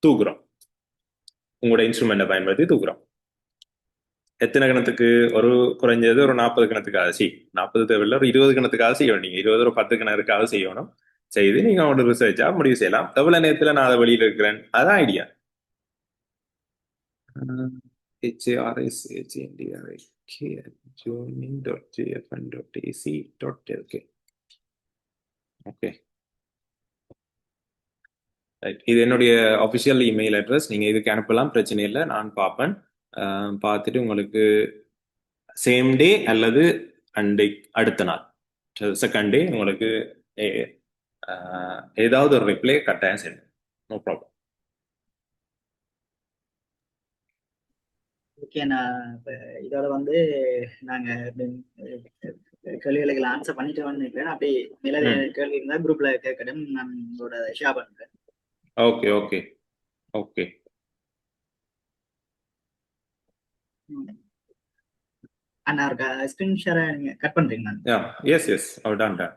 தூக்குறோம். உங்களோட இன்ஸ்ட்ருமெண்ட்டை பயன்படுத்தி தூக்குறோம். எத்தனை கணத்துக்கு, ஒரு குறைஞ்சது ஒரு 40 கணத்துக்காக 40 தேவையில்லை, ஒரு 20 கணத்துக்காக செய்யணும். நீங்க 20 ஒரு 10 கணக்குக்காக செய்யணும். செய்து நீங்க அவங்களோட ரிசர்ச்சா முடிவு செய்யலாம். எவ்வளவு நேரத்துல நான் அதை வெளியில இருக்கிறேன், அதான் ஐடியா. HARSHNDRIK@joining.jfn.ac.lk. Okay right. இது என்னுடைய அஃபிஷியல் இமெயில் அட்ரஸ். நீங்க இதுக்கு அனுப்பலாம், பிரச்சனை இல்லை, நான் பார்ப்பேன். பார்த்துட்டு உங்களுக்கு சேம் டே அல்லது அண்டை அடுத்த நாள் செகண்ட் டே உங்களுக்கு ஏதாவது ஒரு ரிப்ளை கட்டாயம் செய்யணும். No problem. ஓகே. நான் இப்ப இதோட வந்து நாங்க கேள்விகளுக்கு ஆன்சர் பண்ணிட்டு நினைக்கிறேன். அப்படி மேல கேள்வி இருந்தா குரூப்ல கேட்கணும், நான் உங்களோட ஷேர் பண்றேன். Okay okay okay. அண்ணா இருக்கா ஸ்கிரீன் ஷேரை நீங்க கட் பண்றீங்களா? எஸ் எஸ், அவர் டன் டன்.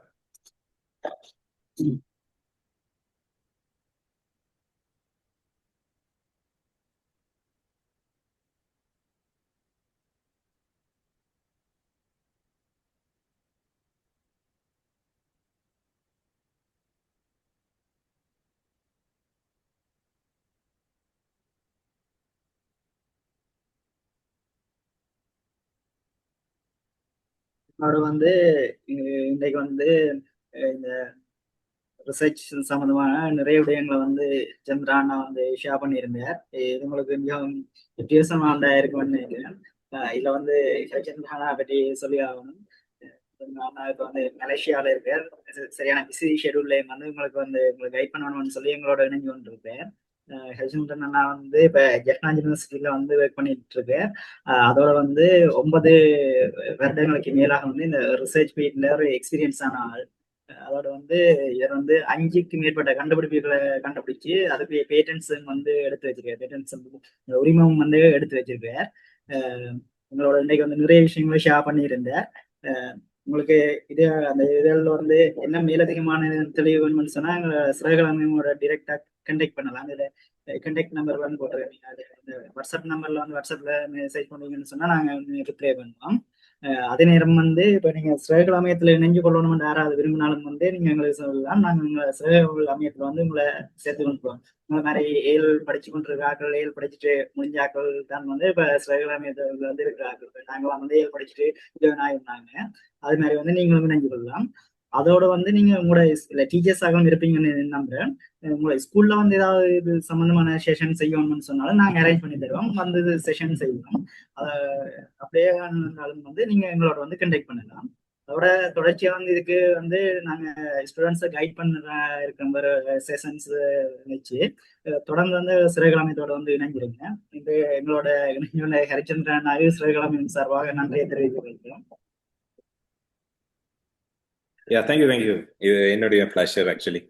அவரோட வந்து இன்றைக்கு வந்து இந்த ரிசர்ச் சம்பந்தமான நிறைய விடயங்களை வந்து சந்திரானா வந்து ஷேர் பண்ணியிருந்தார். இது உங்களுக்கு மிகவும் வித்தியாசமான இருக்கும்னு நினைக்கிறேன். இதுல வந்து சந்திரானா பற்றி சொல்லி ஆகணும். இப்ப வந்து மலேசியால இருக்கார். சரியான பிஸி ஷெடியூல்ல வந்து உங்களுக்கு கைட் பண்ணணும்னு சொல்லி எங்களோட இணைஞ்சு கொண்டிருப்பேன். ஹெல்சந்திரன் அண்ணா வந்து இப்ப ஜெஃப்னா யூனிவர்சிட்டியில வந்து ஒர்க் பண்ணிட்டு இருக்கு. அதோட வந்து 9 வருடங்களுக்கு மேலாக வந்து இந்த ரிசர்ச் ஃபீல்ட்ல ஒரு எக்ஸ்பீரியன்ஸ் ஆன ஆள். அதோட வந்து இவர் வந்து 5க்கு மேற்பட்ட கண்டுபிடிப்புகளை கண்டுபிடிச்சு அதுக்கு பேட்டன்ஸ் வந்து எடுத்து வச்சிருக்காரு. பேட்டன்ஸ் உரிமம் வந்து எடுத்து வச்சிருக்கார். உங்களோட இன்னைக்கு வந்து நிறைய விஷயங்களை ஷேர் பண்ணியிருந்தேன். உங்களுக்கு இது அந்த இதில் வந்து என்ன மேலதிகமான தெளிவு வேணும்னு சொன்னா எங்களை சிறகலாமையோட டிரெக்டா கண்டெக்ட் பண்ணலாம். இதுல கண்டெக்ட் நம்பர் வந்து போட்டுருக்கீங்க. அது இந்த வாட்ஸ்அப் நம்பர்ல வந்து வாட்ஸ்அப்ல மெசேஜ் பண்ணீங்கன்னு சொன்னா நாங்க ரிப்ளை பண்ணுவோம். அதே நேரம் வந்து இப்ப நீங்க சிறகுகள் அமையத்துல இணைஞ்சு கொள்ளணும்னு யாராவது விரும்பினாலும் வந்து நீங்க எங்களுக்கு சொல்லலாம். நாங்க உங்களை சிறகுகள் அமையத்துல வந்து உங்களை சேர்த்து கொண்டுவோம். இந்த மாதிரி ஏழு படிச்சு கொண்டிருக்க ஆக்கள், ஏழு படிச்சுட்டு முடிஞ்ச ஆக்கள் தான் வந்து இப்ப சிறகுகள் அமையத்துல வந்து இருக்கிற ஆக்கள். நாங்களாம் வந்து ஏழு படிச்சுட்டு ஜாயின் ஆயிருந்தாங்க. அது மாதிரி வந்து நீங்களும் இணைஞ்சு கொள்ளலாம். அதோட வந்து நீங்க உங்களோட டீச்சர்ஸாகவும் இருப்பீங்கன்னு நம்புறேன். உங்களை ஸ்கூல்ல வந்து ஏதாவது இது சம்பந்தமான செஷன் செய்யணும்னு சொன்னாலும் நாங்க அரேஞ்ச் பண்ணி தருவோம். வந்து செஷன் செய்வோம். அப்படியே இருந்தாலும் வந்து நீங்க எங்களோட வந்து கண்டக்ட் பண்ணலாம். அதோட தொடர்ச்சியா வந்து இதுக்கு வந்து நாங்க ஸ்டூடெண்ட்ஸை கைட் பண்ண இருக்கிற செஷன்ஸ் வச்சு தொடர்ந்து வந்து சிறைக்கிழமையத்தோட வந்து இணைஞ்சிருங்க. இது எங்களோட இணைஞ்ச ஹரிச்சந்திரன் சிறைக்கிழமையின் சார்பாக நன்றியை தெரிவித்துக் கொள்கிறோம். தேங்க்யூ. இது என்னுடைய ப்ளஷர் ஆக்சுவலி.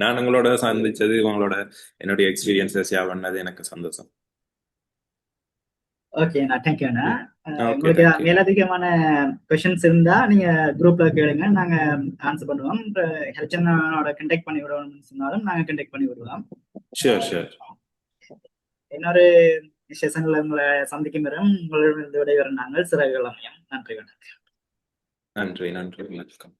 நான் உங்களோட சந்திச்சது, உங்களோட என்னுடைய எக்ஸ்பீரியன்ஸஸ் ஷேர் பண்ணது எனக்கு சந்தோஷம். ஓகேண்ணா, தேங்க்யூண்ணா. ஓகே, உங்களுக்கு தேங்க்யூ. மேலதிகமான கொஷின்ஸ் இருந்தா நீங்க குரூப்ல கேளுங்க, நாங்க ஆன்சர் பண்ணுவோம். ஹெல்ச்சனோட கண்டெக்ட் பண்ணி விடணும்னு சொன்னாலும் நாங்க கண்டெக்ட் பண்ணி விடுவோம். ஷூர். இன்னொரு செஷன்ல உங்களை சந்திக்கும் வரும் உங்களிடம் விடைபெறும் நாங்கள் சிறகுகள் அமையம். நன்றி. நன்றி. வெல்கம்.